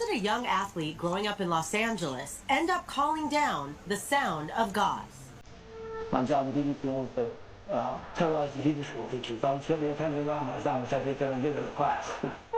did a young athlete growing up in Los Angeles end up calling down the sound of God? Mangiamo addirittura però di discutere, non c'è da fare la mano, sai che non deve fare.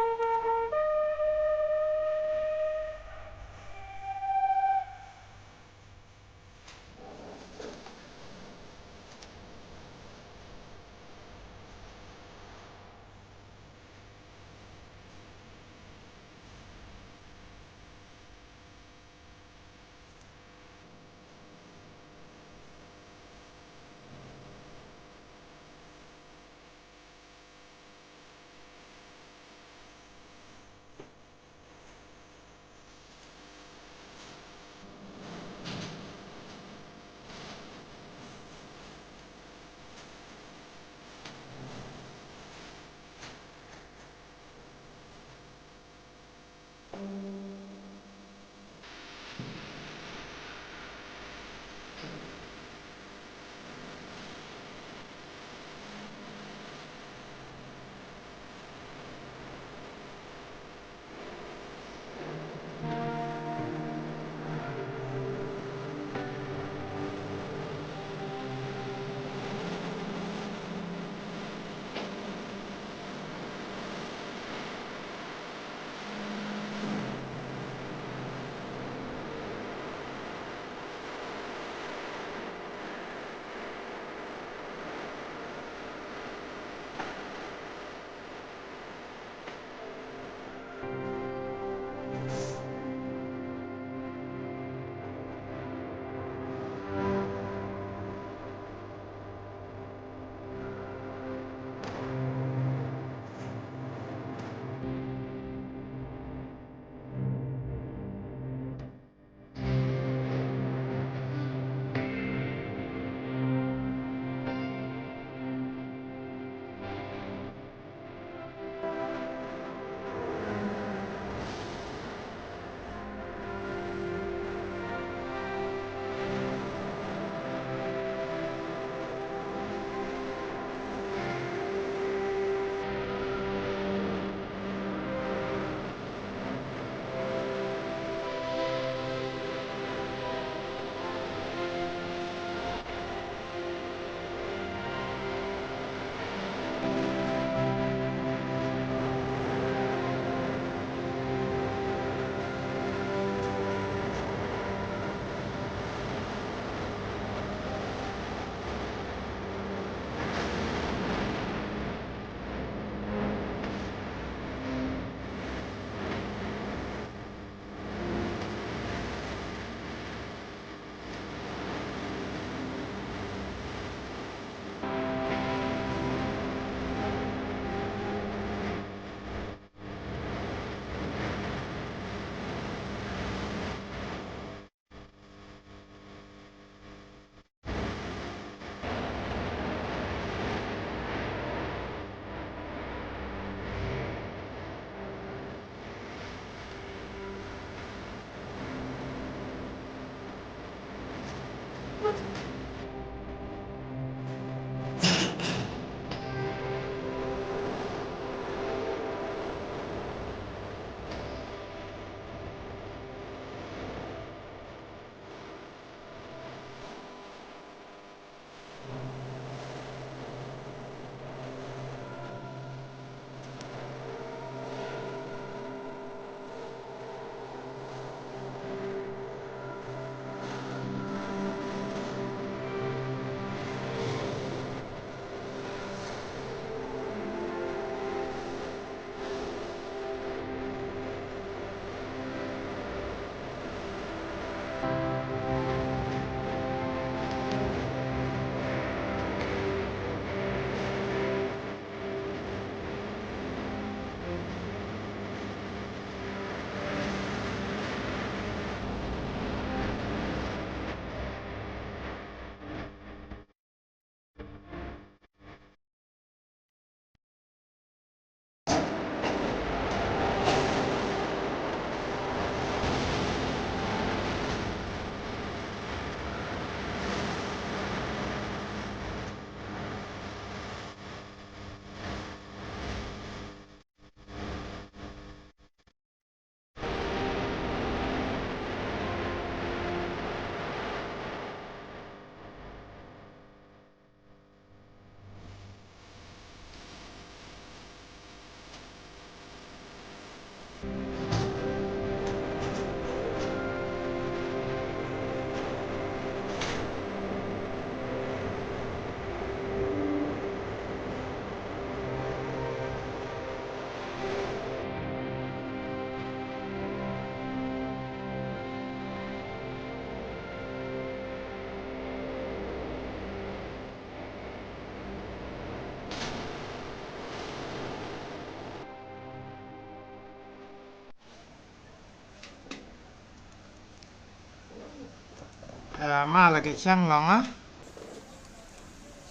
mala ke chang longa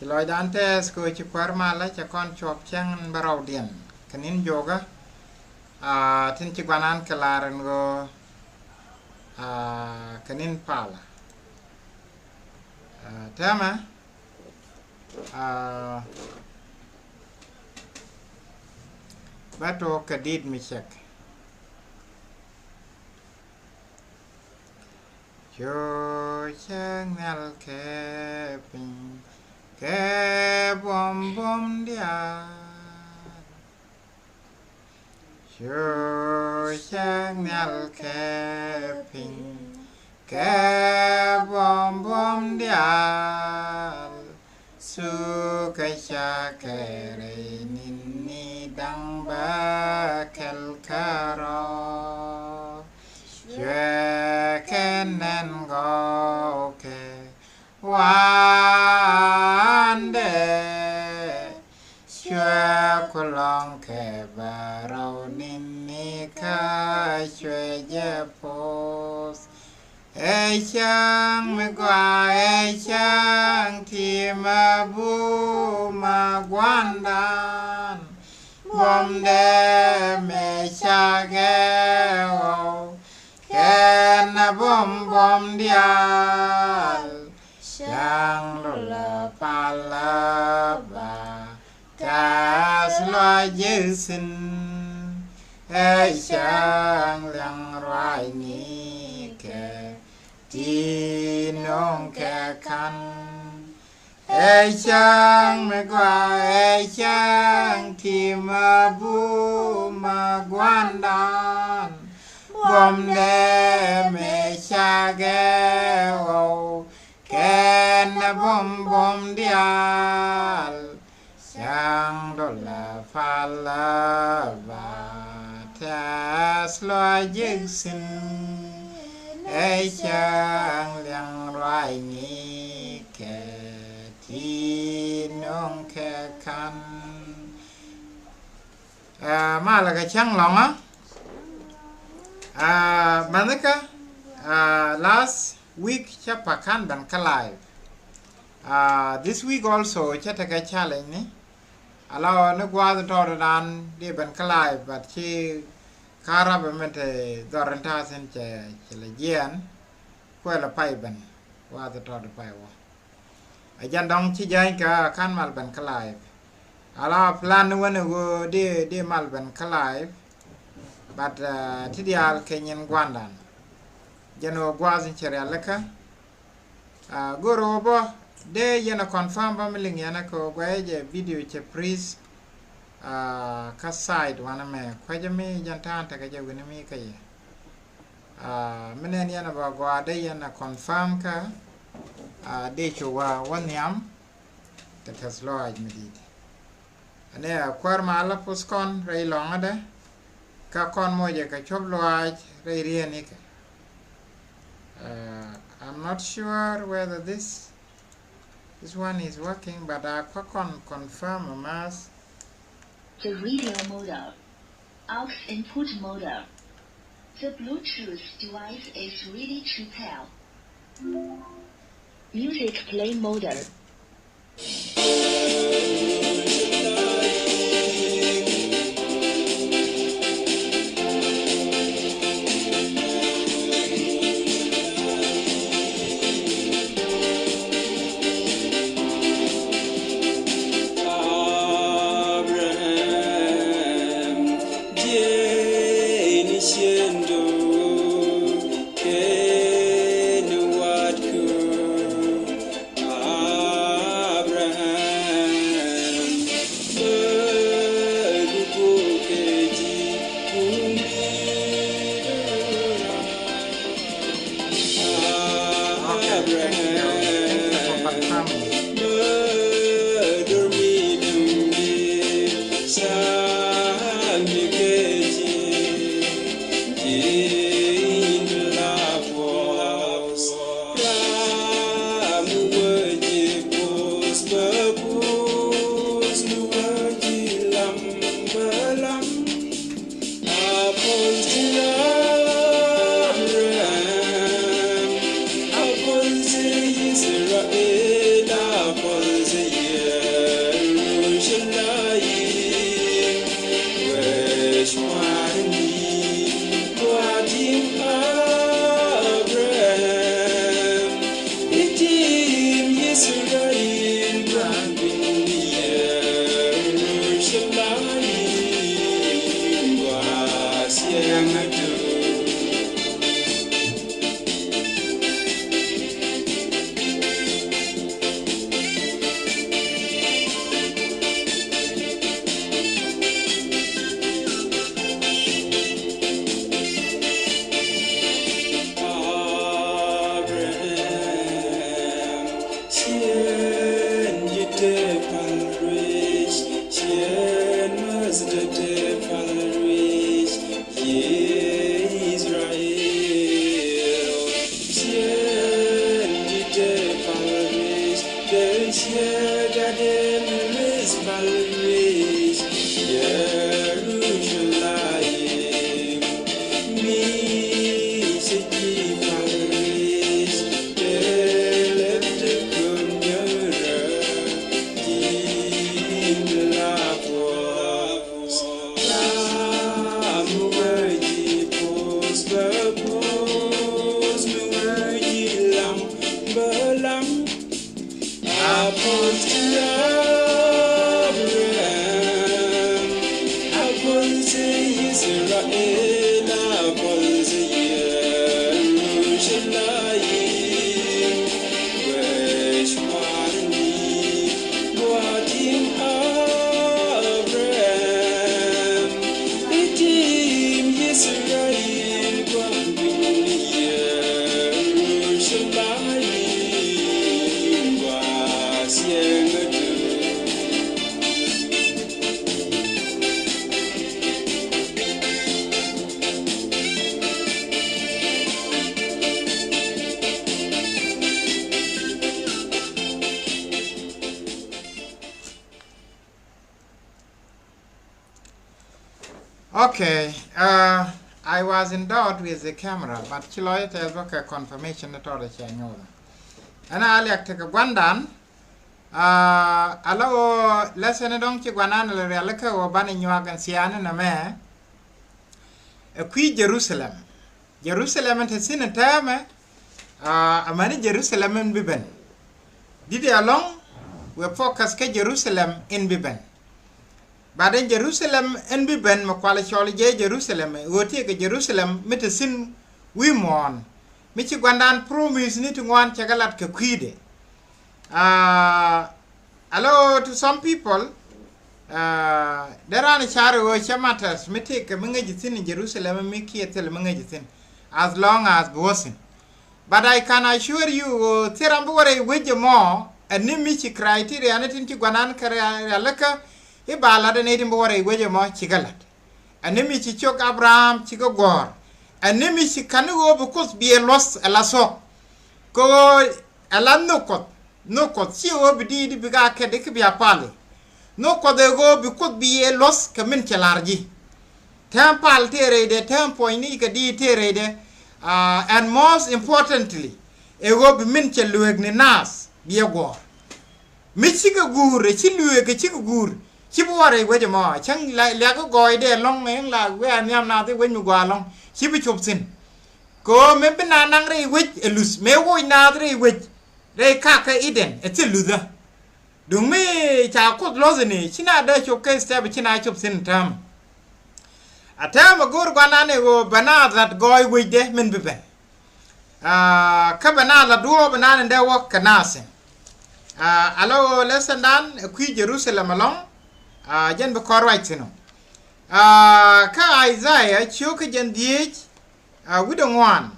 loi dan tes ko chi par mala cha kon chop chang barau dien kanin yoga tin chi banan kalaran go kanin pala tema bato kadid mi check cho chang nal ke pin ke bom bom dia cho chang nal ke pin ke bom bom dia su cái cha ke re nin ni dang ba kel karo chue ken nen go ke wan de chue ko long ke ba rau nin ni ka chue je pos ê chang me qua ê chang thì ma bu ma quan đan bom de me cha ge o ken na bom bom dial chang lo la pa la ba ta lo dư sin ê chang lang rai ni ke ti nong ke kan ê chang me qua ê chang thì ma bu ma quan đan bom de me cha ge o ken na bom bom dial chang do la fa la va ta lo dư sin ê chang liang rai ni ke ti nong ke kan ma là cái chang long manaka last week cha pakan ban kalai this week also cha ta cái challenge ni alo no gwa to dan de ban kalai but chi kara ba mente doranta sen che le yen ko la pai ban wa to pai wa ajan dong chi jai ka kan mal ban kalai ala plan wona go de mal ban kalai but tidial kenyen gwandan jeno gwazin chere laka goro bo de yena confirm ba miling yana ko gwaje video che please ka side wana me kwa jami jantan ta kaje wini mi kai menen yana ba gwa de yana confirm ka de chuwa wanyam ta taslo aj medid ane kwar ma ala puskon rei longa de ka kon moje ka chob lo aj rei rieni ka I'm not sure whether this one is working, but I can confirm mass. The radio modem, aux input modem. The Bluetooth device is ready to pair. Music play modem. Apple Okay, I was in doubt with the camera, but Chiloy tells me confirmation that all the channel. And I like to go down. Allow lesson don't you go on the relica or banning you and Sian and a man. A queen Jerusalem. Jerusalem and his sin and term, a man Jerusalem in Biben. Did you along? We focus Jerusalem in Biben. But in Jerusalem and Biben, Makwala Choli Jerusalem, we take Jerusalem, Mitasin, we mourn. Michigwandan promise need to want Chagalat Kakwide. Hello to some people. There are a charo matters, me take a mangajitin in Jerusalem and make it tell mangajitin as long as Bosin. But I can assure you, Terambore with you more, and Nimichi criteria, and it into Guanan Karalaka. Ibala the native bore with your more chigalat. And Nimichi chok Abraham Chigogor. And Nimichi canu because be a loss a lasso. Go a land no cot, see over the bigaka de Kibia Pali. No cot they go because be a loss Kaminchalargi. Tempal tere de tempo inika di tere de, and most importantly, a go be minchel luegni nas, be a war. Michiga gur, a chilueg. Chibuare with them all. Chang like go there long and like where I am now when you go along. Chibu chopsin. Go maybe nanangre with a loose. May wo nadre with they kaka eden. It's a loser. Do me chakot lozini. China does your case stab china chopsin term. A time ago, banana go banana that go with them in Biben. Cabana do banana and their work canasin. Allow lesson done a queen Jerusalem along. Jen be correct no. Ka Isaiah choke jen diech we don't want.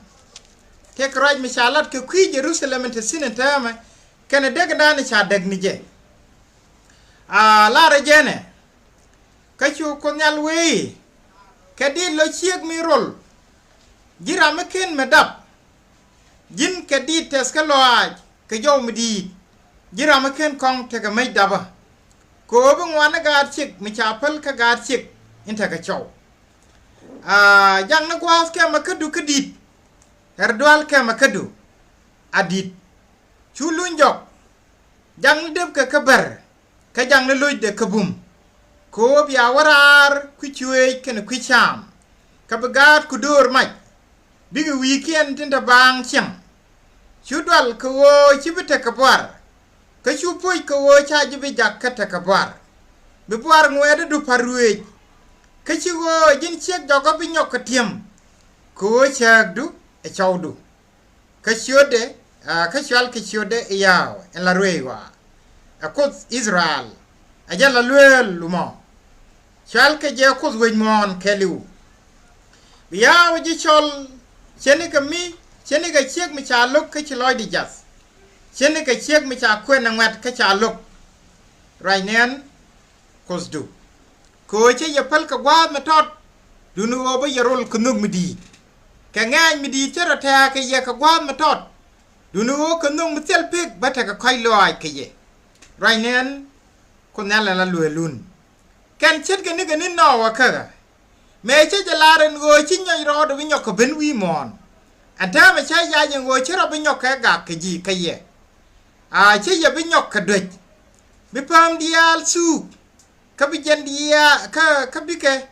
Take right Mishalat ke qui Jerusalem into sin and term can a deg dan cha deg ni je. La rejene. Ka chu konyal we. Ka di lo chiek mi rol. Jira mekin medap. Jin ka di tes ka loaj ka jo mi di. Jira mekin kong te ka mai daba. Ko bung wana gad chik mi chapel ka gad chik inta ka chow. Yang na gwas ke makadu kadit. Herdwal ke makadu. Adit. Chulun jok. Jang deb ka kabar. Ka jang na luj de kabum. Ko biya warar ku chwe ken ku cham. Ka bagad ku dur mach. Bigi weekend tinta bang chim. Chudwal ko chibita kabar. Ka chu poi ko wo cha jibe jakata ka bar be bar ngwede du parwe ka chi wo jin chek jogo bi nyok tiem ko chak du e chawdu ka shode ka shal ka shode yaw en la rewa a ko Israel a jala lwel lumo shal ka je ko wen mon keliu biya ji chol cheni ka mi cheni ka chek mi cha lok ka chi loy di jas Chene ka chek mi cha kwen na ngwat ka cha luk. Rainen kos du. Ko che ya pal ka gwa ma tot. Du nu oba ya rol kunug mi di. Ka ngany mi di chera ta ka ya ka gwa ma tot. Du nu o kunug mi tel pik ba ta ka kai loy ka ye. Rainen ko nala la lun. Kan chet ka ni no wa ka. Me che jalaren go chi nyai ro do wi nyok ka ben wi mon. Ata ma cha ya je go chera bi nyok ka ga ka ji ka ye. Che ya bi nyok ka dwech bi pam dial su ka bi jen dia ka bi ke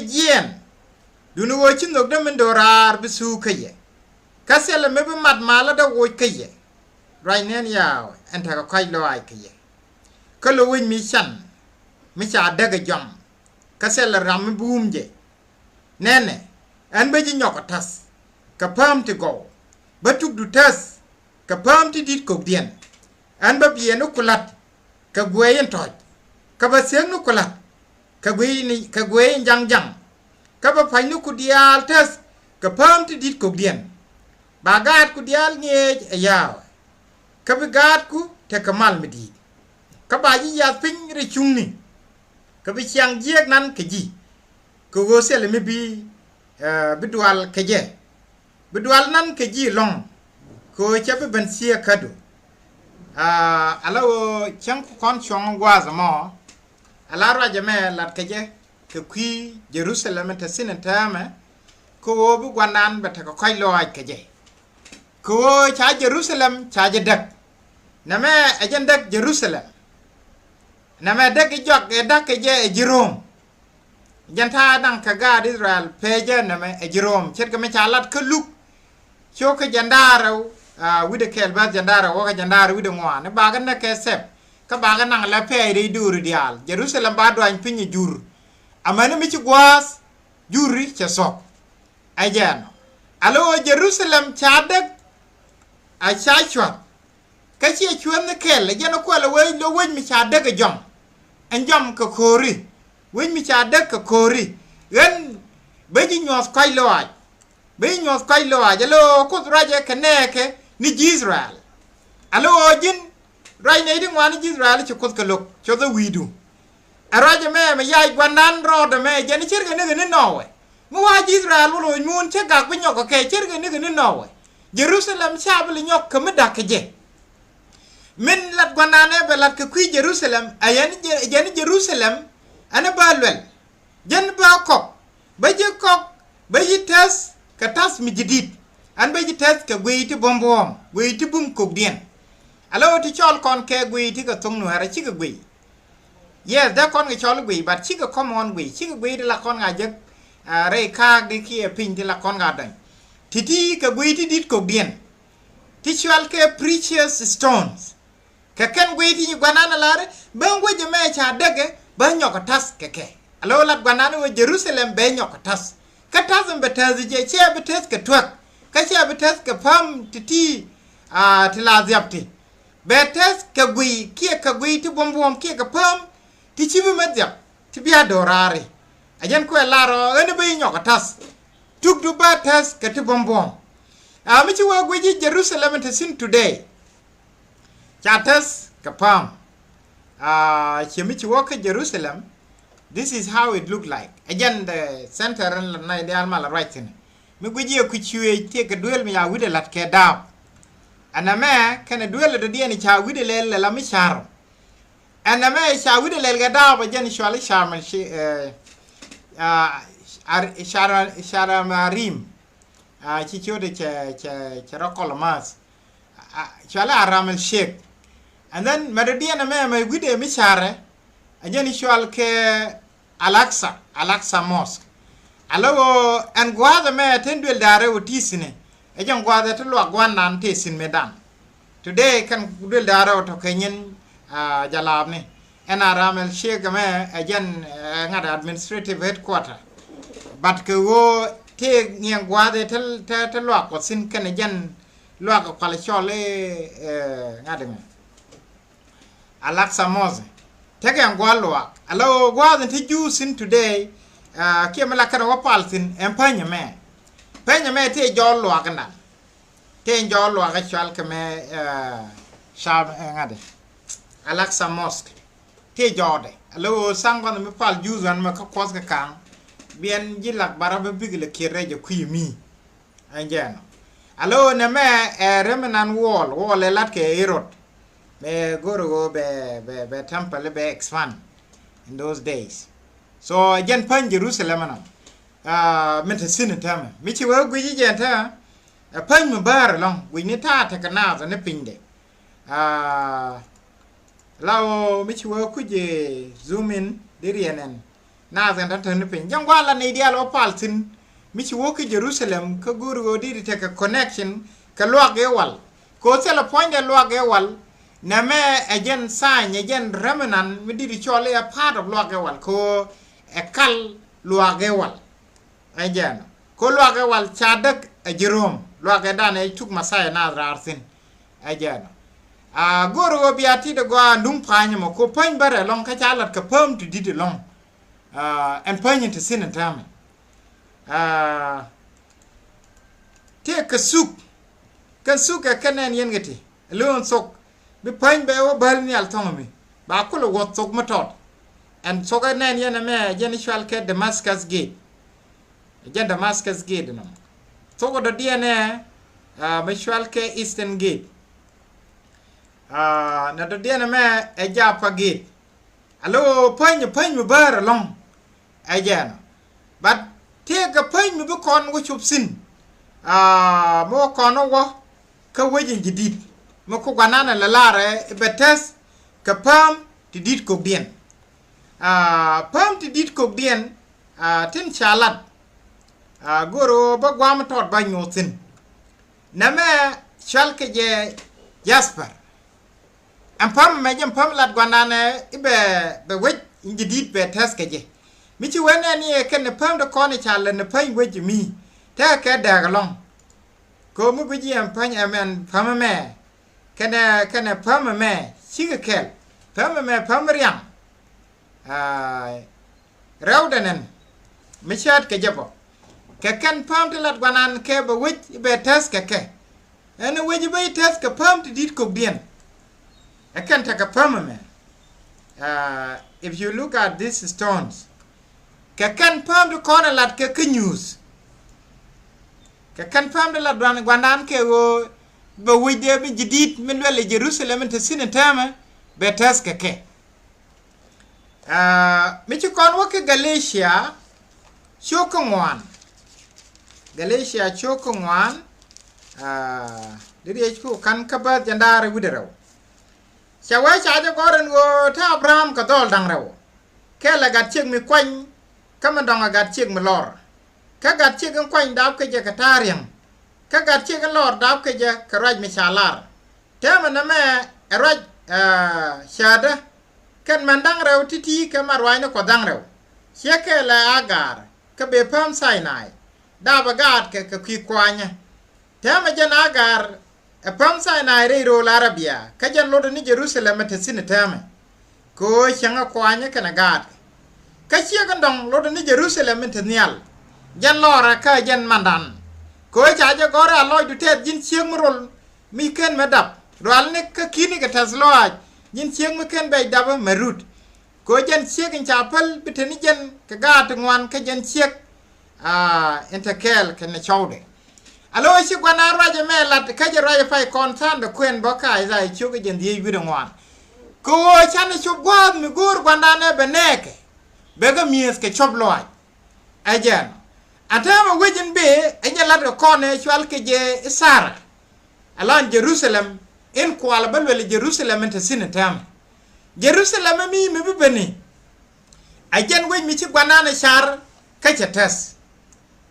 jien du no wo chin nok da men dorar bi su ka ye ka sele me bi mat mala da wo ka ye right nen yaw enta ka kai lo ai ka ye ka lo win mi chan mi cha daga jom ka sele ram buum je nene an be ji nyok tas ka pam ti go ba tuk du tas ka pam ti dit ko dien an ba bienu kulat ka gweyen toj ka ba seng nu kulat ka gweyen jang ka ba fay nu ku dial tes ka pam ti dit ko dien ba gat ku dial nge yaw ka ba gat ku te ka mal medi ka ba yi ya pin re chungni ka bi chang jiek nan ke ji ko go sele me bi bidwal ke je bidwal nan ke ji long ko chabe ben sia kadu alawo chang kon chong gwaza mo ala raja me lat keje ke qui Jerusalem ta sin tama ko bu gwanan bata ko koy loy ke je ko cha Jerusalem cha je dak na me ajen dak Jerusalem na me dak jok e dak je Jerom janta dang ka ga Israel peje na me Jerom chet ka me cha lat ke luk cho ka jandara wide kel ba jandara wo ka jandara wide ngwa ne ba ga na ke sep ka ba ga nang la pe ri dur dial Jerusalem ba do an pinyi jur amana mi ci gwas juri ca sok ajan alo Jerusalem chadak a chachwa ka ci chuan ne kel jana ko la we lo wen mi chadak jom an jom ka kori wen mi chadak ka kori ren be ji nyos kai loaj be nyos kai loaj alo ko raje keneke ni Israel alo jin rai ne ding wan Israel ci ko ka lok cho the widu araje me yai gwanan rodo me jeni chirga ne nowe mu wa Israel lo mun che gak binyo ko ke chirga ne nowe Jerusalem chabli nyok ka medak je min lat gwanane be lat ka kui Jerusalem ayen jeni Jerusalem ana balwel jen ba kok ba je kok ba yitas ka tas mi jidit an ba yitas ka gweiti bombom gweiti bum kok dien alo ti chol kon ke gweiti ka tong no ara chi ka gweiti yes da kon ga chol gwi but chi ga common gwi chi ga gwi de la kon ga je re ka de ki e pin de la kon ga dan titi ka gwi ti dit ko dien ti chwal ke precious stones ka ken gwi ti gwanana lare ba ngwe je me cha dege ba nyoko tas ke alo lat gwanana wo Jerusalem be nyoko tas ka tas be tas je che be tas ke twak ka che be tas ke pam titi ti la zyapti be tas ka gwi ki ka gwi ti bombom ki ka pam ti chibi medya ti bia dorari ajen ko laro ene be nyoko tas tuk du ba tas ka ti bombom mi chi wa gwi Jerusalem ta sin today chatas ka pam chi mi chi wa ka Jerusalem this is how it look like ajen the center and na de almal right in mi gwi ku chiwe te ka duel mi ya wide lat ke daw aname kana duel de dieni cha wide le la mi charo ana me sha wide le ga da ba jen shwali shamal shi shara marim chi chode che rokol mas shwala aramel sheikh and then madadiana me wide mi share ajeni shwal ke Al-Aqsa mosque alo an gwada me tendwel dare otisine ejon gwada to lo gwanan tesin medan today kan dwel dare to kenyen jalab ni ena ramel sheikh me ajen ngada administrative headquarter but ke wo te ngien gwade tel lo ko sin kan jen lo ko kala chole ngada me Al-Aqsa mosque tege ngwalo alo gwade ti jusin today ke mala kana wapaltin empanya me te jollo akana te jollo aga chal ke me shab ngade Al-Aqsa mosque te jode alo sangon me pal juzan me ko kos ka kan bien jilak barabe bigle kireje kuyimi anjeno alo ne me remenan wall le lat ke erot be goro be temple be expand in those days so jen pan Jerusalem na menta sin tama mi chi wa gwi jen ta pan mu bar long gwi ni ta kana za ne pinde lao mi chi wa ku je zoom in dirienen na za ta ne pin jang wala ne dia lo paltin mi chi wa ku Jerusalem ka guru diri te ka connection ka lo ge wal ko se la point de lo ge wal na me ajen sign ajen remanan mi diri chole a part of lo ge wal ko e kal luage wal ajen ko luage wal chadak a Jerom luage dane tuk masaya na rarsin ajen goro biati de go ndum panyamo ko pan bare long ka chalat ka pam to didi long and panyin to sin tam te ka suk ka kanen yengati lon sok bi pan be o bal ni al tomi ba ko lo wot sok matot and so ga nen yana me jenishwal ke Damascus gate no so go do DNA mishwal ke Eastern gate na do DNA me e Jaffa gate alo panyu bar long again but take a pain me bukon which of sin more kono ka wajin jidid mo ko ganana la lare betes ka pam ti dit ko bien pam ti dit ko bien tin chalat goro ba gwam tot ba nyotin na me shalke je Jasper am pam me jam pam lat ganana be waj jidid betes ke je mi ci wene ni ken pam de ko ni chalan ne pain waj mi ta ka da long ko mu bi am pan amen pam me kana pam me sigakel pam me pam riam rawdanen mi chat ke jabo ke kan pam de lat banan ke ba wit be tas ke ana wiji be tas ke pam ti dit ko bien akan ta ka pam me if you look at these stones ke kan pam de corner lat ke news ke kan pam de lat banan ke wo ba wide bi jidid min wala Jerusalem ta sina tama be tas ke mi ci kon wake Galatia choko ngwan Galatia choko ngwan diri ko kan kaba jandare wideraw chawa chaja goren go ta Abraham ka dol dang raw kela gat chig mi kwany kama donga gat chig mi lor ka gat chig kwany dab ke je katariang ka gat chig lor dab ke je karaj mi chalar tema na me raj shada kan mandang raw titi ka marwai na ko dang raw cheke la agar ka be pam Sinai daba gat ke ki kwanya tema jan agar pam Sinai re ro Arabia ka jan lodo ni Jerusalem ta sin tema ko changa kwanya kana gat ka chega ndong lodo ni Jerusalem ta nial jan lora ka jan mandan ko chaja gora loy du tet jin chieng rol mi ken medap ral ne ka kini ka tasloaj jin chieng mi ken bay daba marut ko jan chieng in chapel biteni jan ka gat ngwan ka jan chieng interkel ken na chawde alo shi gwana raje me lat ka je raje fay kontan de kwen boka za chu ga jan di wido ngwan ko chan chu gwad mi gur gwana ne beneke bega mies ke chobloaj ajan atama wejin be anya lat ko ne chwal ke je sara alon Jerusalem in kwala balwele Jerusalem ta sinatam Jerusalem mi bibeni ajen wej mi ci gwanana char ka chatas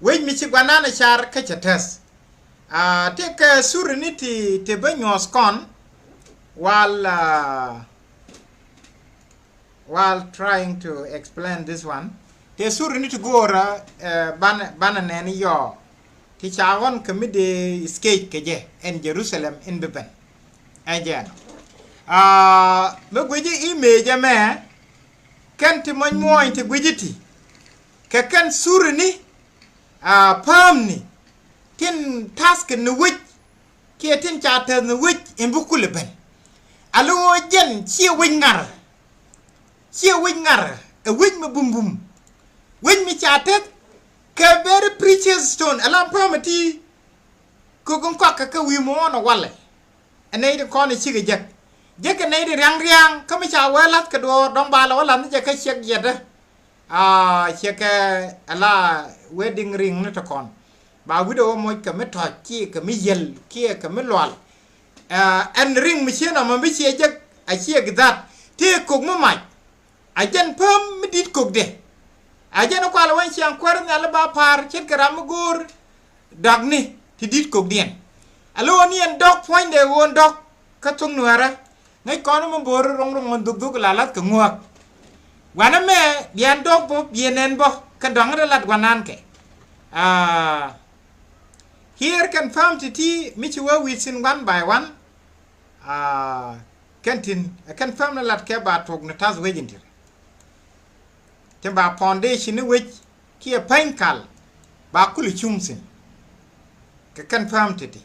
wej mi ci gwanana char ka chatas te ka suriniti te banyos kon while trying to explain this one te suriniti gora bana neni yo ti chawon kamide skate keje en Jerusalem in beben ajen me gweji image me kan ti moy moy ti gwejiti ka kan surini pamni tin task no wit ke tin chata no wit in bukule ben alo jen chi wingar a win me bum bum win mi chata ka very precious stone ala pamati ko gon ka wi mo no wale anay de ko ni chiga jek anay de riang ka mi cha walat ka do dong bala wala ni je ka chek yeda chek ala wedding ring ni to kon ba wido mo ka me to chi ka mi yel ki ka mi lwal en ring mi chena ma mi che jek a che gdat te ko mo mai a jen pam mi dit ko de ajen ko ala wan chiang kwar na la ba par chet gram gur dagni ti dit ko dien alo ni en dog point de won dog ka tung nuara ngai kono mo bor rong dug la lat ka nguak wana me dian dog bo bienen bo ka dong da lat wanan ke here can found ti michwa we sin one by one can found lat ke ba tok na tas wejintir temba foundation ni wej ki e pankal ba kuli chumsin ka confirm titi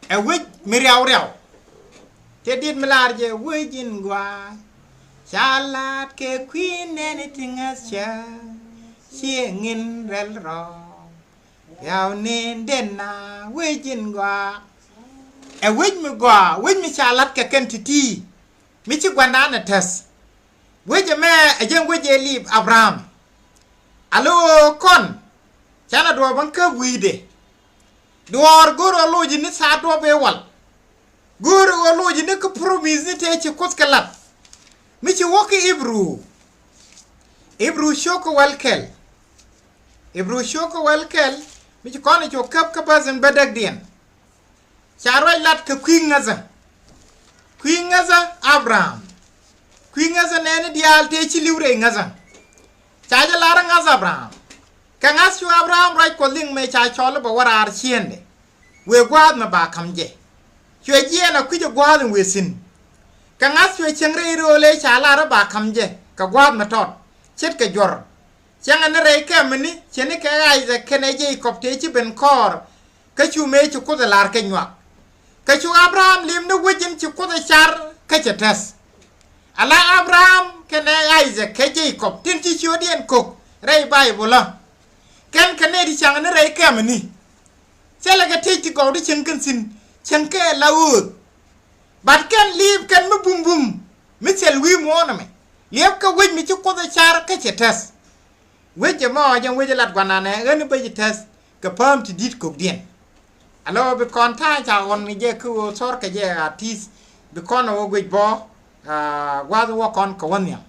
e wej mi rew te dit milarje wejin gwa chalat ke queen anything as cha ngin rel ro yaw nen denna wejin gwa e wej mi chalat ka kan titi mi ci gwanda na tas เวจแม่ยังเวจลีบอับรามอโลคอนฉันอดวบังคับวีเดดัวกูรอโลจินิสาตัวเบวัลกูรอโลจินิกพรมิสนิเทชิคุสกัลัดมิชิวอกอิบรูโชกวัลเคลมิชิคอนไอโชคับคับซันเบดักเดียนชาร์ไวลัดกับควิงงาซาอับรามควิงงาซาเนนดิอัลเทชิลิวเรงาซาชาจะลารังาซาอับรามกังอาชูอับรามไรคนลิงไม่ชาชอลบวาราเชียนเดเวกวาดมาบาคำเจช่วยเยี่ยนะคุยจะกวาดเวสินกังอาช่วยเชียงเรโรเลชาลาระบาคำเจกับกวาดมาทอดเช็ดกับยอร์เชียงอันไรแค่มันนี่เช่นนี้แค่ไอ้จะแค่ในเย่ขอบเทชิเป็นคอร์ก็ชูเมชุกุดลาร์กันยวกก็ชูอับรามลิมนึกว่าจิมชุกุดชาร์ก็จะเทสอะไรอับรามแค่ในไอ้จะแค่เย่ขอบทิ้งที่ชัวเดียนคุกไรใบบุล่ะกันคะแนนที่ช่างอันไรแค่มันนี่เจ้าละก็ที่จะก่อที่เชิงกันสินเชิงแค่ลาวดบัดกันลีบกันมาบุมไม่เชลวิมอนะไหมเลี้ยบก็วิ่งมีชุกุดชาร์ก็จะเทสเวจะมอยังเวจะลัดกว่านั้นเออนี่ไปจะเทสก็เพิ่มที่ดิดกุกเดียนอันเราไปคอนท่าจากวันนี้เยอะคือชอร์ก็เยอะที่ไปคอนเอาเวจบอว่าตัวคอนกับวันเนี่ย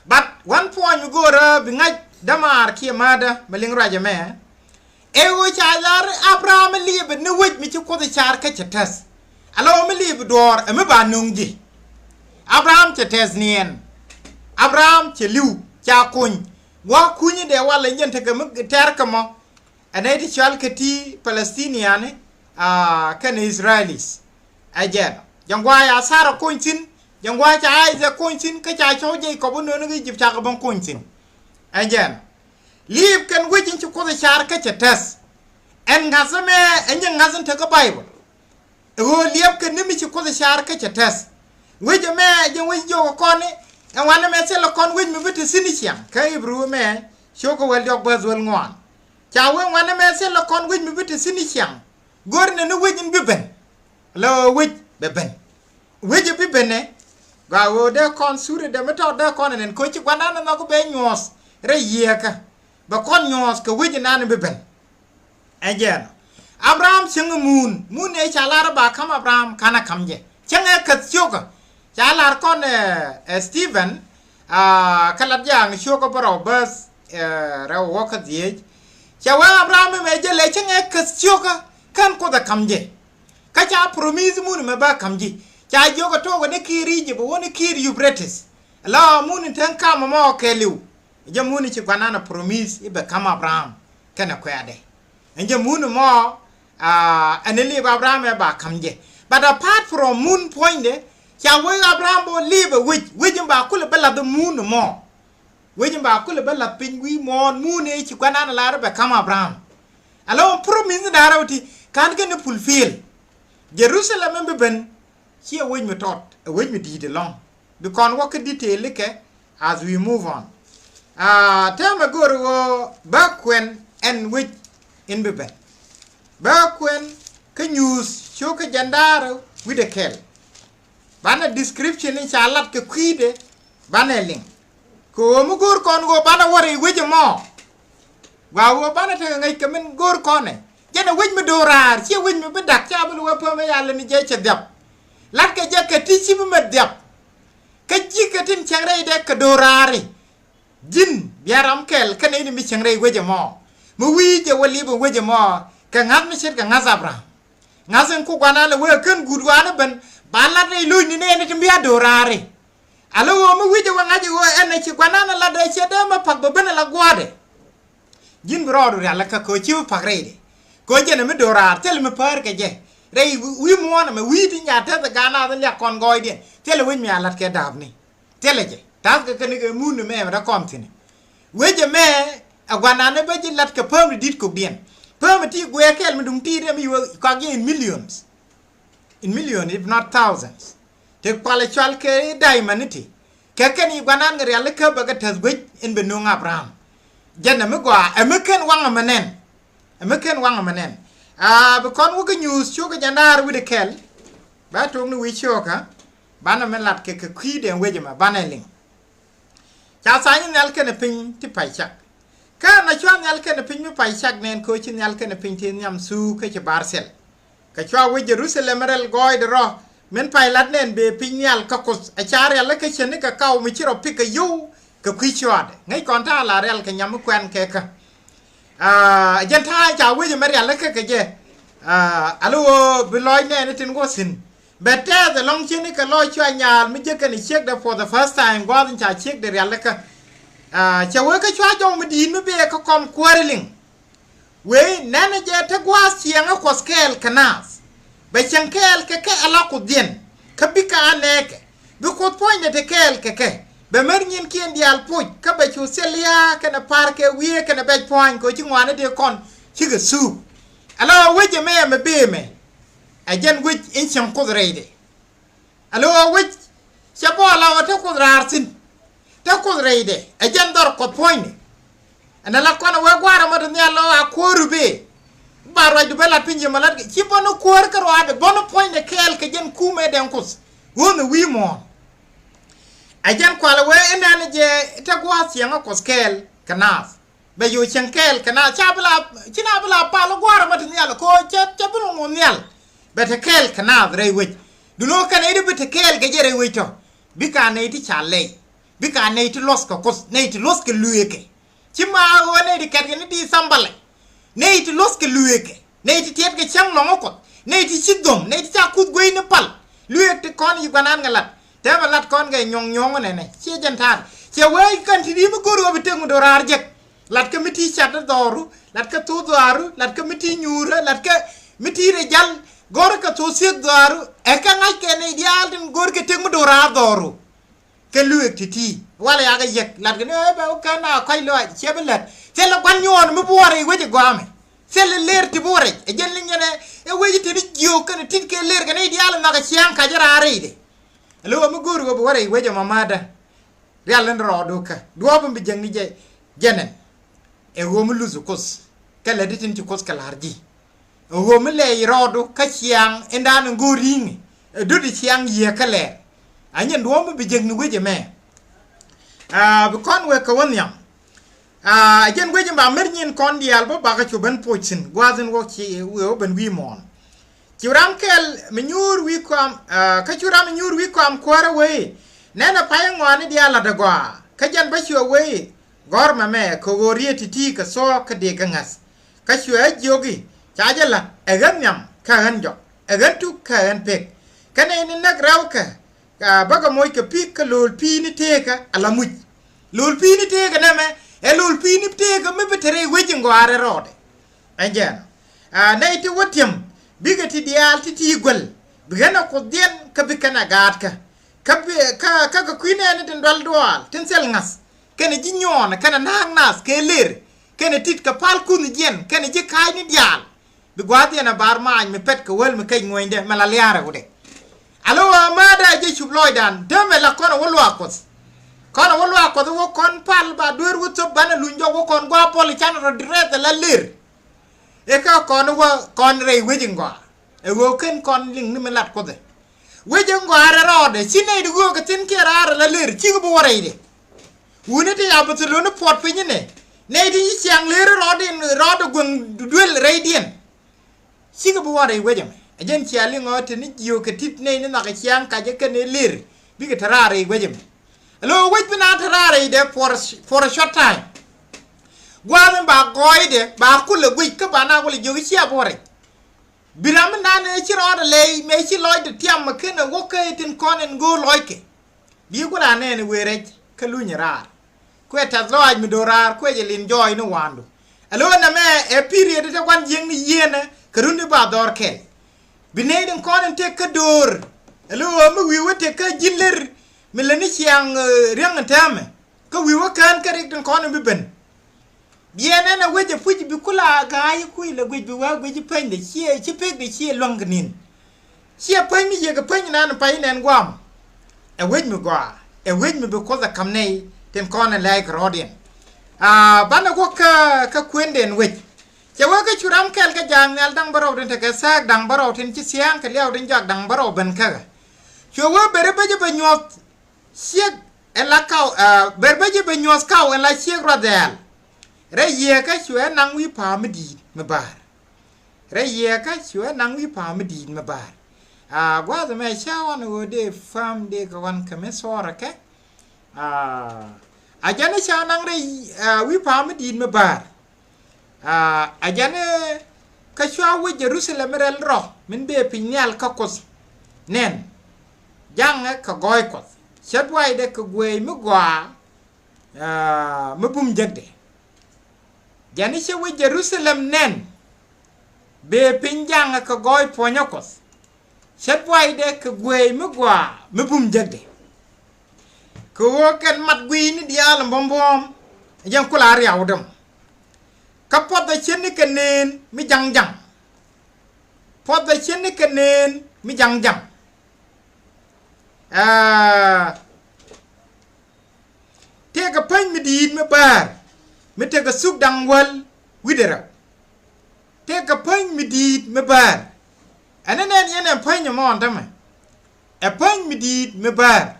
บัดวันพออยู่ก็เรบิงไงดามาร์เขียมาเดมาเลี้ยงราชแม่เอวชายลาร์อับราฮัมลีบนึกว่ามีชุกคนชาร์ก็จะเทสอันเราไม่ลีบดอร์ไม่บานงจีอับราฮัมจะเทสเนียนอับราฮัมจะลิวจากคุณว่าคุณยังเดี๋ยวว่าเลยยันเถอะมึงเทอร์กันมั้งอันนี้ที่ชาวกที่ปาเลสไตน์เนี่ยแค่ในอิสราเอลิสไอ้เจ้ายังว่าอาซาร์คนชินยังว่าจะไอ้จะคนชินก็จะชอบใจกับคนนู้นก็จิบจากกับคนชินไอ้เจ้าลีบกันวิ่งจุกคนชาร์ก็จะเทสเอ็นงาซะแม่เอ็นยังงาซันเถอะก็ไบเบิลลีบกันนี่มีจุกคนชาร์ก็จะเทสวิ่งแม่ยังวิ่งโยกคนนี้อันวันนั้นแม่เสร็จแล้วคนวิ่งมาวิธีสินิเชียงแค่อิบรูแม่โชกเวลยกเบอร์ส่วนงอนจ้าวันนั้นแม่เสร็จแล้วคนวิ่งมาวิธีสินิเชียงกอร์นั่นวิ่งบิเป็นแล้ววิ่งบิเป็นเนี่ยก็ว่าเด็กคนสุดเด็กไม่ทอดเด็กคนนั้นคนที่วันนั้นเราก็เป็นยอสเรียกะบางคนยอสก็วิ่งนั่นบิเป็นไอ้เจ้าอับราฮัมเชิงมูนไอ้ชาลาระบาคำอับราฮัมขณะคำเจเชิงไอ้ขัดโชกชาลาร์คอนสตีเวนขลัดอย่างชัวก็บรอบสเราว่าขัดเยจชาวอับราฮัมไม่เจเลยช่างเอกชัวก็ขันก็ได้คำเจก็จะพรมิสมูนไม่บ้าคำเจชาโยก็โตวันนี้คีรีจีบวันนี้คีรียูเบรติสแล้วมูนทั้งข้ามมาเคลิวยังมูนชิบานานะพรมิสอีเบคำอับราฮัมแค่นักแควดเองยังมูนมาอันนี้เรียกอับราฮัมไม่บ้าคำเจ but apart from moon pointชาวอับราฮัมบอกลีบวิจบ่าคุลเบลลาดมูนมอวิจบ่าคุลเบลลาปิงวีมอนมูนเอชิกวานาลาระเบคำอับราฮัมอัลลอฮ์พรมิสดาราวิธีการกันเนี่ยฟูลฟิลเยรูซาเล็มเป็นเชื่อวิจไม่ทอดวิจไม่ดีเดลองดูก่อนว่าคือดีเทลเลยแค่ as we move on เท่ามากูรู้บักเวนแอนวิจอินเบเป็นบักเวนคือ news โชว์คือจันดาร์วิดเคลบ้าน description นี่ชาลัดก็คุยเดบ้านลิงกูมุกูร์คอนกูบ้านวารีวิจมอว่าบ้านเธอไงก็มันกูร์คอนเนี่ยยันวิจมาดูราเชื่อวิจมาเป็นดักจ้าไม่รู้ว่าเพื่อนไม่ยาเลยนี่เจ๊จะดับลัดก็จะกระทิชิบมาดับก็จีกระทิมเชียงรายเด็กก็ดูรารีจินยารำเคลกันนี่มีเชียงรายวิจมอมือวิจวันลีบุวิจมอกังัดไม่ใช่กังัดซับรางัดซึ่งกูกวานาเลยเว้ยขึ้นกูดวานะเป็นบาลัดเลยลุยนี่เนี่ยนี่จะมีอะไรดูรารีอะไรวะมึงวิจารณ์ว่าไงวะเอ็นไอชิกวานานั่นละเดี๋ยวเชื่อเดิมมาพักแบบนั้นละกว่าเดยินบรอดูเนี่ยละก็โคชิวพักเรย์โคชิเนี่ยไม่ดูราเท่าเลยไม่เพอร์กันเจ้เรย์วิมวนไม่วิที่ยาเท่าแต่การนั่นเรียกคอนกอยเดียเท่าเลยวิมีอะไรแค่ดาบนี่เท่าเลยเจ้ดาบก็คือมูนแม่มาได้ความสิเนี่ยวิจารณ์แม่กวานาเนี่ยไปจินลัดก็เพิ่มดิดกุบเดียนเพิ่มมาที่กูแค่มันดุงตีเนี่ยมีว่ากว่ากี่ in millions if not thousands เด็กพาเลชวัลเคยได้มันนี่ทีแค่แค่นี้กว่านั้นก็เรียนเล็กเข้าไปก็เทสวิชอินเป็นนงอับราฮัมยันน่ะไม่กว่าไม่เกินวังมันแน่นไม่เกินวังมันแน่นบุคคลว่าก็นิวส์ชัวก็ยันได้รู้ได้แค่บ้านตรงนู้นวิชัวค่ะบ้านนั้นมันหลัดแค่คุยเดียวเวจมาบ้านไหนลิง cha sa ni nal ken pin ti pai chak ka na chwa nal ken pin mi pai chak nen ko chi nal ken pin ti nyam su ke che barsel ka chwa we Jerusalem rel goy de ro men pai lat nen be pin nyal ka kos a char ya la ke chen ka kaw mi chi ro pi ka yu ka kwi chwa de ngai kon ta la rel ka nyam kwen ke ka jen ta cha we je mer ya la ke ke je alo bi loy ne tin go sin better the long chen ka loy chwa nyal mi je ka ni check the for the first time go din cha check de ya la ka cha we ka chwa jong mi din mi be ka kom quarreling we nana je ta gwa siang a koskel kanas be chankel ke ala ku din ka bi ka aneke bi ko point de kel ke be mer nyin kien dial puj ka be chu selia ka na par ke wie ka na be point ko chi ngwane de kon chi ga su alo we je me be me ajen we in chang ko reide alo we cha bo la ta ko rartin ta ko reide ajen dor ko point ana la kona we gwara mo de alo akoru be baro du bela pinje malat chi bono kor ka ro ade bono point de kel ke jen kume den kus wono wi mo ajan kwala we enane je ta gwa sianga koskel kanas be yu chenkel kana chabla china bla palo gwara mat nyal ko che bulu mo nyal be te kel kana re we du no kana ide be te kel ge jere we to bika ne ti chale bika ne ti los ko kos ne ti los ke lueke chima wone di kat ne di sambale ne ti los ke lueke ne ti tiet ge chang no ko ne ti chidom ne ti cha kut gwe ne pal luek te kon yu ganan ngalat te balat kon ge nyong ne che jantar che we kan ti mu goro be tengu do rar jek lat ka miti chat doru lat ka tu doru lat ka miti nyura lat ka miti re jal gor ka tu se doru e ka ngai ke ne ideal din gor ke tengu do rar doru ke luek ti wala ya ga yek lat ke ne ba ka na kai lo che belat che la kwan nyon mu bore we je gwame se le ler ti bore e jen le nyane e we ti ri gyo ka ne tit ke ler ka ne ideal na ga chiang ka jara re de lo mu gor go bore we je mamada real len ro do ka do bu bi jeng ni je jenen e womu luzu kos kala ditin ti kos kala harji e womu le rodo ka chiang endan ngoring do di chiang ye kale anyen womu bi jeng ni weje me bi kon we ka wonyam ajen weje ba mernyin kon dial bo ba ka chuban pochin gwazin wo chi we ben wi mon churam kel menyur wi kwam ka churam menyur wi kwam kwara we nena payangwani diala da gwa ka jan ba chi we gor mame ko goriye titi ka so ka de gangas ka shwe jogi chajala eganyam ka hanjo egantu ka hanpek kane ni nagraw ka baga moy ka pik ka lol pini teka alamuj lol pini teka neme e lol pini teka me betere wejingo are rode anjana nayti wotyam bigati dial titi gol bigana ko den ka bikana gatka ka kwine ni den dal doal tin sel ngas kene ji nyona kana nang nas ke ler kene tit ka pal kun jen kene ji kai ni dial bi gwadi na bar ma me pet ka wel me kay ngoinde mala liara wude alo amada je chubloy dan deme la kono wolwa kos wo kon pal ba dur wutso bana lunjo wo kon gwa poli chan ro direte la ler e ka kon re wejingo e wo ken kon ling ni melat ko de wejingo ara rode sine du go ka tin ke ara la ler chi go wore ide wunete ya batulone pot pinyine ne di chiang lere rodo gun duel radian siga bu ware wejem ajen chiali ngote ni jiyo ke tit ne na ka chiang ka je ken ler bi ke tarare wejem lo wej bina tarare de for a short time gwamen ba goide ba kule gwi ka bana kule jogi chia bore biram na ne chi rodo le me chi loide tiam ken wo ke tin konen go loike bi gura ne were kalunyara kweta loaj mi dorar kweje lin joy no wandu alo na me e period te kwan jeng ni yene karundi ba dor ken bineden konen te ka dor alo mi wi wote ka jiller mi lani chiang riang tame ka wi wo kan ka rik den konen bi ben biene na weje fuji bi kula gaay kuy la gwej bi wa gwej pende chi pek de chi longnin chi pen mi je ga pen na na pay nen gwam e wej mi gwa e wej mi bi ko za kamnei ten kona like rodien bana go ka kwenden wej che wa ka churam kel ka jangal dang baro den te ka sak dang baro ten chi siang ka lew den jak dang baro ben ka cho wa bere be je be nyot sie en la kau berbeje be nyos kau en la chiek rodel re ye ka chwe nang wi pa medi me bar re ye ka chwe nang wi pa medi me bar gwa za me chawan wo de fam de ka wan ka me sora ke ajane cha nang re wi pa medi me bar ajane ka chwa wo Jerusalem rel ro min be pinyal ka kos nen jang ka goy kos chatwai de ka gwe mu gwa mu bum jagde jani che wo Jerusalem nen be pinjang ka goy ponyokos chatwai de ka gwe mu gwa mu bum jagde ko ken mat gwi ni dial bombom jang kula riawdam kapot da chen ke nen mi jang jang pot da chen ke nen mi jang jang te ka pen mi di me bar mi te ka suk dang wal widera te ka pen mi di me bar ananen yenen pen yo mon tama e pen mi di me bar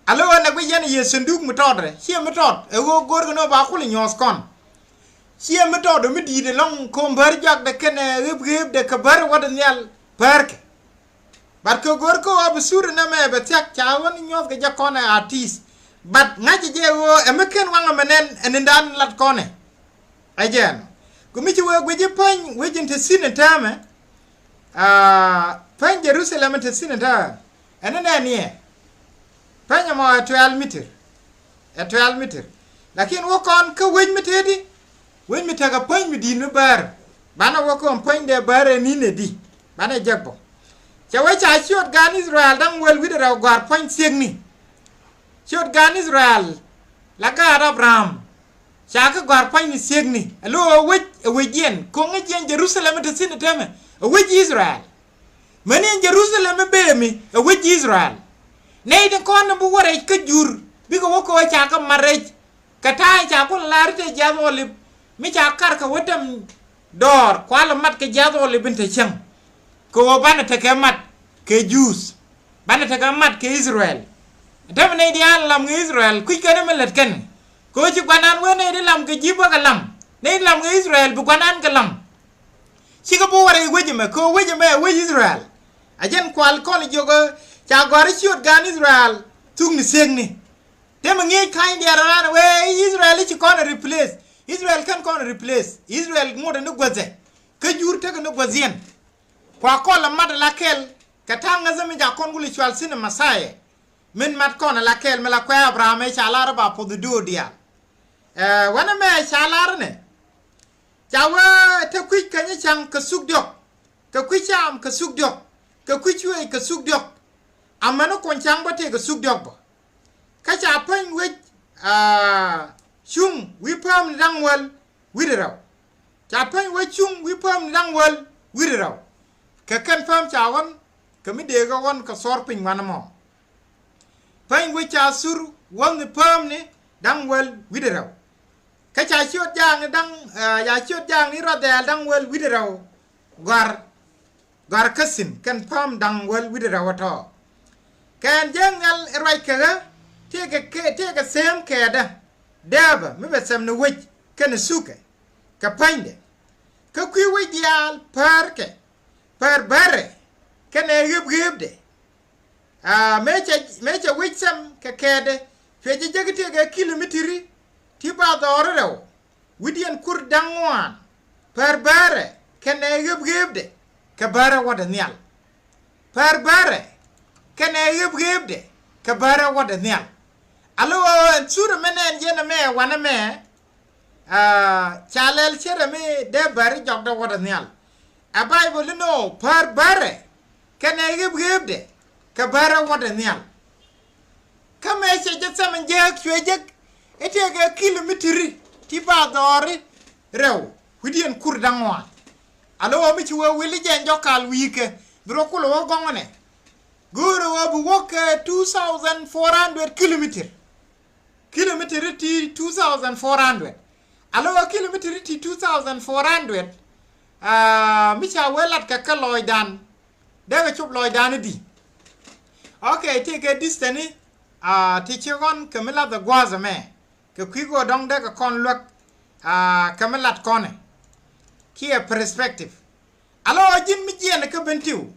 alo na gwe yen ye sunduk mi todre hie mi tod e go gor no ba khuli nyos kon hie mi tod mi di de long ko bar jak de kene rib de ka bar wad nyal park bar ko gor ko ab sur na me be tak chawan nyos ga jakone artist bat ngaji je wo emeken wanga menen enindan lat kone ajen gumi ci wo gwe pan wejin te sinetame pan Jerusalem te sineta enene nie pan mo 12 meter 12 meter lakin wo kon ko wej metedi wej metaga pan mi dinu bar bana wo kon pan de bare ni ne di bana jagbo chawe cha chiot gan Israel dang wel widera gar pan segni chiot gan Israel laga Abraham chaka gar pan ni segni alo wejen ko ngejen Jerusalem te sinetame wej Israel mani Jerusalem be mi wej Israel nei de kon bu wore ka jur bi ko woko chaka marrej kata cha ko larte jazoli mi cha kar ka wotam dor kwala mat ke jazoli binte chang ko bana te ke mat ke jus bana te ke mat ke Israel tam nei di alam ke Israel ku ke ne let ken ko ci banan we nei di lam ke jibo ka lam nei lam ke Israel bu banan ka lam ci ko bu wore wejime ko wejime we Israel ajen kwal kon jogo cha gori chiot gan Israel tung ni segni dem ngi kain dia ran we Israel ci kon replace Israel kan kon replace Israel ngoda no gwaze ka jur te no gwazien kwa ko la mad la kel katanga zami ja kon guli chwal sin masaye min mat kon la kel mela kwa Abraham e cha lar ba po do dia wana me cha lar ne chawa te kwik kanye chang ka suk diok ka kwicham ka suk diok ka kwichwe ka suk diok amano kon chang ba te ka suk diok ba ka cha pen we chung wi pam dangwal wideraw cha pen we chung wi pam dangwal wideraw ka kan pam cha won ka mi de ga won ka sor pin wana mo pen we cha sur won pam ni dangwal wideraw ka cha chiot jang dang ya chiot jang ni rodel dangwal wideraw gar kasin kan pam dangwal wideraw to kan jangal rai kaga tega sem keda daba mi besam no wej kan suka ka pande ka kwi wedial parke par bare kan gebde mecha wecham ka kede feje jagte ga kilometri ti ba doro widian kur dangwan par bare kan gebde ka bara wada nyal par bare kan gebde ka bara wada nyal alo sura menen yena me wana me chalel chere me de bari jogda wada nyal a bible no par bare kan gebde ka bara wada nyal kame che jetsam je kwejek etega kilometri ti ba dori rew widien kur dangwa alo mi ci wo wili je jokal wike bro ko lo gongone goro wo bu woke 2400 kilometer ti 2400 alo kilometer ti 2400 mi cha welat ka kaloy dan daga chop loy dan di okay take a distance ti chigon kamela the gwaza me ke kwigo dong de ka kon lok kamelat kone ki a perspective alo jin mi jene ka bentiu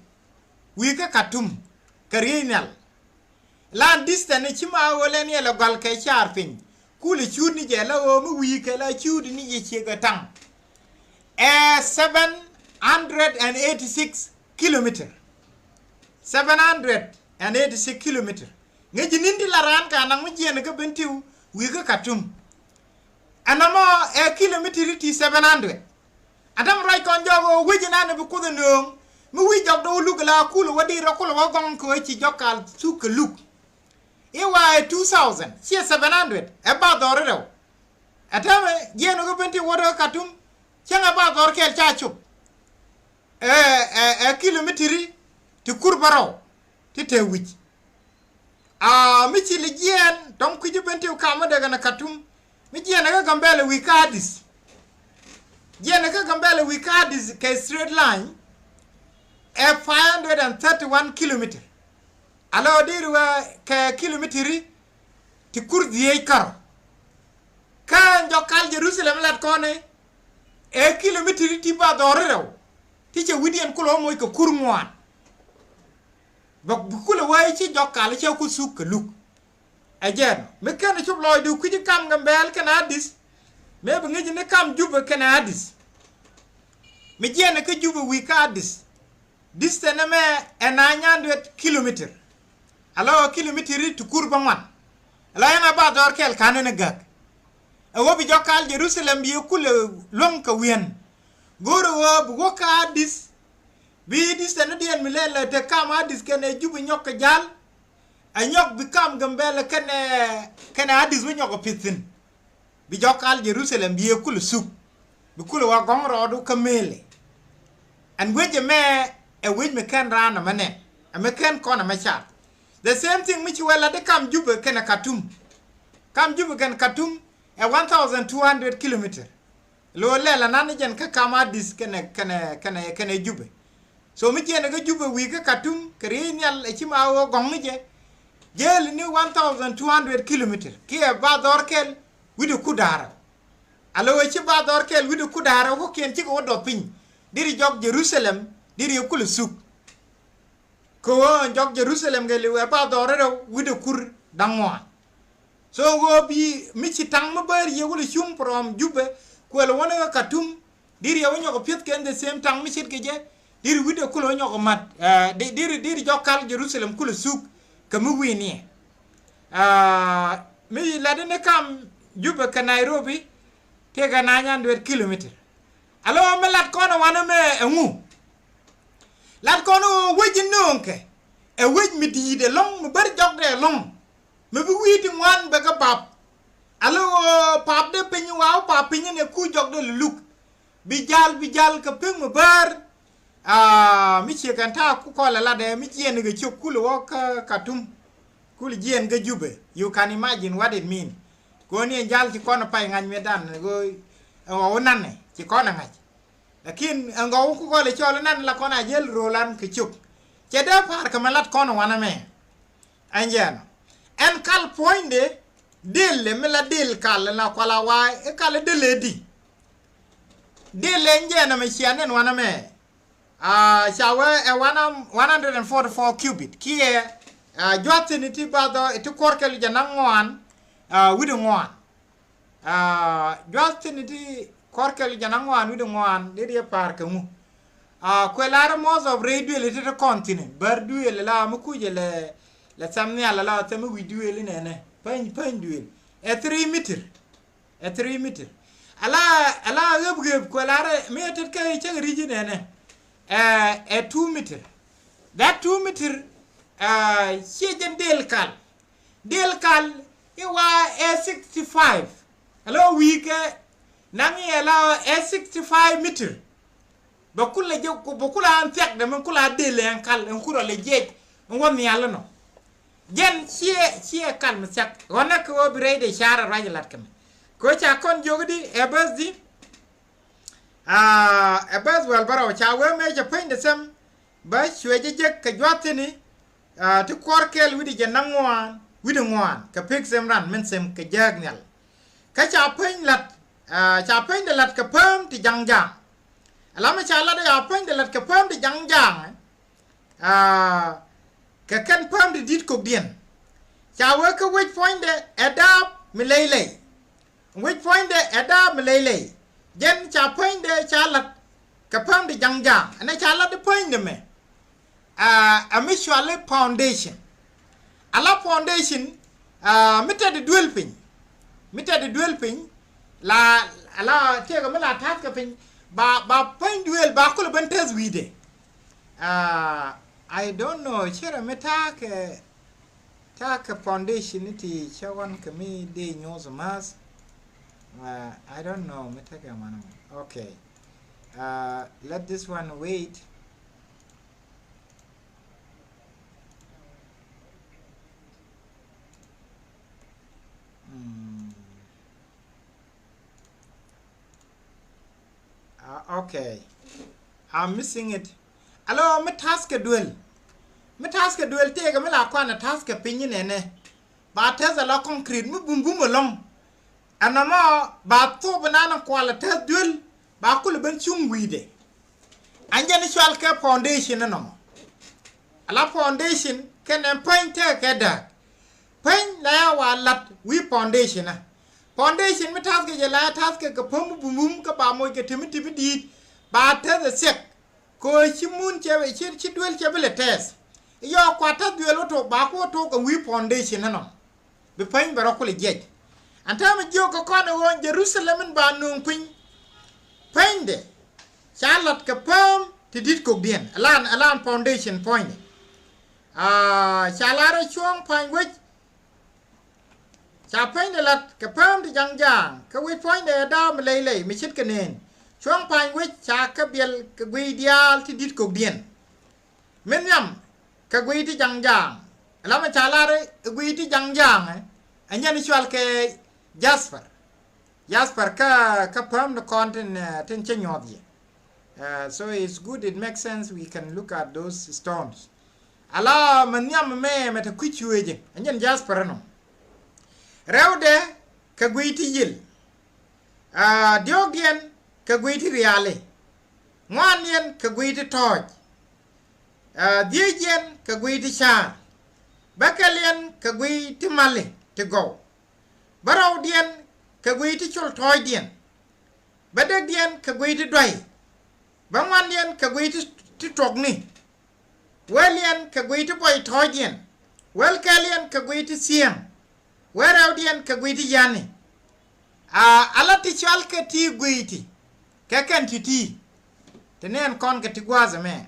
wi ka katum karinal lan distance chima wole ni la gal ke char pin kuli chudi je la o mu wi ke la chudi ni je chega tang 786 kilometer 786 kilometer ngeji nindi la ran ka nang mi jene ka bentiu wi ka katum anamo kilometer ti 700 adam ray kon jogo wijina ne bu ko no mu wi jog do lugla kulu wadi rokul wa gon ko ci jokal suka luk iwa 2000 si 700 ba do rew atame jeno go benti wodo katum changa ba gor kel chachu kilometri ti kurbaro ti te wich mi ci li jen donc ku jibenti ka ma daga na katum mi jena ga gambele wi kadis jena ga gambele wi kadis ke straight line 531 kilometer alo dirwa ke kilometri ti kurdiye kar kan jokal Jerusalem lat kone kilometri ti ba dorew ti ce widien kulo moy ko kurngwan bok bu kulo way ci jokal ci ko suk luk ajen me ken ci loy du ku ci kam ngambel kanadis me bu ngi ne kam juba kanadis me jene ka juba wi kadis distance me 900 kilometer alo kilometer tu kurba wan ala yana ba dor kel kanene gak wobi jokal Jerusalem bi kule lonka wien goro wo bu kadis bi distance dien mi lele te kam hadis kene juba nyok jal anyok bi kam gambele kene hadis bi nyok pitin bi jokal Jerusalem bi kule suk bi kule wa gongro du kamele an weje me wej me kan rana mane me kan kona me chat the same thing which wela de kam juba kene katum 1200 kilometer lo lela nan jen ka kama dis kene juba so mi jene ga juba wi ka katum krenial e chima wo gongje jel ni 1200 kilometer ki e ba dorkel widu kudara alo e chi ba dorkel widu kudara ko ken chi ko do pin diri jog Jerusalem diri kul suk ko jog Jerusalem gele we ba dorero widu kur dangwa so go bi mi chi tang ma bar ye wala chum from jube ko lo wona katum diri yo nyoko piet ken the same tang mi chit ke je diri widu kul nyoko mat diri jokal Jerusalem kul suk ka mu wi ni mi la de ne kam jube ka Nairobi te ga 900 kilometer alo me lat kono wana me engu lat kono weji nonke e wej mi di de long mu bar jog de long me bu wi di wan be ga bab alo pap de pinyu wa pap pinyu ne ku jog de luk bi jal ka ping mu bar mi che kan ta ku ko la de mi jien ga chokul wo ka katum kul jien ga jube you can imagine what it mean ko ni jal ci kono pay ngagn me dan go o nanne ci kono ngaj lakin ngo ku ko le cholo nan la kona jel rolan ke chuk che de par ka malat kono wana me anjana en kal poinde delle me la del kal la kola wa e kal delle di delle njena me chianen wana me shawe e wana 144 cubit ki e jotini ti bado e to korkel janangwan widu ngwan jotini ti korkel janangwan widu ngwan de par ka mu quelara mos of radio le to continent bar duel la mu kuje le samni ala la tamu widuel nene pan duel e 3 meter ala geb quelara meter kay ci riji nene e 2 meter that 2 meter shejen del kal iwa A65 alo wike nangi ala A65 meter bakula je ko bakula an tek de man kula del en kal en kuro le je won yalla no jen sie kal msak wona ko bi de shara rajalat kam ko cha kon jogdi e basdi e bas wal baraw cha we me je pinde sam ba shweje je ka jotini ti korkel widi je nangwan วิดงวนกับเพิกเซมรันมันเซมกะแยกเนี่ยข้าจะเพิ่งลัดจะเพิ่งเดลัดกับเพิ่มที่ยังแล้วไม่ใช่ละได้เพิ่งเดลัดกับเพิ่มที่ยังกับกันเพิ่มที่ดิดกุกเดียนจะว่าก็วิดพอยต์เดอดับไม่เลยวิดพอยต์เดอดับไม่เลยยันจะเพิ่งเดชาลัดกับเพิ่มที่ยังอันนี้ชาลัดได้เพิ่งเดไหมไม่ชัวร์เลยฟาวเดชั่นalla foundation mitte de duel pin la ala te ga mala tas ka pin ba point duel ba ko ban tas wide I don't know chere meta ka foundation ti chawan ka mi de nyozo mas I don't know meta ka mana okay let this one wait okay I'm missing it allo me task duel te ga me la kwana task pinyi ne ba teza la concrete mu bum long anama ba to banana kwala test duel ba kul ban chung wide anja ni swal ka foundation no ala foundation ken point ka da pen la wa lat we foundation foundation me task ke la task ke pom bum ka ba moy ke timiti di ba te the sek ko chimun chewe chi duel chebe le test yo kwata duel to ba ko to ko we foundation no be pen ba ko le je anta me jo ko ko no won Jerusalem ba nung pin pen de charlotte ke pom ti dit ko dien alan foundation point chalare chuang pan wichชาเพ่งเดลัดกับเพิ่มที่ยังก็วิพอยเดดาวมาเลยไม่ชิดกันเองช่วงพายวิชากับเบียลกับวิดีอาร์ที่ดิดกเดียนเมื่อยำกับวิที่ยังแล้วมันชาลาเลยวิที่ยังอันนี้นิชวัลกับยัสเปอร์กับเพิ่มในคอนเทนต์ที่เช่นยอดยี่so it's good it makes sense we can look at those stones อะไรมันยำแม่มาถ้าคุยช่วยจริงอันนี้ยัสเปอร์น้องRaude kagwiti yil diogien kagwiti riale ngwanien kagwiti toj diegien kagwiti char bakalien kagwiti male to go baraudien kagwiti chol toj dien badagien kagwiti dwai bangwanien kagwiti titogni welien kagwiti boy toj dien welkalien kagwiti siam where audian ka gwiti yani ala ti chal ka ti gwiti ka kan ti tenen kon ka ti gwaza me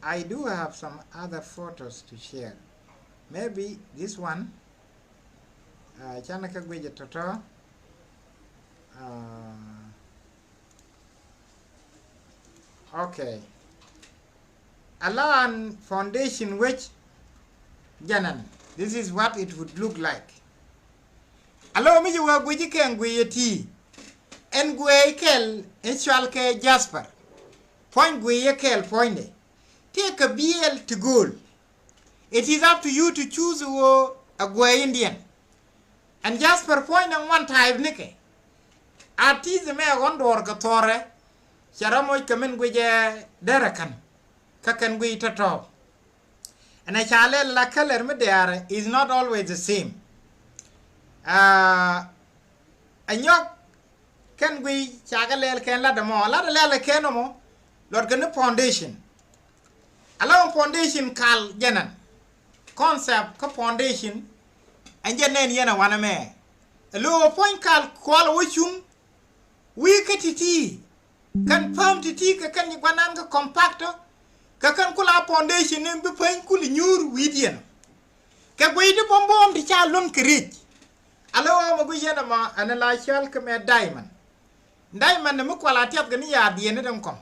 I do have some other photos to share maybe this one chana ka gwije toto okay Alan foundation which janan this is what it would look like allo mi wa guji ken guyeti en guekel echal ke jasper point guekel point take a bl to goal it is up to you to choose a guy indian and jasper point on one type nike artiz me gondor ka tore charamoy kamen guje derakan kakan gui tato and I chale la color me there is not always the same anyok kan gui chagalel ken la demo la ken mo lord gan foundation allow foundation kal janan concept ka foundation and janen yana wana me lo point kal kwal wuchum wi katiti kan pam titi ka kan gwanan ka compacto kakan kula foundation ni be pen kuli nyur widien ka gwidi bombom di cha lon krij alo ma gu yena ma ana la chal ka me diamond ne mu kwala tiap gani ya die ne dem kom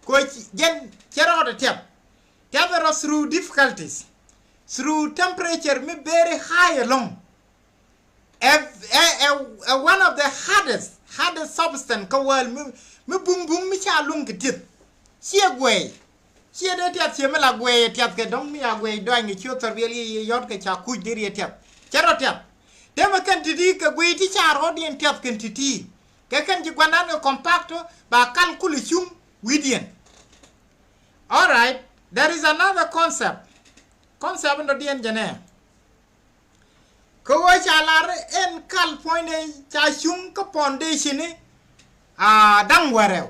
ko jen chero de tiap gather through difficulties through temperature me very high along one of the hardest substance ka wal me bum mi cha lon kidit chia de tiap chia me la gwe tiap ke dong mi agwe do ngi chu tor beli yot ke cha ku dir tiap charo tiap de ma kan titi ke gwe ti charo dien tiap kan titi ke kan ji gwanan compacto ba calcul chung widien. All right, there is another concept ndo dien jane ko wa chalar en kal point cha chung ko foundation ni dang wareu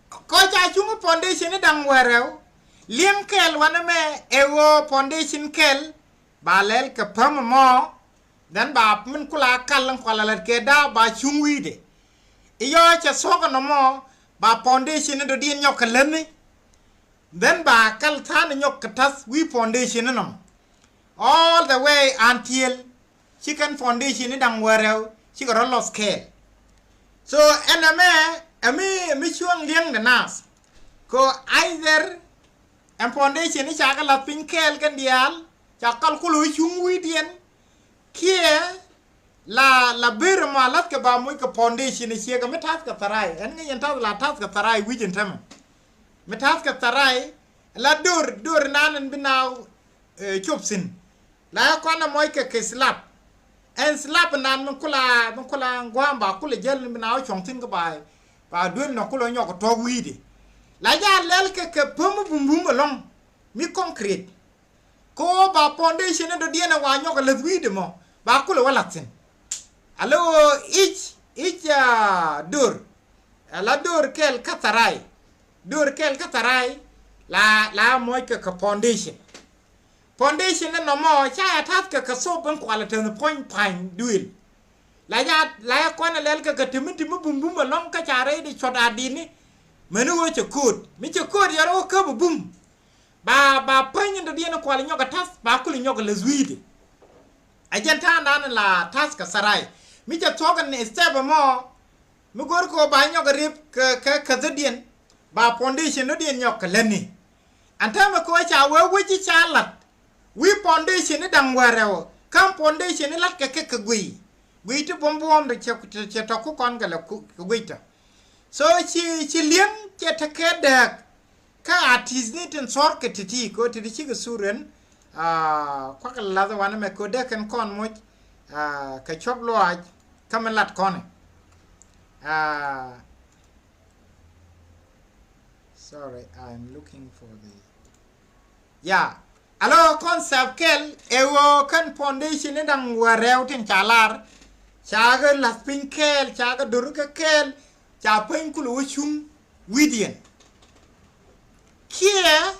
ko cha chung foundation ni dang wareu lim kel wana me ewo foundation kel balel ke pam mo dan ba min kula kal kwala ke da ba chung wide iyo cha soga no mo ba foundation ni do dien nyok leni then ba kal tan nyok katas wi foundation no all the way until chicken foundation ni dang wareu chi ko lost scale. So ename mi chuang liang de nas ko either and foundation ni cha ka la pin kel kan dial cha kal kulu chung wi dien kia la ber ma lat ka ba mu ka foundation ni che ka metas ka tarai en ngi ta la tas ka tarai wi jin tam metas ka tarai la dur nanen binaw chop sin la ko na moy ke slap en slap nan man kula ngwa ba kula jel binaw chong tin ka ba dur no kula nyok to wi di la ja lel ke pum bum long mi concrete ko ba foundation do diena wa nyok le wi di mo ba kula wala tin alo ich dur la dur kel katarai la moy ke foundation no mo cha tat ke so ban kwala ten point pine duil la ko na lel ke timiti bum long ka chare di choda dini menu wo chukut mi chukut yaro ke bum ba panya do diena kwala nyoka tas ba kuli nyoka le zwidi ajenta nan la tas ka sarai mi cha toga ne step mo mi gor ko ba nyoka rip ke zadien ba foundation no dien nyoka leni anta ma ko cha we chi chalat wi foundation ni dang wareo kam foundation ni lat ke gui to bom de che to ku kon gala ku gui ta so chi liem che ta ke de ka artist ni ten sor ke titi ko titi chi ga suren kwa ka la da wana me ko de kan kon mo ka chop lo aj kam lat kon sorry, I'm looking for the alo concept kel ewo kan foundation ni dang wareu tin chalar chaga la pin kel chaga dur ka kel cha pen kulu chung widien kia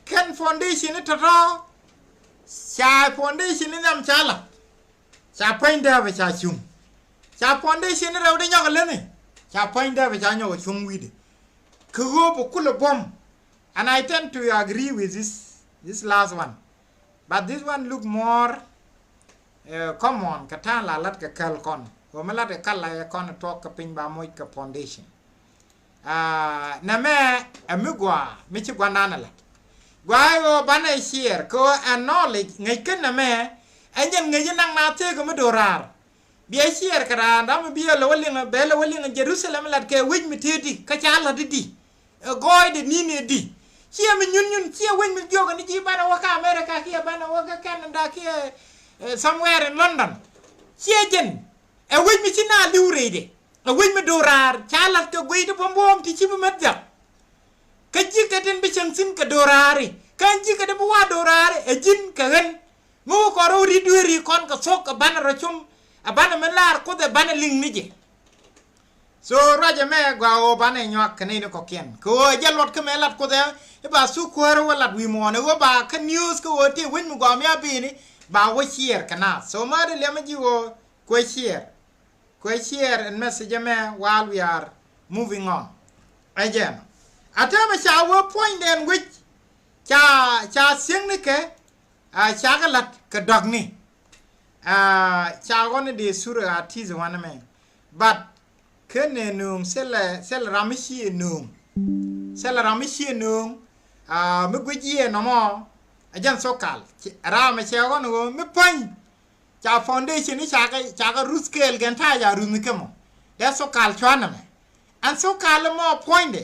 kan foundation ni taro cha foundation ni nam chala cha pen da ba cha chung cha foundation ni rew de nyok le ni cha pen da ba cha nyok chung widi ko bo kulu bom. And I tend to agree with this last one, but this one look more common. Kata la lat ka kal kon, o malat ka kal la kon talk ka pin ba moy ka foundation. Na me amigwa mi chi gwanana la. Gwa yo bana share ko knowledge ngai ken na me anyen ngai nang na te ko medorar. Biya share kara ndam biya lo walinga bela walinga Jerusalem lat ke wij mi tedi ka chala di. Goy de nini di. Chia mi nyun chia wen mi joga ni ji bana waka America kia bana waka Canada kia somewhere in London. Chia jen e wen mi china liure de. E wen mi dorar chalat ko gwe de bombom ti chibu medja. Ka ji ka den bi chang sin ka dorari. Kan ji ka de wa dorari e jin ka hen. Mu ko ro ri dueri kon ka sok bana rachum abana melar ko de bana ling ni je. So raja me gwa o bana nyak kane ko kien. Ko jalot ke melat ko de ba su kwaro wala wi mo ne wo ba ka news ko ti win mu gwa me abi ni ba wo share kana so ma de le ma ji wo ko share and message me while we are moving on again atama cha wo point in which cha sing ni ke cha ga lat ka dog ni cha gon de sura atiz wana me but kene nung sel ramishi nung me gweji no mo ajan sokal ra me che gon go me pan cha foundation ni cha ga ruskel gen ta ya ru mi kemo da sokal chwana me an sokal mo point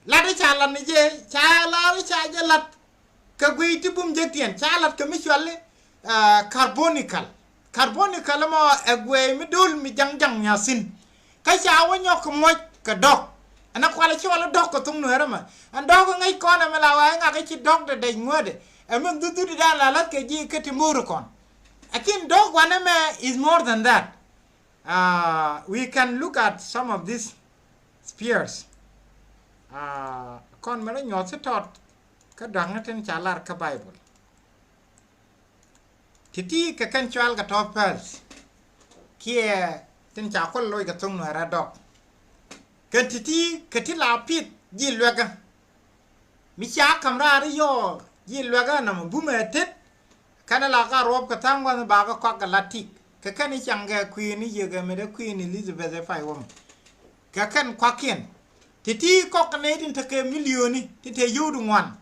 la de cha la ni je cha la cha je lat ka gui ti bum je tien cha lat ka mi chwalle carbonical mo egwe mi dul mi jang nya sin ka cha wa nyok mo ka dok ana kwala chi wala dok ko tung nuera ma an dok ngai kona ma la wa nga ka chi dok de ngode e men du da la lat ke ji ke ti muru kon akin dok wana me is more than that. We can look at some of these spears. Kon mara nyot se tot ka dang ten chalar ka Bible. Titi ka kan chwal ka top pearls. Kie ten cha kol loy ka tung no ra dok. Kan titi ka ti la pit ji lwega. Mi cha kamra ri yo ji lwega na bu me tet kana la ka rob ka tang wan ba ka ka latik. Ka kan chang ga queen ni ye ga me da queen Elizabeth fai wom. Ka kan kwakien titi ko ka ne tin take milioni ti te yudu ngwan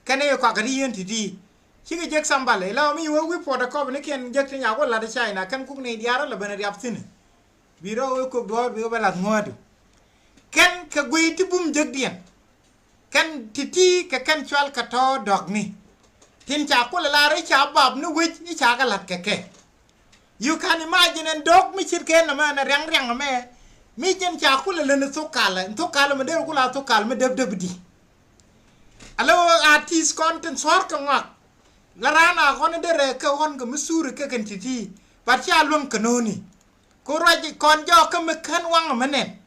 kane ko ka yen titi chige jek sambale la mi wo wi poda ko ne ken jek tin ya ko la de china kan ku ne diara la bana riap tin biro ko do bi bala ngodu ken ka gwi ti bum jek dien kan titi ka kan chwal ka to dog ni tin cha ko la re cha bab nu wi ni cha ka lat ke you can imagine and dog mi chir ken na na rang me mi jen cha kula le to kala me de kula to kala me deb di alo artist content sor ka ngak la rana kon de re ka hon ka musuri ka kan titi par cha lum kanoni ko raji kon jo ka me kan wang menen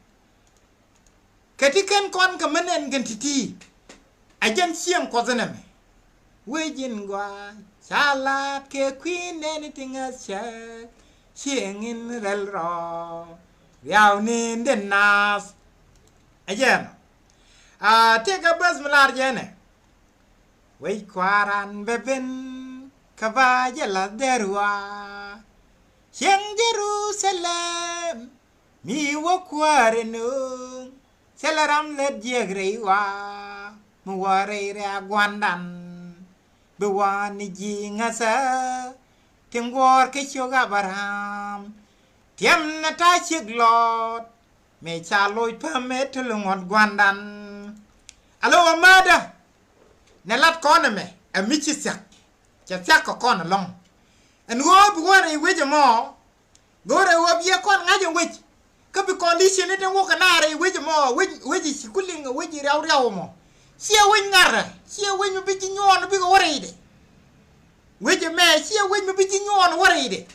kati kan kon ka menen kan titi ajen siang ko zaname we jin gwa salat ke queen anything else siang in rel ro Yao ni den nas again take a bus malar jene wei kwaran beben kavaja la derwa Sheng Jerusalem mi wo kware no selaram let jegre wa mu ware re agwandan be wani jingasa tingor ke choga baram Tiam na ta chik lot me cha loy pa me tulungot gwandan alo amada na lat kona me a michi sak cha ko kona long en go bu wore weje mo gore wo bie kon ngaje weje ka bi condition ne wo kana re weje mo weje sikulinga weje raw mo sia wen ngara sia wen bi ci ñoon bi go wore ide weje me sia wen bi ci ñoon wore ide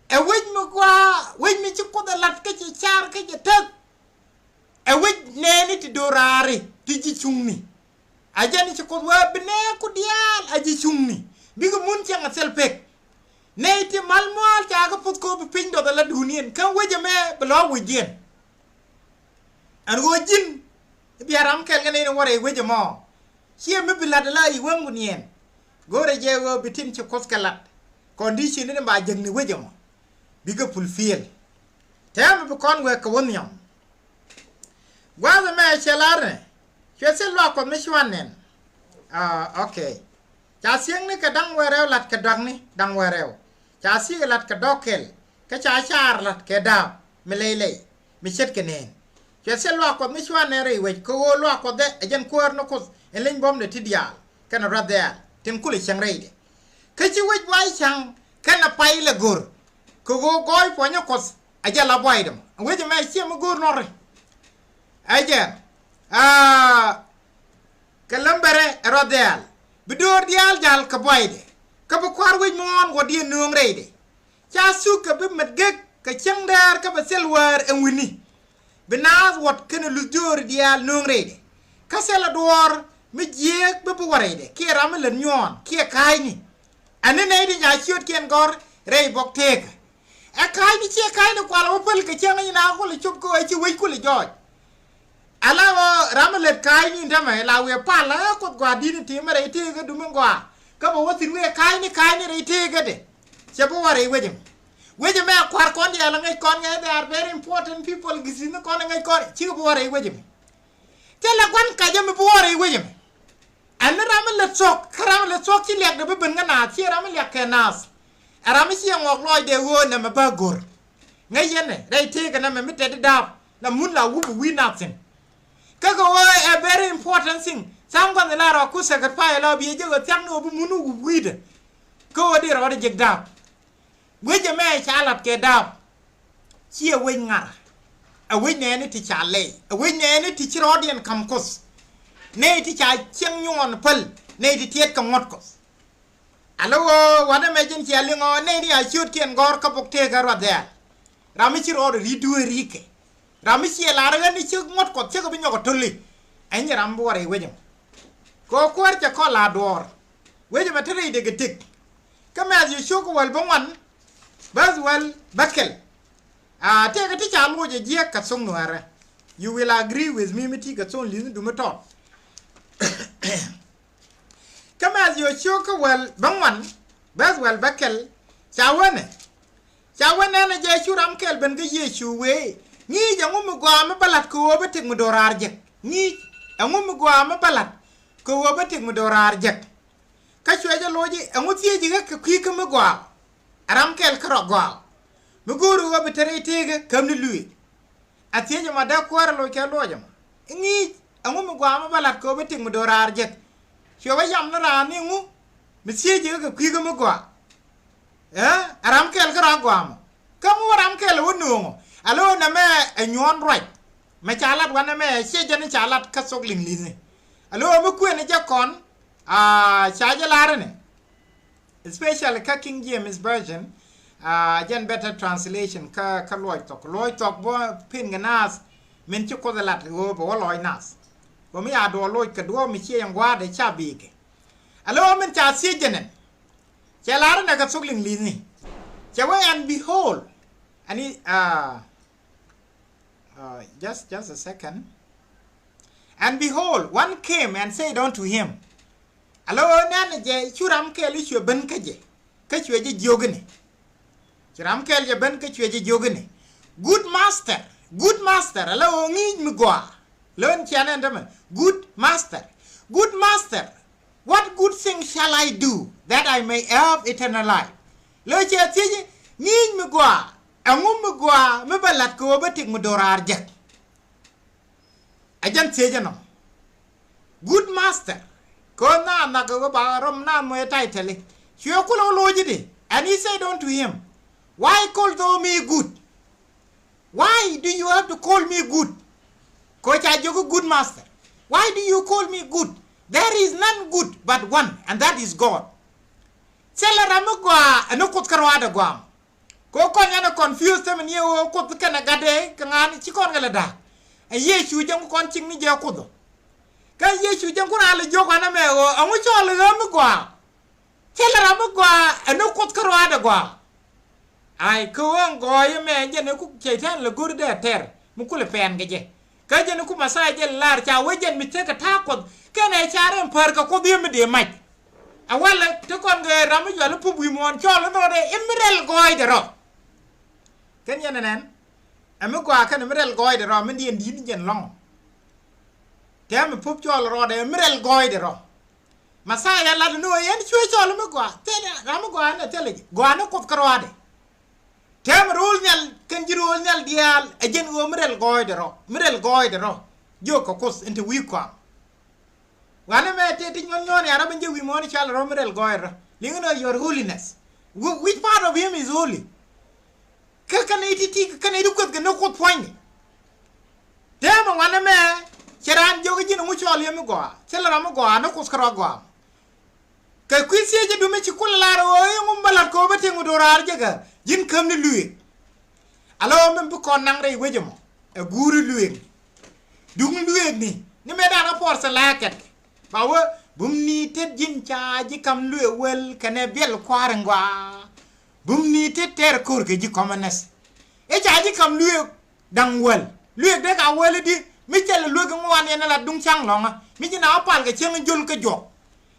e wej mi kwa wej mi ci ko da lat ka ci char ka ci tek e wej neni ti dorare ti ci chungni ajani ci ko wa bne ku dial aji chungni bi ko mun ci nga selpek ne ti malmol ta ka put ko bi pin do da la dunien kan weje me blo wujien an go jin bi aram kel nga ne wore weje mo ci me bi la da la yi wangu nien gore je go bitin ci ko skalat condition ne ba jeng ni weje mo biga fulfill tem bu kon we ko wonyam gwaza me chelare chese lo ko me shwanen okay cha sieng ni ka dang werew lat ka dang ni dang werew cha si lat ka dokel ka cha char lat ke da me lele mi chet kenen chese lo ko me shwanen re we ko lo ko de ajen ko no ko elen bom de tidial kana radel tim kuli chang reide ka chi we wai chang kana pai le gur ko go goy ponyo kos aja la boydem weje me chiem gur nore aja kalambere rodel bidur dial jal ka boyde ka bu kwar wej mon go di nung reide cha su ka bi medgek ka changdar ka ba selwar en wini binaz wat ken lu dur dial nung reide ka sela dor mi jek bu warede ki ram le nyon ki kayni anene di nya chiot ken gor rei bok tek e kai ni che kai no kwala opel ke changa ni na ko le chup ko e chi we ko le joj ala ramalet kai ni ndama la we pala ko gwa di ni ti mare ti ga dum ngwa ka bo wotin we kai ni re ti ga de che bo ware wejem me kwar kon ya la ngai kon ngai they are very important people gisin ko ngai kon chi bo ware wejem te la kwan ka jam bo ware wejem an ramalet sok chi lek de be ben ngana chi ramalet ke nas arami si ngok loy de wo na ma bagor ngai yene dai te kana me mete da la mun la wu wi napsen ka ko a very important thing sam ko la ro ku se ka pa la bi je go tang no bu munu gu wida ko di ro de dab weje me chalat ke dab chi we ngar a we ne ni ti chale a we ne ni ti chiro dien kam kos ne ti cha cheng nyon pal ne ti tiet ka ngot kos alo wada me jin chale ngo ne ni a chut kien gor ka pok te ka ro de rami chiro ri du rike rami chi la ra ni chi ngot ko che ko bi nyoko tolli ai ni ram bo re weje ko kwar cha ko la dor weje ma tere de getik kama as you show ko wal bangwan bas wal bakel te ka ti cha mo je je ka song no ara you will agree with me miti ka song lin du meto kama as you show ko wal bangwan bas wal bakel chawane na je shuram kel ben ga yesu we ni jangu mu gwa ma balat ko ba tek mu dorar je ni angu mu gwa ma balat ko ba tek mu dorar je ka chweje loji angu tie ji ka kwi ka mu gwa aram kel kro gwa mu guru wa betere tege kam ni lui atie ma da kwar lo ke loje ni angu mu gwa ma balat ko ba tek mu dorar je chwe yam na ra ni ngu mi tie ji ka kwi ka mu gwa aram kel kro gwa kamu aram kel wonu alo na me enyon right me chalat wana me cheje ni chalat ka sok ling ling alo me ku ne jakon chaje lare ne especially ka King James version gen better translation ka loy tok bo pin ganas men ci ko lat go bo loy nas bo mi ado loy ka do mi che ngwa de chabike alo men cha cheje ne chalare ne ka sok ling ling chawe and behold ani just a second. And behold, one came and said unto him, Alo nan je churam ke li chwe ben ka chwe je jogene. Churam ke je ben ka chwe je jogene. Good master, alo ngi mgwa. Lon chana ndama, good master, what good thing shall I do that I may have eternal life? Lo che tije ngi mgwa. Angum gwa me balat ko batik mu dorar jak ajan seje no good master ko na ko ba rom na mo title chwe ko lo loji and he said unto him why call thou me good why do you have to call me good ko cha jogo good master why do you call me good there is none good but one and that is God sela ramugwa anokot karwada gwa ko nyana confused te meni o ko kana gade ngani ci kon ngala da yesu jam kon cing ni je ko do ka yesu jam ko ala jogo na me o amu chole ram gwa tela ram gwa eno ko karo da gwa ai ko ngo ye me je ne ku chetan le gurde ter mu ku le pen ge ka je ne ku masai je lar cha wejen mi te ka ta ko kana charen par ka ko bi me de mai awala te kon ge ram jo le pu bu mon chole no de emerald goy de ro ken yana nan ame kwa kan emerald goy de ro men dien din jen long tem pup chol ro de emerald goy de ro masaya la no yen chwe chol me kwa te ram gwa na tele gwa na ko kro ade tem rul nyal ken jirul nyal dial ejen go emerald goy de ro jo ko kos into wi kwa wana me te ti nyon nyon ara ben je wi mo ni chal ro emerald goy ro lingno your holiness which part of him is holy kan iti kan edu ko no ko point dem wana me cheran jogo jino mu chol yemi go chelara mo go no ko skara go ka kwisi je du me ci kularo o ngum balat ko bete ngu dorar jega jin kam ni luy alo mem bu ko nang re wejemo e guru luy dung luy ni me da rapport sa laket bawo bum ni tet jin cha ji kam luy wel kane bel kwar ngwa bum ni te ter kor ke ji komanes e jaji kam luye dang wel luye de ka wel di mi tel luye ko wan ene la dung chang longa mi ji na pal ke cheng jul ke jo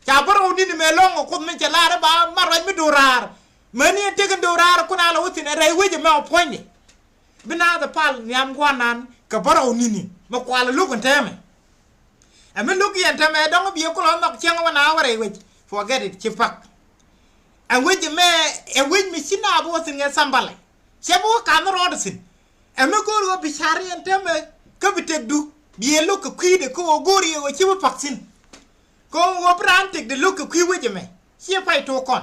cha baro ni me longo ko mi chala ba maro mi durar mani te ke durar ko na la wutin re weje me o poinde bina da pal nyam gwanan ka baro ni ma kwala lu kon teme e me lu ki entame dong bi ko lo mak cheng wana ware weje forget it chipak and which me sina bo sin ga sambale chebo kan rodo sin e me ko ro bi chari entame ka bitek du bien look a quid ko gori o chiwa paksin ko wo brantik de look a qui wejeme chia pai to kon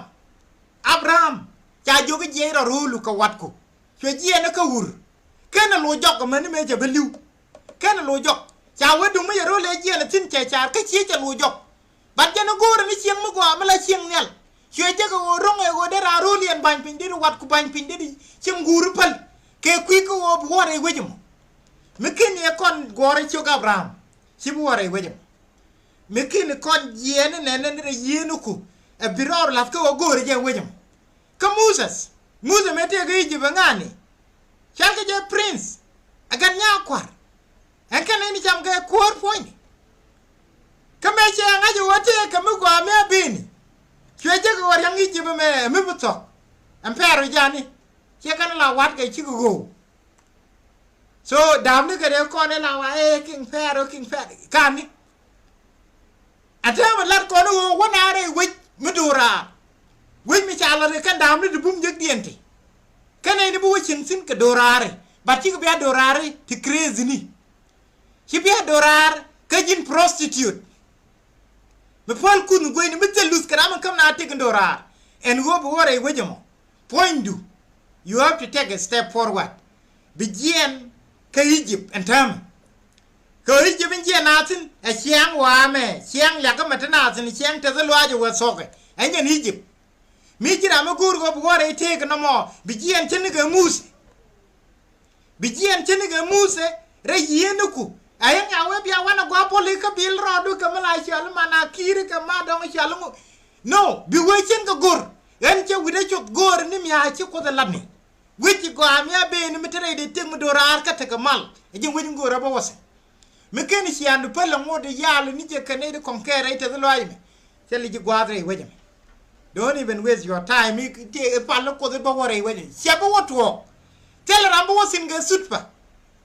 Abraham cha jo ge je ro lu ka wat ko che je na ka wur kana lo jok man me je beliu kana lo jok cha wedu me ro le je na tin che cha ka chi cha lo jok bat je na gori ni chieng mo gwa mala chieng nel che je ko rong e go de ra ro lien ban pin de wat ku ban pin de chieng guru pal ke qui ko wo wore wejemo mekin e kon gore cho Abraham si wore wejemo mekin kon yene nene ne yenu ku e biror laf ko gore je wejemo ka Moses mete ga yiji bangani chalke je prince agan nya kwar en kan ni cham ga kwar point ka me che ngaji wote ka mu gwa me bini chweje ko war yangi ji me buto am pero jani che kan la wat ga chi go so dam ni ga de ko ne la wa king pero kan ni atama lat ko no wona re wi mudura wi mi chala re kan dam ni bum jeg dienti kan ni bu wichin sin ka dorare ba ti ko be dorare ti crazy ni ci be dorar ka jin prostitute me pol kun go ni metelus kram kam na te dorar en go bo wore wejemo point do you have to take a step forward begin ka Egypt and tam ka Egypt in natin a chiang wa me chiang ya ka matana tin chiang te zalwa je wa soke en Egypt mi jira me gur go wore te ka no mo begin tin ga mus begin tin ga muse re yenuku ayen awe bia wana go poli ka bil rodu ka mala chal mana kire ka ma dong chalmu no bi wechen ka gor en che wide chot gor ni mi ha chi ko da labni wechi go amia be ni mitere de tem do rar ka te ka mal e jin wejin gor ba wose me ken chi andu pala ngode yalo ni je kane de konkere ite de loime cheli ji gwadre wejame don't even waste your time e pala ko de ba wore wejin se ba wotwo tel rambo wosin ga sutpa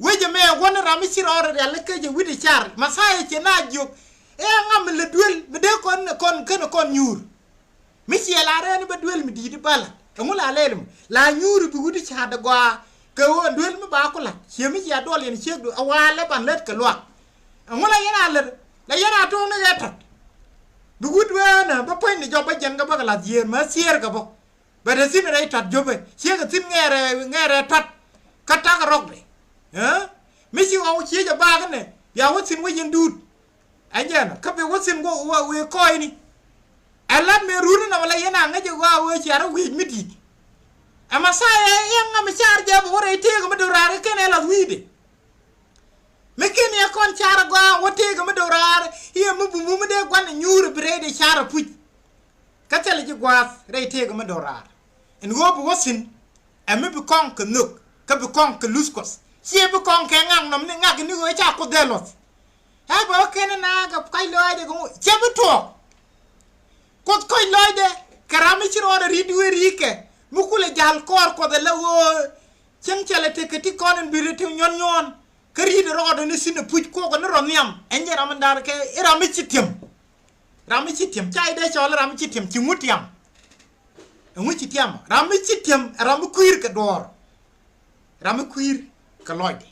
weje me wona rami sirore de le keje widi char masaye che na juk e ngam le duel me de kon nyur mi ci la rene ba duel mi di bala ngula lelum la nyur bi widi char de gwa ke wo duel mi ba ko la che mi ya dol yen chegdu awale ban let ke lwa ngula yana le la yana to ne yata bi wudi wana ba poin ni joba jenga ba la yer ma sier ga bo ba de sin re tat jobe chega tin ngere tat kata ga rok de misi wa chi ja ba ne ya watin wayin dud anjana ka be watin go we koy ni ala me ruru na wala yana ngaje wa we chi ara wi midi ama saye yanga me charge bo re te go me dorare kene la wide me kene ya kon chara go wote go me dorare ye mu bu mu de gwan nyuru brede chara puj ka tele ji gwas re te go me dorare en go bu wasin ame bu kon ka nuk ka bu kon ka luskos sie bu kon ke ngang nom ni ngak ni go cha ko delos ha ba ken na ga kai loide go che bu to ko kai loide karami ci ro ri rike mu kule jal kor ko de lawo chen chele te keti konen bi rete nyon kari de ro ni sin puj ko ko no romiam enje ram ndar ke rami ci tem chai de chol rami ci tem ci mutiam ci tem rami ci tem rami kuir ka dor rami kuir ka loide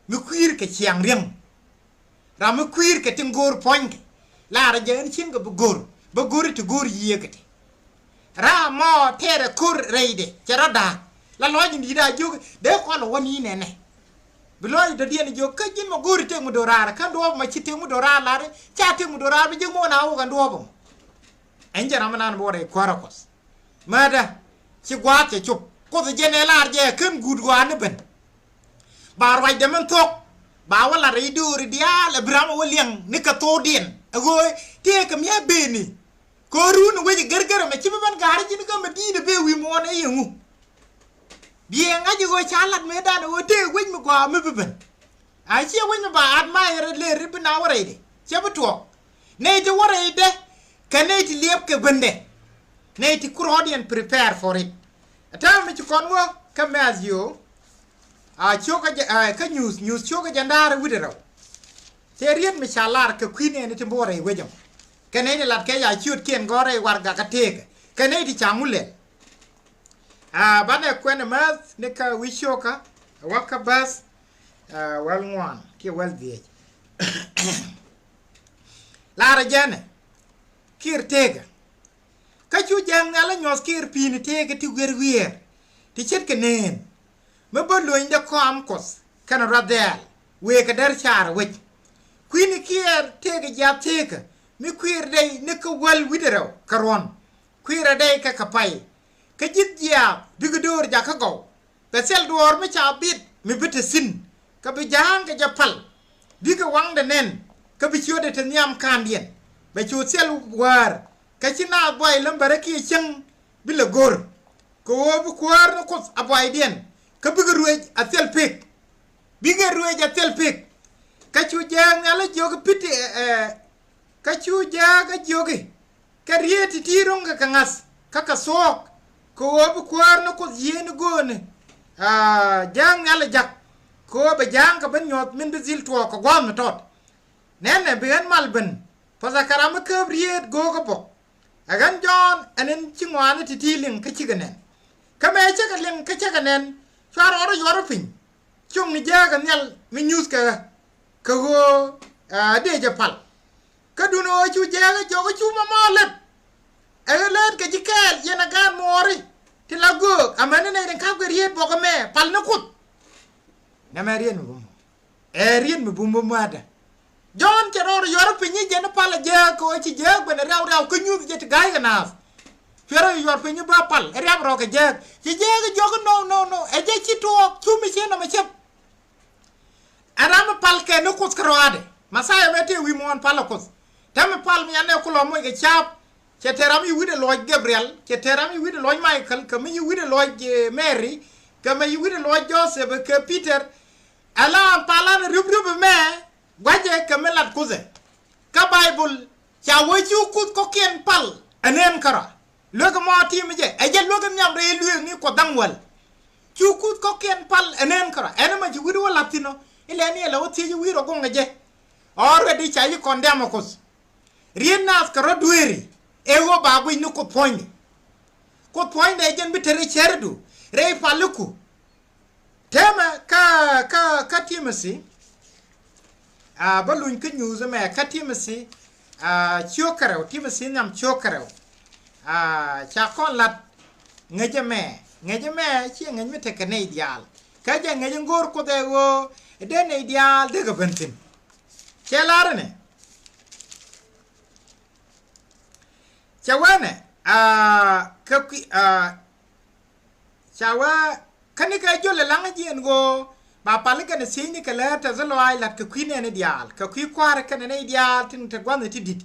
mi kuir ke chiang riang ram kuir ke tingor point la ra je chin ga bugor to gor yekete ra mo tere kur reide charada la loide ndi da jog de ko lo woni nene bi loide de dien jog ka jin mo gor te mu dorara kan do ma ci te mu dorara la re cha te mu dorara bi je mo na wo ga do bo enje ram nan bo re korakos mada ci gwate chup ko de general je ken gud go an ben bar way dem tok ba wala re duri dia le bram woliang ni ka to dien ago te kam ya beni ko run we gerger me ci ban gar ji ni ko me di de be wi mo na yengu bien ngaji go chalat me da o te we mi ko me ben a ci we mi ba admire le rib na wore de ci bu to ne te wore de ka ne ti lep ke bende ne ti kurodian prepare for it ata me ci kon wo kam as you choka ka news choka jandara widero seriet mi chalar ka queen ne timbore wejam kane lat ke ya chut ken gore warga ka teke kane ti chamule bana kwene mas ne ka wishoka waka bas wal ngwan ke wal vie lara jene kir tega ka chu jang ala nyos kir pin tega ti wer ti chet kenen me bolo inda kom kos kana radel we ka dar char we kwini kier tega ja tega mi kwir dai ne ka wal widero karon kwira dai ka kapai ka jit ya bigdor ja ka go ka sel dor me cha bit mi bete sin ka bi jang ka japal biga wang de nen ka bi chode te nyam kandien be chu sel war ka china boy lam baraki chang bila gor ko bu kwar no ko aboy den ka biga ruej a sel pik biga ruej a sel pik ka chu jang ala jog pit ka chu jaga jogi ka rieti tirong ka ngas ka sok ko bu kwar no ko yen gone jang ala jak ko be jang ka ben nyot min bizil to ko gwam tot nene ben malben pasa karama ke riet go ko pok agan jon anen chingwane titiling ka chigane kame chagaling ka chaganen char oro yoro pin chung ni jaga nyal mi news ka go de japal kaduno chu jaga jogo chu mamalet elet ka jikel yena gan mori tilago amane ne ka ko riet boko me pal na kut na marien mu rien mu bumbu mada jon teror yoro pinyi jena pal je ko chi je ben raw ko nyu je gay na fero yor pinyi ba pal riam ro ka je chi je jogo no e je chi to chu mi se na ma chep aram pal ke no kut kroade masaya mete wi mon pal kut tam pal mi ane ko lo mo ke chap che teram yu wide loj Gabriel che teram yu wide loj Michael ke mi yu wide loj Mary ke mi yu wide loj Joseph ke Peter ala palan rub me waje ke melat kuze ka Bible cha wo chu kut ko ken pal anen kara logo mo ti mi je e je logo nyam re lu ni ko dangwal chu kut ko ken pal anen kara ene ma ji wide wala tino ile ni la woti yu wiro ko ngaje already cha yi condemn ko rien nas ka rodweri ewo babu inu ko point de jen bitere cherdu rei paluku tema ka timasi balun ka news me ka timasi chokaro timasi nam chokaro cha kon lat ngejeme chi ngejme te kane ideal ka je ngeje ngor ko de go de ne ideal de ga bentin chelarne chawane chawa kanika jole langa jien go ba pale kana sini kala ta zalo ai lat ka kwine ne dial ka kwi kware kana ne dial tin te gwan ti dit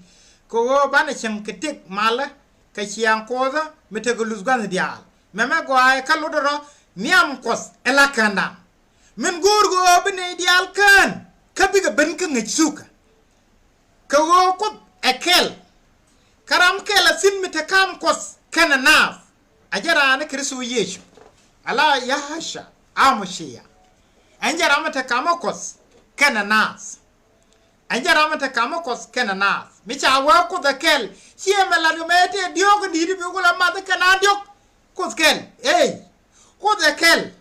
ko bana chen ketek mala ka chian koza mete go lus gwan dial meme go ai kalodoro niam kos elakanda men gurgo bene dial kan ka biga ben ka ngitsuka ka go ko ekel karam kela sin mite kam kos kana naf ajara na kristo yesu ala yahasha amushiya anjara mate kama kos kana nas anjara mate kama kos kana nas micha wa ko da kel chieme la mete diogo ndiri bi ko la mate kana diok kos kel ko da kel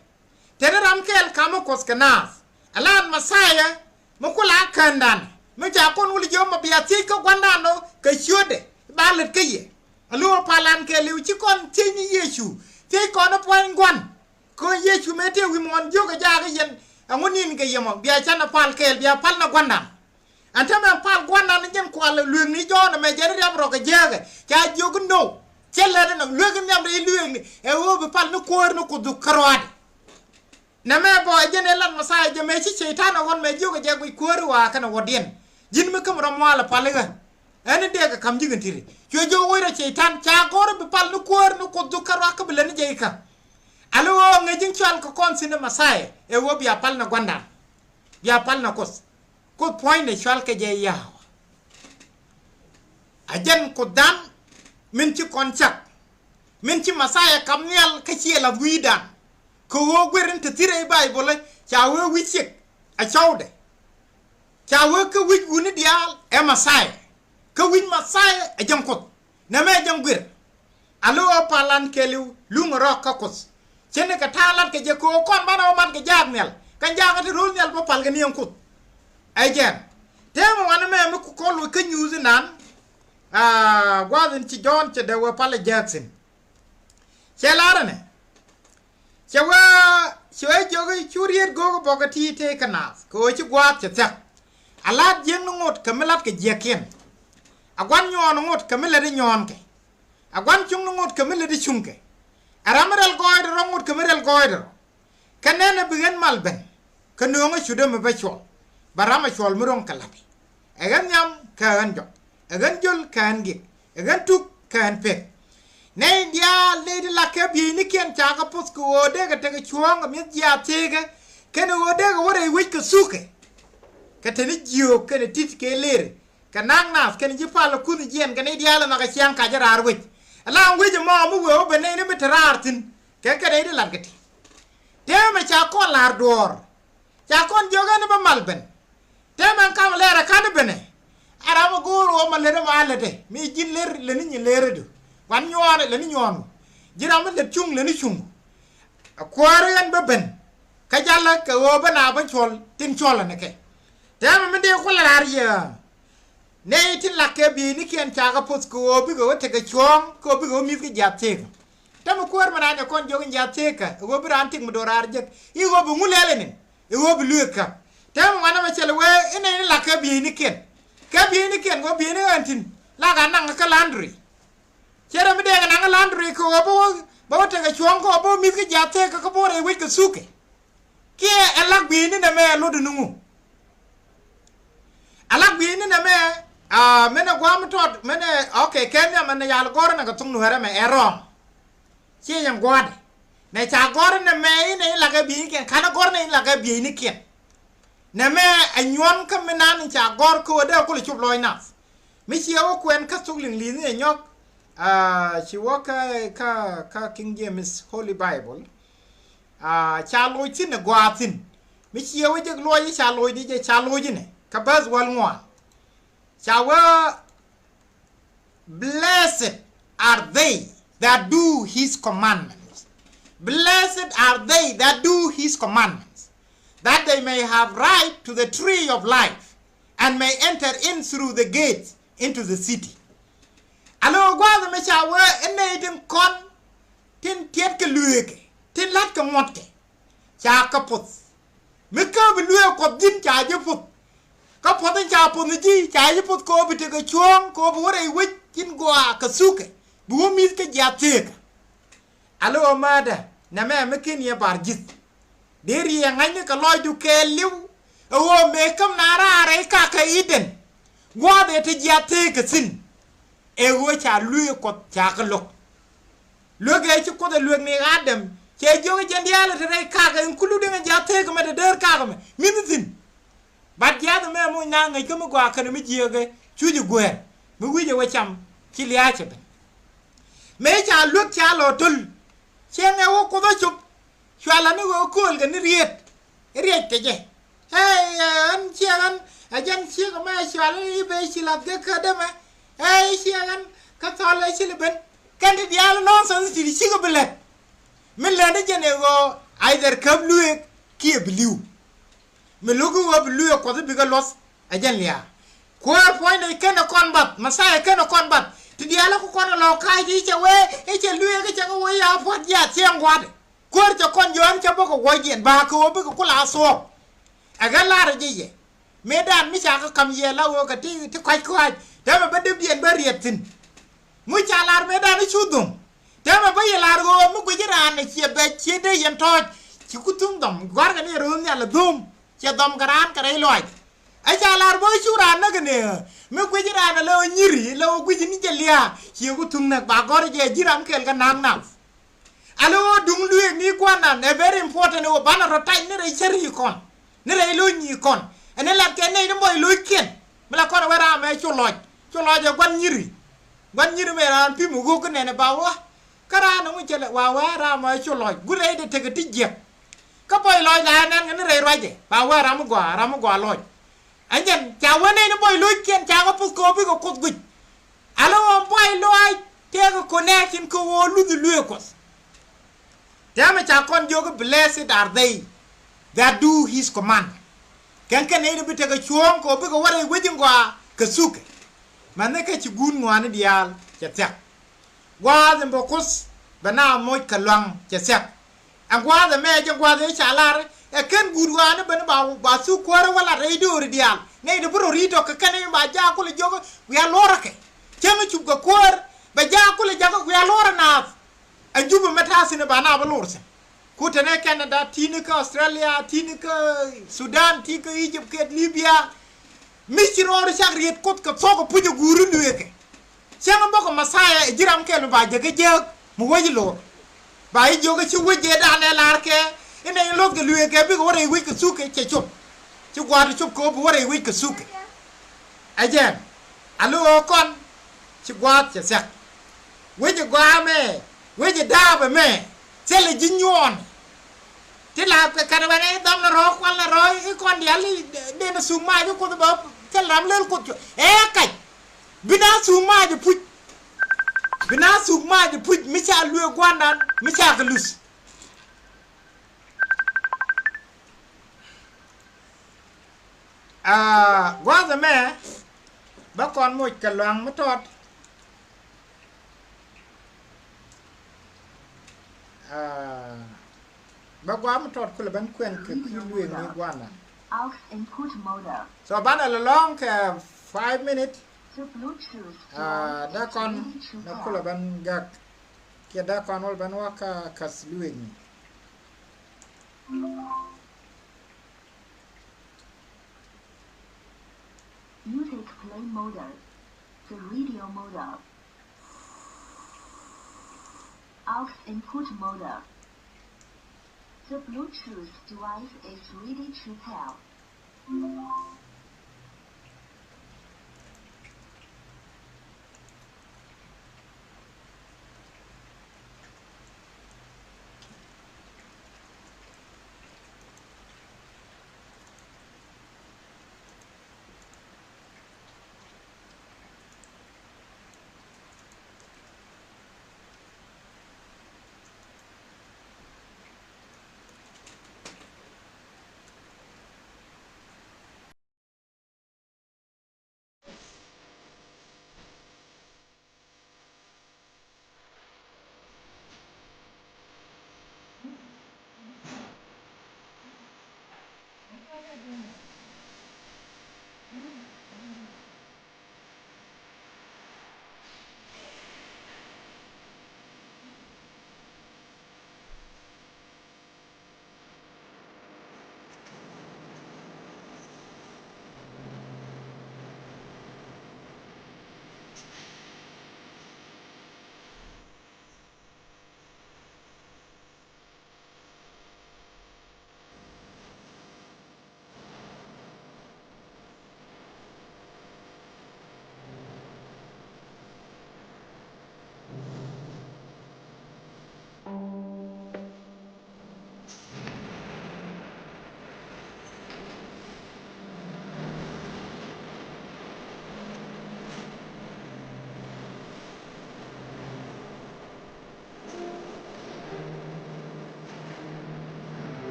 teram kel kama kos kana ala masaya mukula kandan micha kon wuli joma biati ko gwandano ka chode balet keye alu palan ke liu chi kon tinyi yesu te kon poin gwan ko yesu mete wi mon joga jaga yen angonin ke yemo bia chana pal ke bia pal na gwanda antama pal gwanda ni jen ko ala lu ni jona me jere ram ro ke jaga cha jogu no chelle na lu ke nyam re lu ni e wo be pal no ko no ko du karwade na me bo jene lan masaya je me chi sheitan won me joga jagu ko wa kana wodien jin me kam ram wala palega ene dega kam jigantiri jojo woyra cheitan cha goro be pal no koor no ko dukar wa ka belen jeika alo ngejin chal ko konsine masai e wo bi apal na gwanda ya pal na kos ko point ne chal ke je ya ajen ko dan min ci konchak min ci masai kam nyal ka ci la widan ko wo gwerin te tire bible cha wo wi chek a chawde cha wo ko wi wuni dial e masai ka win masaya e jankot na me jangwir alo palan keliu lungro ka kos chene ka talat ke je ko kon bana man ke jagnel kan jagati rul nyal bo pal ga niyan kut ay jen tema wana me ku ko lu ka news nan gwadin ci John ci da wa Pala Jackson celara ne cewa jogi churiet gogo bogati te kanas ko ci gwat ci tak alat jeng ngot kamilat ke jeken agwan nyon ngot kamila de nyon ke agwan chung ngot kamila de chung ke aramarel goido ngot kamirel goido kanene bigen malben kanonga chude me bachol barama chol murong kalabi egan nyam kan jo egan jol kan gi egan tuk kan pe nei dia lady lakke bi ni ken chaka posko ode ga tege chuanga mi ya tege ken ode ga wore wich ka suke kateni jio kene tit ke lere kanang nas ken ji palo kuni jen ken dia la na chiang ka jarar wich ala ngwe je mo mu wo be nei ne betrar tin ken ka dei la gati tema cha ko lar dor cha kon joga ne ba malben tema kam lere kan bene ara mo goro ma lere ma alade mi jin ler le ni lere du wan nyone le ni nyon jiram le chung le ni chung akware yan ba ben ka jalla ka wo bana ban chol tin chol ne ke tema me de ko lar ya ne tin lakke bi ni ken cha ga pos ko bi go te ka chong ko bi go mi ke jatte tema kwar mana ne kon jogi jatte ka go bi ran tik mo dorar je i go bu ngulele ne i go bi luka tema wana ma chele we ine ni lakke bi ni ken ka bi ni ken go bi ni antin la ga nang ka landry chere mi de ga nang landry ko bo te ga chong ko bo mi ke jatte ka ko bo re wi ka suke ke alak bi ni na me lo du nungu alak bi ni na me mene gwam tot mene okay kenya mene yal gor na ga tung nu hera me erong che yang gwad ne cha gor na me ni la ga bi ken kana gor na la ga bi ni ken na me anyon ka me nan cha gor ko de ko chup loy na mi chi o kwen ka tung ling li ni nyok chi wo ka King James Holy Bible cha loy tin na gwa tin mi chi o je loy cha loy di je cha loy ne ka baz wal ngwa Chawa, blessed are they that do his commandments. Blessed are they that do his commandments, that they may have right to the tree of life and may enter in through the gates into the city. Alo gwa me chawa ene din kon tin tiet ke lueke tin lat ke motke cha kaput me ka lueke ko din cha je put ka poten cha pon ji cha yi put ko bi te ka chuang ko bu re wi kin gwa ka suke bu mi ke ja te alo mada na me kin ye bar jit de ri ya ngani ka loy du ke liu o me kam na ra re ka ka iden gwa de te ja te ka sin e wo cha lu ko cha ka lok lo ge chi ko de lu ni adam che jo ge ndiala te re ka ka kulu de ja te ka me de der ka ka me mi sin But the other man will now make him go academic chuju gwer. We will cham chiliachaben. Make I look chalo tul. Chang I walk over chup. Shalani will cool and read. Read. Hey, and Chiaran, I just see a man shall be she love the cadema. Hey, Chiaran, Cathala Chiliben. Can't the other nonsense to the sugar billet. Millennium either come blue, key blue. Me lugu wa blu ko the bigger loss ajan lia ko point e ken kon bat masaya ken kon bat ti dia la ko kon lo kai ji che we e che lu e che ko ya pot ya chen gwad ko che kon yon che boko wo jen ba ko be ko la so aga la re ji me dan mi cha ka kam ye la wo ka ti kwai kwai da ba de bien ba rietin mu cha lar me dan chu dum da ba ye lar go mu ko jira ne che be che de yen to chi kutum dom gwar ga ne ro nya la dum che dom garan ka dai loy ai cha lar bo chura na gane me ku jira na lo nyiri lo ku ni jelia chi ku tung na ba gor je jiram kel ka nang na alo dung lu ni kwana ne very important o bana ro tai ne re cheri kon ne re lo ni kon ene la ke ne mo lo ken me la kon wera me chu loj je gwan nyiri me ran pi mu go ne ne ba wa kara no mu chele wa ra ma chu loj gu re de te ga ti je ka boy loy la nan ne re roje ba wa ram gwa loy anjen cha wa ne boy loy ken cha ko pus ko bi ko kut guj alo boy loy te ko ne kin ko wo lu du lu ko dama cha kon jogo blessed are they that do his command kan kan ne bi ta ga chuom ko bi ko ware wejin gwa ka suke man ne ka ci gun ngwane dial ya tek gwa de bokus bana mo ka lang ya sek an gwa de me je gwa de chalar e ken gudwa ne ban ba su ko wala re do ri dial ne de bro ri to ka kan ba ja ko le jogo ya lora ke ken ci ga ko ba ja ko le jago ya lora na a juba metasi ne bana ba lorse kutene Canada tinika Australia tinika Sudan tika Egypt ke Libya misiror sak riet kot ka soko pujo guru ndweke senga mboko masaya jiram ke ba jege je mu wajilo ba yi joge ci wuje dane larke ene lok de lueke bi ko wore wi ka suke ce chop ci gwadu chop ko bu wore wi ka suke ajen alu kon ci gwat ce sak wuje gwame wuje dabe me tele jinyon tela ka karwane dam la ro wala ro I kon yali de na suma ju ko ba telam lel ko e kaj bina suma ju puj bina suma ju puj mi cha lu gwandan mi cha ka lus gwaza me ba kon mo ka lang ma tot ba gwa ma tot ko le ban kwen ke ki lueng ni gwana aux input mode. so ban a long ke 5 minutes The Bluetooth da kon na ko le ban gak ke da kon wal ban wa ka lueng music play mode. The radio mode. Aux input mode. The Bluetooth device is ready to pair.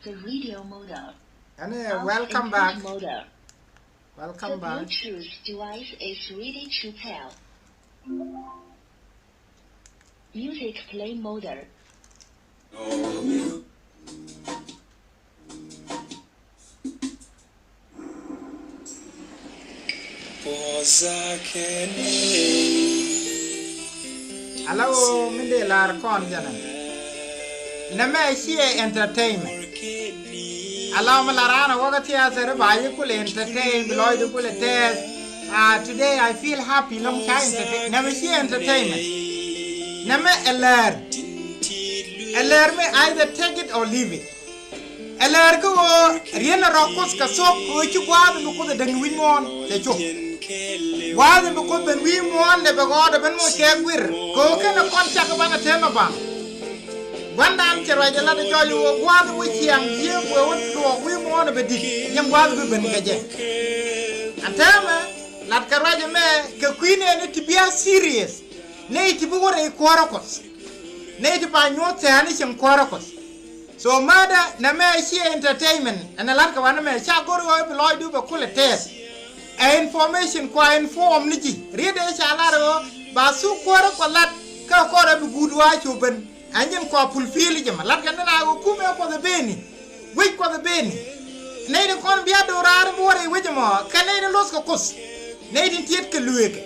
The radio modem. Welcome back. Modem. Welcome back. The Bluetooth device is ready to pair. Music play mode. Hello, Minde lar kon janan. Nama share entertainment. Allow me larana wagati azare baye kule entertain below the kule test. Today I feel happy long time entertain. Nama share entertainment. Nama alert me either take it or leave it. Alert ko riena rokos ka sok ko ci gwa no ko da win mon te cho. Why because when we want the God of Benmo Kagwir, go can a contact about a temaba. One damn Cheraja let the joy you one which young here we want to be young one women gajet. And tell me, like Karaja me, Queen and to be serious. Native were a quaracos. Native by no Tanish and quaracos. So, mother, Name she entertainment, and a lot of one shall go to a Lloyd do a cool test. Information kwa inform niki read shalaro basu kwara kwalat ka kwara bi gudwa chuben anyen kwa fulfill jama lat kan na go kume ko the beni we ko the beni nei de kon biya do rar bore we jama kan nei los ko kus nei din tiet ke lueke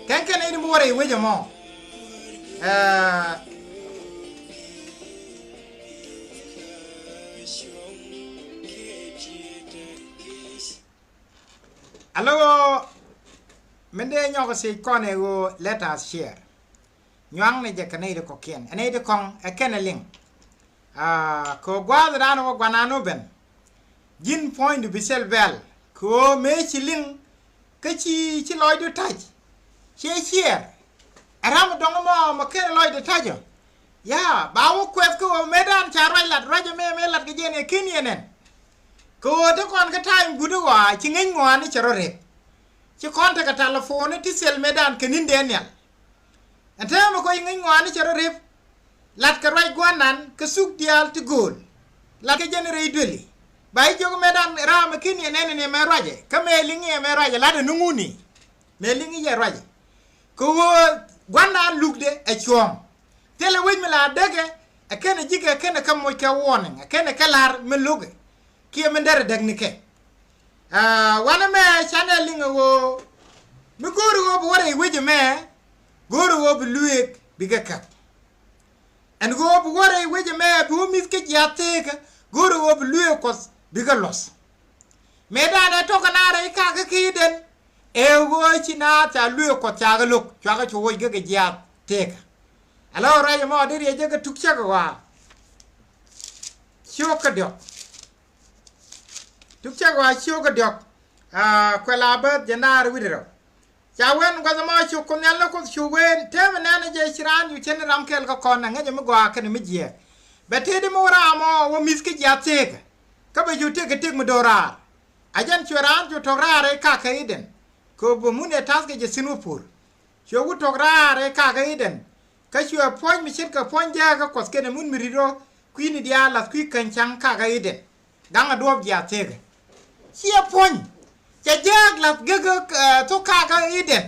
kan kan nei bore we jama Hello, Mende nyoko si kone go let us share. nyang ne je kanai de kokien ane de kong akenaling ko gwa da no gwana no ben jin point bi sel bel ko me chiling ka chi loy do taj che aram dong mo ken loy do tajo ya ba wo kwet ko medan cha rai lat raja me lat ge ne kin yenen ko to kon ka time gudu wa chi ngin ngwan ni charo re chi kon ta ka telephone ti sel medan kenin den ya ante mo ko ngin ngwan ni charo re lat ka rai gwanan ka suk dial ti gol lat ke genere idoli bai jogo medan ram kin yenen ne me raje ka me lingi me raje lat nunguni me lingi ye raje ko gwanan lugde e chom tele wej mala dege akene jige akene kam mo ka warning akene kalar me luge ki me ndere dagnike wana me channeling wo mi goro wo wore weje me goro wo bluek biga kap en go wore weje me bu miske jateka goro wo bluek kos biga los me dana to kanara ka ka kiden e wo china ta luek ko ta ga luk cha cho wo ge jat teka alo raja mo diri je ga tukcha ga wa shoka dio tukcha ga shoka dio kwela ba janar widiro chawen ga mo chu ko nyal ko chu wen teme nana je shiran yu chen ram kel ko kona ngaje mo gwa kan mi je betede mo ra mo wo miski jateka ka ba ju te ke tek mo dora ajan churan ju to rare ka ka iden ko bu mun e tasge je sinupur chu gu to rare ka ka iden ka shua point mi shirka point ja ka koske ne mun miriro kwini dia la kwi kanchang ka ga ide danga dob ja tege sia point ja jag la gaga to ka ga ide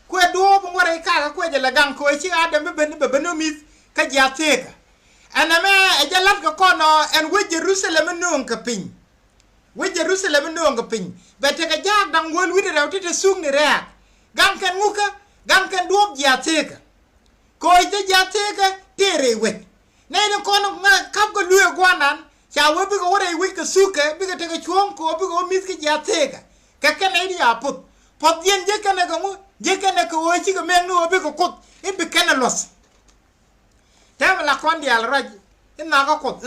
ko dob ngore ka ga ko je la gang ko chi adam be no mis ka ja tege aname e ja lat ka kono en we Jerusalem no ka pin we Jerusalem no ka pin bete ka jag dang wol wi de te sung ni re gang kan nguka gang kan dob ja tege ko ite jateka tere we ne kono kap ko lue gwanan cha we bi ko wore we ka suke bi ka te chuon ko bi ko mis ki jateka ka ne ri aput pot yen je kana ko je kana ko o chi ko men no bi ko kot e bi kana los tam la kon di al raj ina ko kot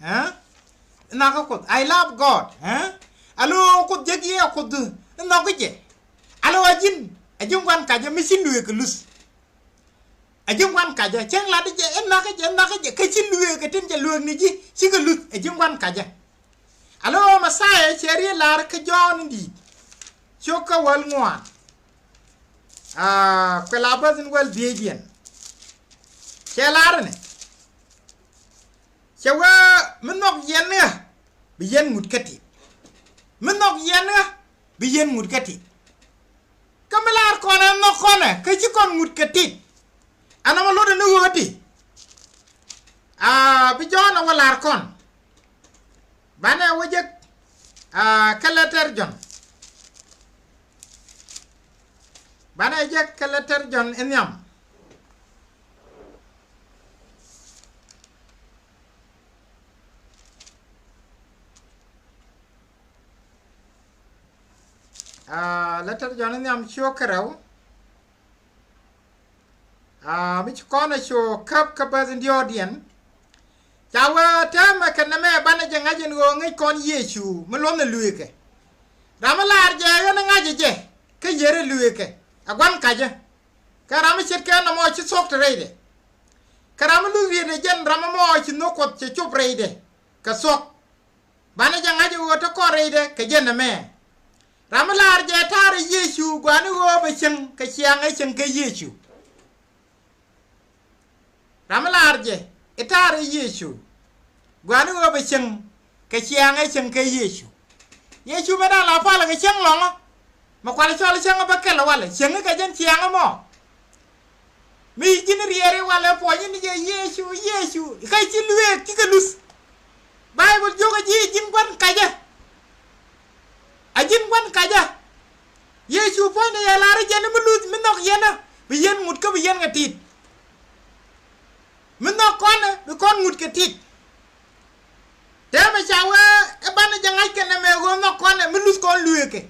ha ina ko kot I love God ha alo ko je ki ko du ina ko je alo ajin wan ka je misin lue ko lus ajung wan kaja cheng la de enna ka je ka chin luwe ka tin je luwe ni ji si ga lut ajung wan kaja alo masaya cheri lar ka jon ndi choka wal ngwan kwela bazin wal degen chelar ne chewa menok yen ne bi yen mut kati menok yen ne bi yen mut kati kamalar kona no kona ka ci kon mut kati ana ma lodo no woti bi jona walar kon bana wajek kalater jon bana jek kalater jon enyam letter jon enyam chokaraw mich kona show kap kabazin diodian chawa tama kaname bana jangajen go ngai kon yesu melona luike ramalar je yana ngaje je ke yere luike agwan kaje karama chitke na mo chi sok reide karama lu wiede jen rama mo chi nokot che chup reide ka sok bana jangaje go to ko reide ke jen me ramalar je tare yesu gwani go be chen ka chianga chen ke yesu ramalar je itare yesu gwani go be chen ka chianga chen ke yesu yesu mena la pala ke chen longo ma kwala chola chen ba kala wala chen ka jen chianga mo mi jiniriere wala po ni je yesu kai chi luwe ki ka lus bible joga ji jin kwan kaja ajin kwan kaja yesu po ne ya lare jen mu lus mi nok yena bi yen mut ka bi yen ngatit mi nok kon bi kon mut ka tit teme chawa e bana jangai ke na me go nok kon mi lus kon luwe ke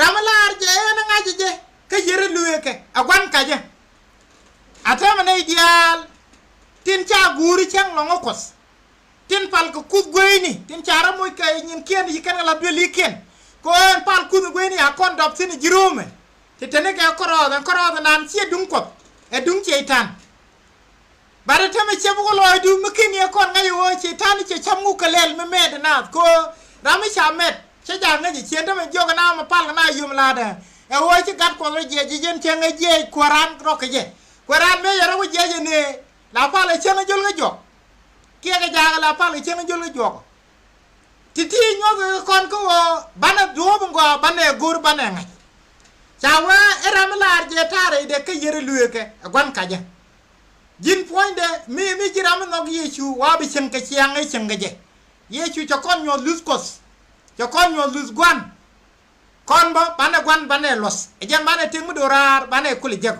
ramalar je na ngaje je ka yere luwe ke agwan kaja ata mana ideal tin cha guri chang longo kos tin pal ko kut goini tin chara moy kay nyin ken yikan la beli ken ko en pal kut goini akon dop sin jirome te tene ka koro nan ci dung ko e dung cheitan bare tame chebu ko loy du mukini akon ngay wo cheitan che chamu kalel me med na ko rami chamet che jang ngi chien tame joga na ma pal na yum la da e wo ci gat ko je jen chenge je koran rok je koran me yara wo je ne la pala chena jol nga jok kia ga jaga la pala chena jol nga jok titi nyoga kon ko bana do ngo bana gur bana ngai chawa era malar je tare de ke yere lueke gwan kaja jin point de mi jiram no yechu wa bi chen ka chiang ai chen gaje yechu cho kon nyo luskos cho kon nyo lus gwan kon ba bana gwan bana los e jam bana tingu dorar bana kuli jeg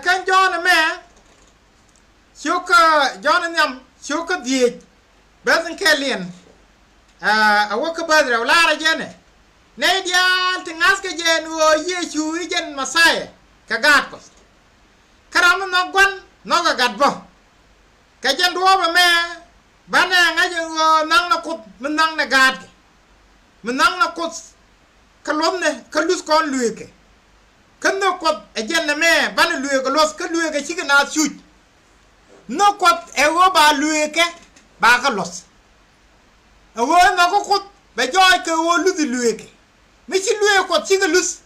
kan jon me Shuka John Yam Shuka Diet Bethan Kellyan a work about the Lara Jene Nadia Tingaska Jen or Yeshu Ijan Messiah Kagatkos Karam no one no gatbo Kajan Dova me Bana Najan Nanga Kut Menang Nagad Menang Kuts Kalumne Kalus Kon Luke Kano Kot again the man Bana Luke lost Kaluka chicken out shoot no kwat ewo ba lueke ba ka los ewo no ko kut be joy ke wo lu di lueke mi ci lueke ko ci ga lus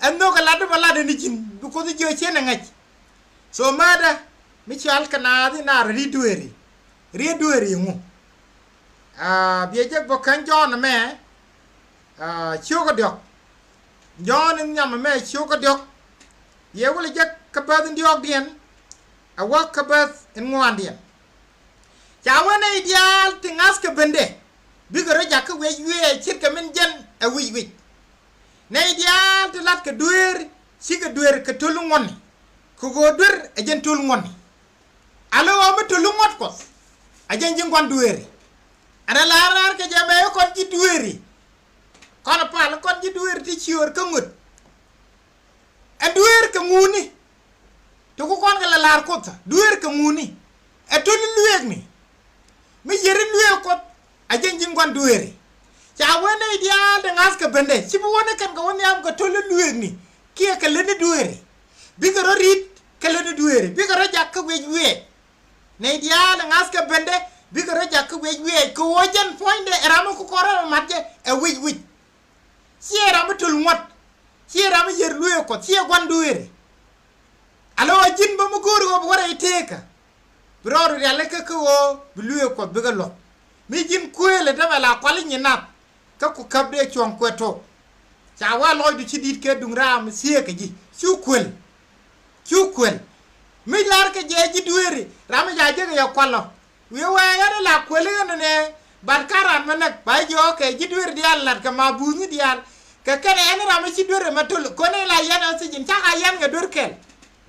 en no ka ladu ba ladu ni cin du ko di jo chena ngaj so mada mi ci al kana di na ri dueri mu bi je bo kan jon me ci ko dok jon nyam me ci ko dok ye wala je ka ba di ok dien a wakabath in ngwandia chawana ideal tingas ka bende bigoro jakka we chit ka min jen a wi na ideal to lat ka duer siga duer ka tolu ngoni ko go dur a jen tolu ngoni alo o ma tolu ngot ko a jen jingwan duer ana larar ka jame ko ji dueri kono pal ko ji duer ti chior ka ngut a duer ka nguni to ko kon la lar ko ta duer ka muni e to luek ni mi yeri luek ko a jenjin gon dueri cha wona ideal de ngas ka bende ci bu wona kan ga woni am ko to luek ni ki ka le ni dueri bi ga rit ka le ni dueri bi ga jakka we ne ideal de ngas ka bende bi ga jakka we ko wojen point de erama ko ra matje e wi ci era ma tul ngot ci era ma yer luek ko ci gon dueri alo jin ba mu góor go wara iteka brodo yalla ka ko bluye ko biga lo mi jin kuele dama la kwali ni nap ka ku kabde chon ko to cha wa lo du ci dit ke dung ram sieka ji chu kwel mi lar ka je ji dueri ram ja je ya kwalo we wa ya la kwele ne barkaran manak ba jo ke ji dueri yalla ka ma buñu yalla ka kene en ram ci dueri ma tul ko ne la yana ci jin ta yan ga dorkel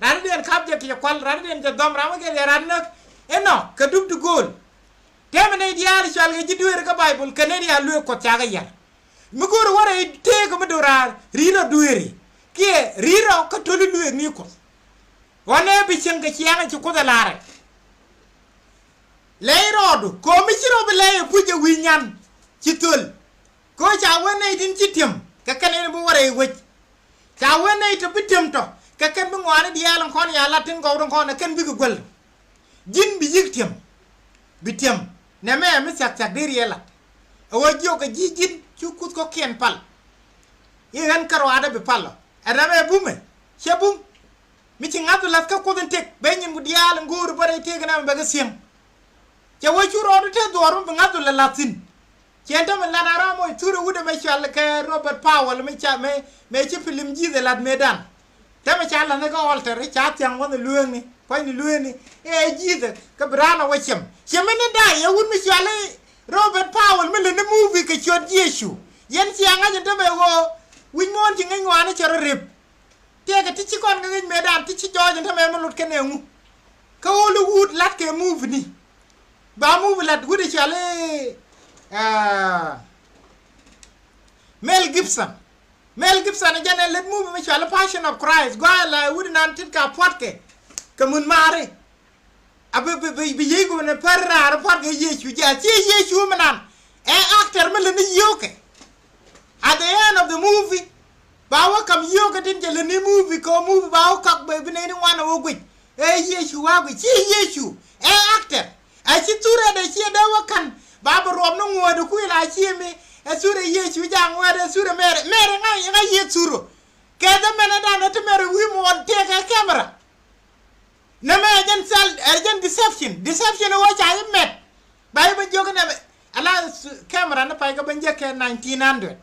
rani den kabje ki kwal rani den dom rama ke ran nak eno ka dub du gol temene dial chal ge jiduer ka bible kaneri alu ko tiaga yar mu gor wara te ko medorar rino dueri ke riro ka tolu duer ni ko wone bi chen ga chianga ci ko da lare leirodu ko mi chiro be leye puje winyan ci tol ko cha wone din ci tem ka kanene bu wara wech cha wone to bitem to ka ken bi ngwane di yalan kon ya latin ko don kon ken bi gol jin bi yiktem bitem ne me mi sak dir yela o wajo ka jin ci kut ko ken pal yen karo ada be pal ada me bume chebum mi ci ngadu lat ka ko den tek be nyin bu di yal nguru bare tek na be ga siem ci wo ci rodo te dorum bi ngadu la latin ci enta me la dara moy turu wude me chal ka Robert Powell mi cha me ci film ji de lat medan tama chala ne ko alter cha tiang won lueng ni ko ni lueng ni e jide ka brana wachem chemene da ya won mi chale Robert Powell me le ne movie ke chot Yesu yen ci anga jente be go win mon ci ngin wana chero rep te ka ti ci kon ngin medan ti ci jojo tama me lut kenengu ka Hollywood lat ke movie ni ba movie lat wudi chale Mel Gibson Mel Gibson again let movie me chala Passion of Christ go la would nan tit ka potke kamun mare abe be yego ne parra potke Yesu ja ti Yesu manan actor me le yoke at the end of the movie bawa kam yoke din je le ni movie ko movie bawa kak be ne ni wana wo gwi Yesu wa gwi ti Yesu actor a ci tura da ci da wakan babu rom no ngodo ku la ci mi sura Yesu jang wada sura mere ngai Yesu ke da mena da na to mere wi mo on take a camera na me agent sal agent deception wo cha met bay ba joga na ala camera na pay ka ban je ke 1900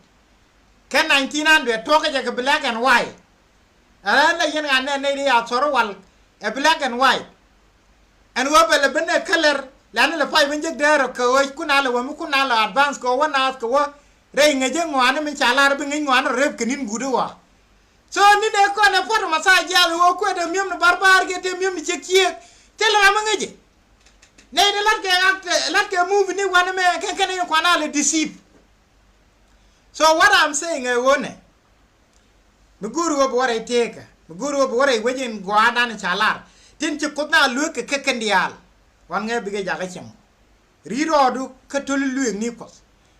ke 1900 to ka je black and white ala na yen ga ne ya toro wal black and white and wo bele bene color lana la pay ban je dero ko kuna la wa mu kuna la advance ko wana ko re nga je ngwana min chala be ngi ngwana rep kenin gudu wa so ni ne ko na foto masa jall wo ko de mim no barbar ge de mim ci kiek tela ma nga je ne de lat ke move ni wana me ken yo kwana le deceive so what I'm saying I wone me guru wo bore teka me guru wo bore wejin gwada na chalar tin ci ko na lu ke kendial wan nga bige jaga cem riro du ka tol lu ni ko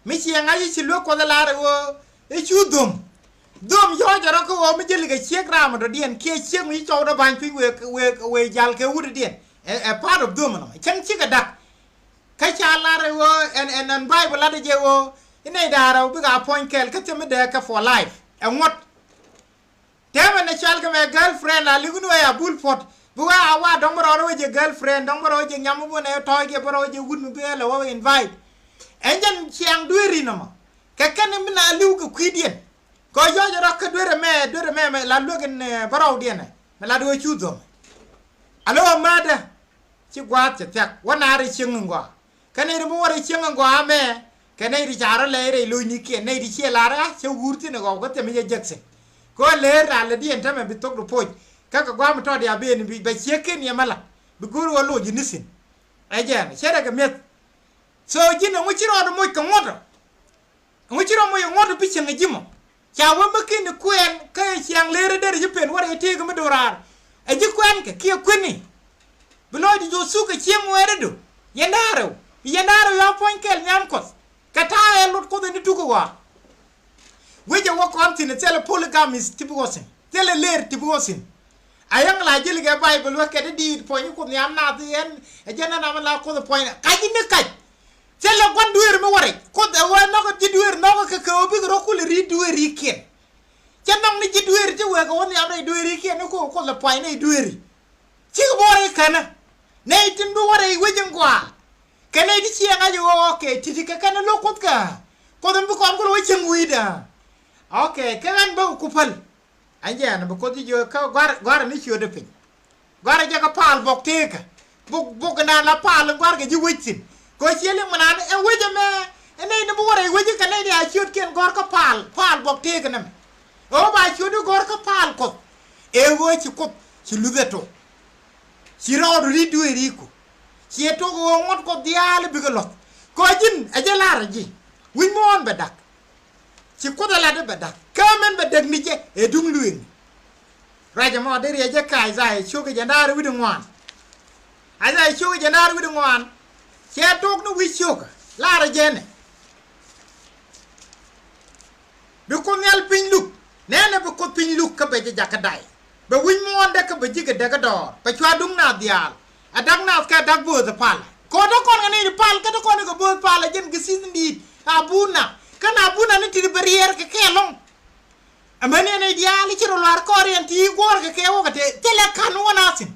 mi ci nga yi ci lu ko la re wo e ci dum yo jara ko wo mi jeli ga ci gram do dien ke ci mi to do ban fi we jal ke wudi dien a part of dum no cem ci ga dak ka cha la re wo and bible la de je wo ine dara bi ga point kel ka te me de ka for life and what tema na chal ka me girlfriend la ligunu ya bullfort buwa awa dongoro we je girlfriend dongoro je nyamu bo ne to ge boro je wudnu be la wo invite enjan chiang dueri no ka kan mi na liu ko kwidien ko yo jara ka duere me la logen boro dien me la do chudo alo mada ci gwa te tak wana ri chingwa kane ri mo wari chingwa me kane ri jaro le re lo ni ke ne ri che la ra che wurti ne go te me je jekse ko le ra le dien ta me bitok do poj kaka gwa mto dia be ni be cheken ya mala bi guru wo lo jinisin ajen chere ga met so jina nguchiro do moy ka ngodo nguchiro moy ngodo bi chenga jimo cha wa makin kuen ka chiang lere der jipen wara te ga medorar e ji kwen ke ki kwini bi lo di jo su ka chiem were do yendaro ya ponkel nyam kos kata e lut ko ni tuko wa weje wo kontine tele polygamist tibugosin tele ler tibugosin ayang la jili ga bible wa kede di point ko nyam na den e jena na la ko point kaji ne kaj tele gon duer mo wore ko de wa no ko di duer no ko ka obi ro ko le ri duer ken janam ni di duer ti we ko won yam re duer ken ko le point ne duer ci bore kana ne tin bu wore wejin kwa kana di ci nga yo okay titi ka kana lo ko ka ko dum ko am ko wejin wida okay kan ba ku pal anjana ba ko di jo ka gar ni chiode pin gar ja ka pal bok teka bok na la pal gar ga ji wecin ko chiele manan e weje me ene ne bu wore weje ka ne dia chiot ken gar ka pal bok teka nam o ba chiodo gar ka pal ko e wo ci ko ci lubeto ci rodo ri dueri ko ci to go ngot ko diale bi ga lot ko jin e je lar ji wi mo on be dak ci ko dala de be dak kamen be dag ni je e dung luin raja mo de ye je kai zai chu ke jandar wi dungwan azai chu ke jandar wi dungwan che tok no wi chu ka la ra je ne bi ko nel pin luk nene bi ko pin luk ka be je jakadai be wi mo on de ka be ji ke de ka do pa chwa dung na dial adak na ka dak bo de pal ko do kon ni pal ka do kon ko bo pal jen ke sin di abuna kana abuna ni ti barriere ke kelong amane ne diali ci rolar ko orienti gor ke wo kate tele kan wona sin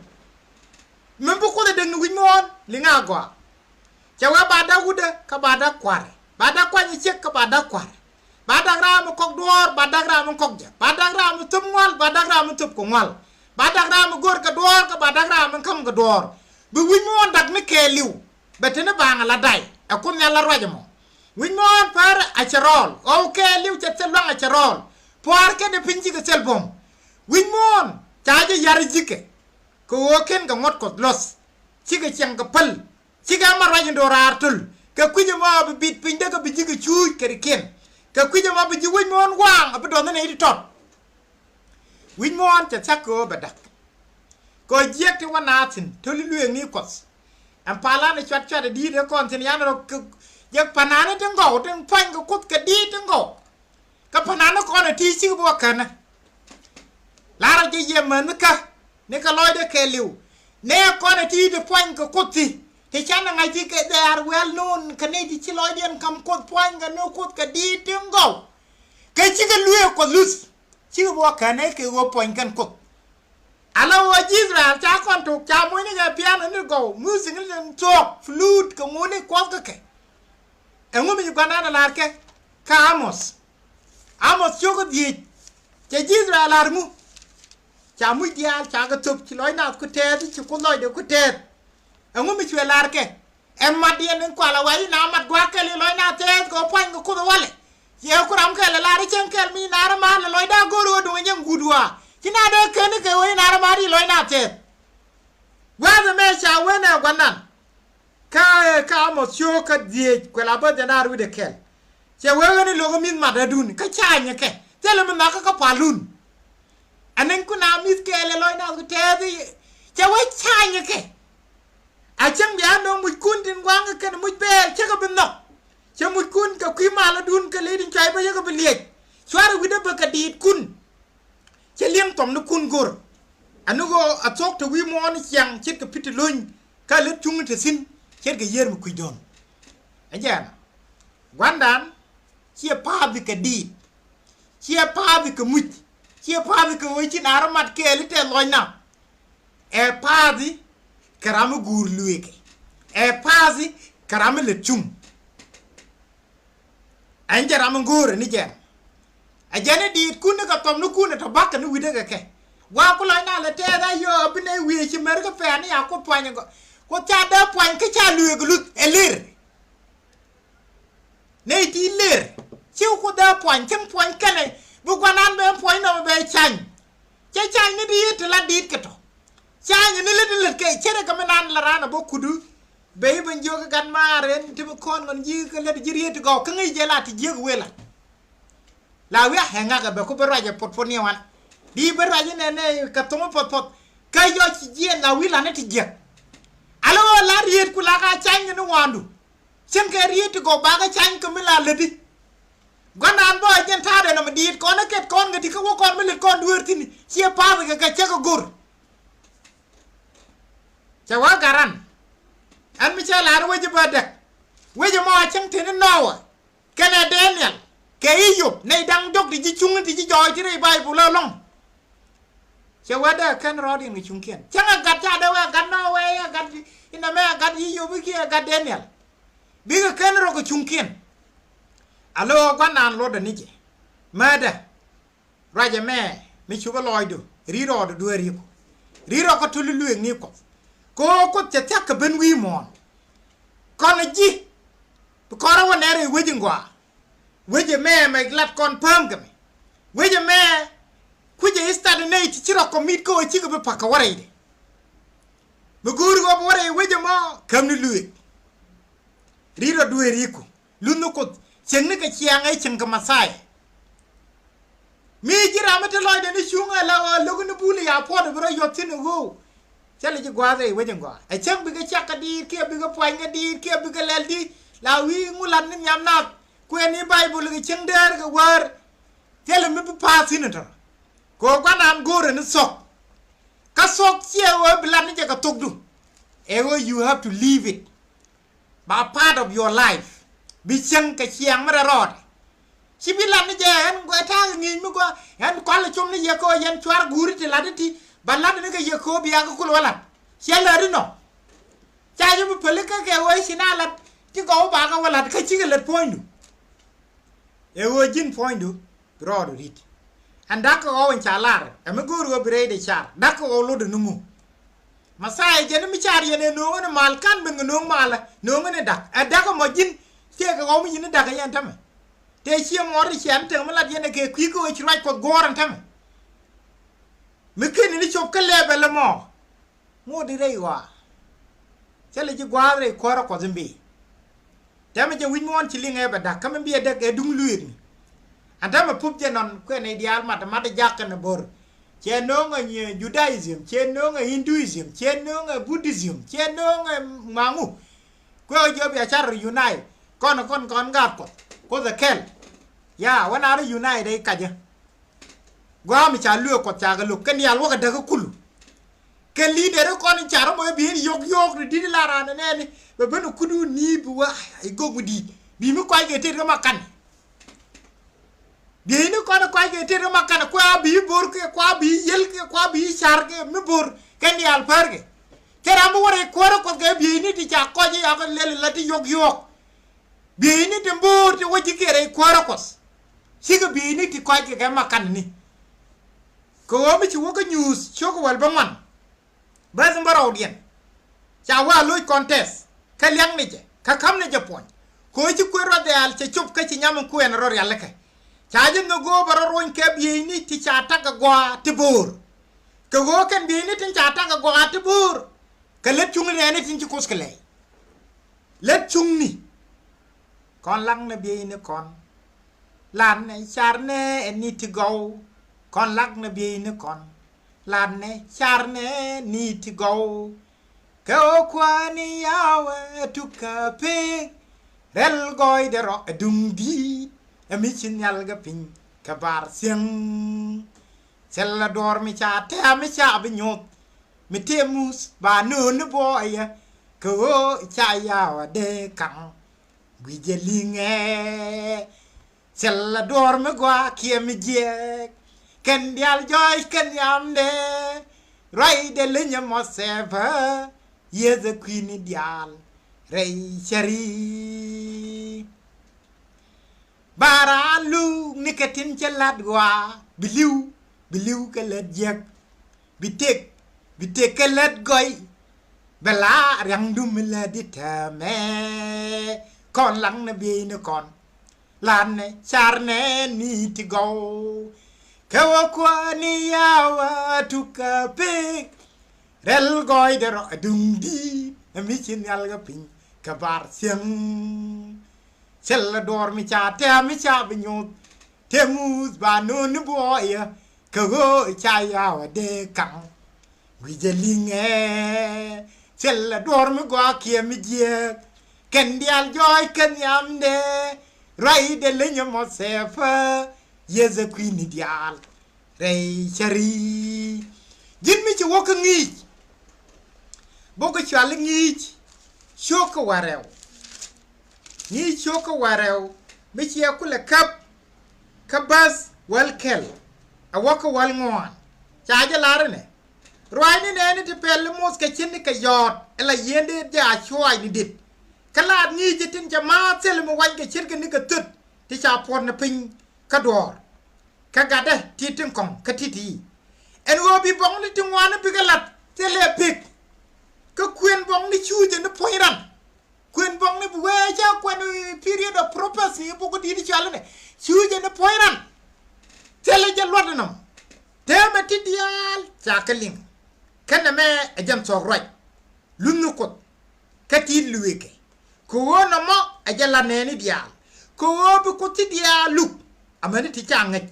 men bu ko de deng wi mon li nga gwa ca wa bada wuda ka bada kware bada kwani cek ka bada kware bada ram ko dor bada ram ko ja bada ram tum wal bada ram tup ko wal bada ram gor ka dor ka bada ram kam ga dor bu wi mon dak ne ke liw betene banga la dai e ko nyala roje mo wi mon par a cerol o ke liw ca tel banga cerol poar ke de pinji ke sel bom win mon taaje yar jike ko woken ga ngot ko los cige ceng ga pal ciga mar wajin do rartul ke kuje mo be bit pinde ga bijige chuuj ke ken ka kwija ma bi win mon wang a do ne di tot win mon cha chako ba dak ko jek ti wana tin to lu ni kos am pala ne chat chat di de kon tin yan ro jek panana te ngo te pan ko kut ka di te ngo ka panana ko na ti si bo kana la ra je ye man ka ne ka loy de ke liu ne ko na ti de pan ko kutti te chana ngai ti ke they are well known ka ne di chi loy den kam ko pan ga no kut ka di te ngo ke chi ka lu ko lus chi bo kana ke go pan kan ko ala wa Israel cha kon tu cha mo ni ga piano ni go music ni talk flute ko ngone ko ka ke engumi Uganda la ke ka Amos chogo di che Israel armu cha mu dia cha ga top chi loy na ku te chi ku loy de ku te engumi chwe la ke em ma di en ko la wai na mat gwa ke loy na te ko pan ko wale ye ku ram ke la ri chen ke mi na ra ma loy da go ro do nyam gudwa kina de ke ni ke wai na ra ma ri loy na te wa the me cha wena gwanan ka Amos chogo ka di ko la ba de na ru de ke che wewe ni logo min madadun ka chanya ke tele min maka ka palun anen kuna mis ke le loy na ku tedi che we chanya ke a chem ya no mu kun tin wang ke mu be che ka bin no che mu kun ka kwi mala dun ka le din chai ba ye ka bi le swara wi de ba ka dit kun che liang tom no kun gor anugo a tok to wi mo ni chang chit ka pit lun ka le chung te sin chet ka yer mu ku don ajana gwandan chia pa bi ka di chia pa bi ka mut chia pa bi ka woi chin aramat ke li te loy na e pa di karam gur lueke e pa di karam le chung anja ram gur ni jen a jene di kun ka tom nu kun to bak ni wide ke wa ku loy na le te da yo bi ne wi chi mer ka fa ni ya ko pwan ko cha da pwan ke cha lueke lu elir nei ti ler chiu ko da pwan chen pwan kale bu kwanan be pwan no be chan ni di te la dit keto chan ni le ke chere ka manan la rana bo kudu be ben joga gan maren te bu kon ngon ji ka le ji riet go ka ngi je la ti je wela la wi ha nga ga be ko be raje pot pot ni wan di be raje ne ka to pot pot ka yo ci je la wi la ne ti je alo la riet ku la ka chan ni wandu chen ke riet go ba ga chan ko mi la le di gwanan bo jen tade no medit ko na ket kon ngati ko kon melit kon duertini cie pa ga che ko gur che wa garan an mi che la weje badek weje mo chen tin no kana Daniel ke Ayub nei dang dok di chung di joy ti bai bu lo long che wa da kan rodin ni chung kien changa gat cha da wa gan no we gat ina me gat Ayub ki gat Daniel bi ga kan ro ko chung kien alo gwanan lo da nije mada raja me mi chuba loido riro do dueri ko riro ko tululu ni ko tete ka ben wi mon kono ji ko ra wonere weji ngwa weje me glat kon pam game weje me kuje istade nei ti chiro ko mit ko chi ko be paka wara ide mu guru go wara weje mo kam ni luwe riro dueri ko lunu ko cheng ni ka chiang ai cheng ka masai mi jira mate loy de ni chunga la logo ni buli ya po de bro yo tin go chale ji gwa dai wejen gwa ai cheng bi ga chaka di ke bi ga pwa nga di ke bi ga lel di la wi ngulan ni nyam na ku ni bible ga cheng der ga war tele mi pa tin ta ko gwa nan gore ni sok ka sok che wo blan ni ka tokdu e wo you have to leave it by part of your life bi cheng ka chiang ma rod chi bi lan je en go ta ngi mi go en ko la chum ni ye ko yen chwar guri ti la ti ba la ni ga ye ko bi ya ko wala che la ri no cha ju bi pele ka ke wo chi na la ti go ba ga wala ka chi ga le point e wo jin point du rod rit anda ko o en cha lar e mi guru go bre de char da ko lo de numu masai je ni mi char ye ne no ne mal kan be no mala no ne da da ko mo jin che ka o mi ni daga yan tam te chi mo ri chen te ma la yene ke kwi ko chi right ko goran tam mi ken ni chop ka lebe le mo di re wa chele ji gwa re ko ra ko zimbi te ma je win mon chi linge ba da kam bi de ke dung luit anta ma pup je non ko ne dial mata jakka na bor che no nga Judaism che no nga Hinduism che no nga Buddhism che no nga mangu ko jo bi achar unite kon gat ko the kel ya wana ru unite dai kaje gwa mi cha lu ko cha ga lu ken yal wo ga daga kulu ken leader ko ni charo mo bi yok di la ran ne ni be ben kudu ni bu wa ay gogu di bi mi ko ge te ma kan bi ni ko ge te ma kan ko bi bor ke ko bi yel ke ko bi char ke mi bor ken yal par ke kera mo wore ko ge bi ni ti cha ko ji ya ko le la ti yok bi ni te bor te waji kere ko siga bi ni ti ko ge ma kan ni ko mi ci wo ko news choko wal ba man ba zambara odien cha wa loy contest ka liang ni je ka kam ni je pon ko ci ko ro de al ci chup ka ci nyam ku en ro yalla ka cha je no go baro ron ke bi ni ti cha ta ga gwa ti bur ko go ken bi ni ti cha ta ga gwa ti bur ka le chung ni ni ti ci ko skle le chung ni kon lang na bi ni kon lan ne char ne ni ti go kon lak na bi ni kon lan ne char ne ni ti go ko kwa ni yawe tu ka pe rel goy de ro dung di mi chin yal ga pin ka bar sing sel dor mi cha te mi cha bi nyot mi te mus ba no ne boy ko cha yawa de kan gwi je linge sel dor mi gwa kie mi je ken dial joy ken yamde rai de linya mo seva ye the queen dial rei chari baralu nikatin chelat gwa biliu ke let jek bitek ke let goy bela rang dum la ditame kon lang na bi ne kon lan ne char ne ni ti go kawa kwa ni yawa tuka pe rel goy de ro dung di mi chin yal ga pin ka bar siang sel dor mi cha te mi cha bi nyot te mus ba no ni boy ka go cha yawa de kan wi je linge sel dor mi gwa kie mi je ken dial joy ken yam de rai de le nyamo sefa yes a queen ideal rei chari jin mi ci wok ngi boko chal ngi choko warew ni choko warew mi ci yakule kap kabas wal kel a wok wal ngon chaja larne roi ni te pel mos ka chin ka yot ela yende ja choi ni dit kala ngi jitin jama sel mo wan ka chir ka ni ka tut ti cha pon na pin ka dor ka gade titin kong ka titi en wo bi bong ni tingwana bi galat tele pik ka kwen bong ni chuje ni poiran kwen bong ni we ja kwen period of prophecy bu ko di chala ne chuje ni poiran tele je lodnam teme tidial chakaling kana me ajam so roj lunu ko ka ti luweke ko wona mo ajala neni dial ko wo bi ko tidia lu amani ti changat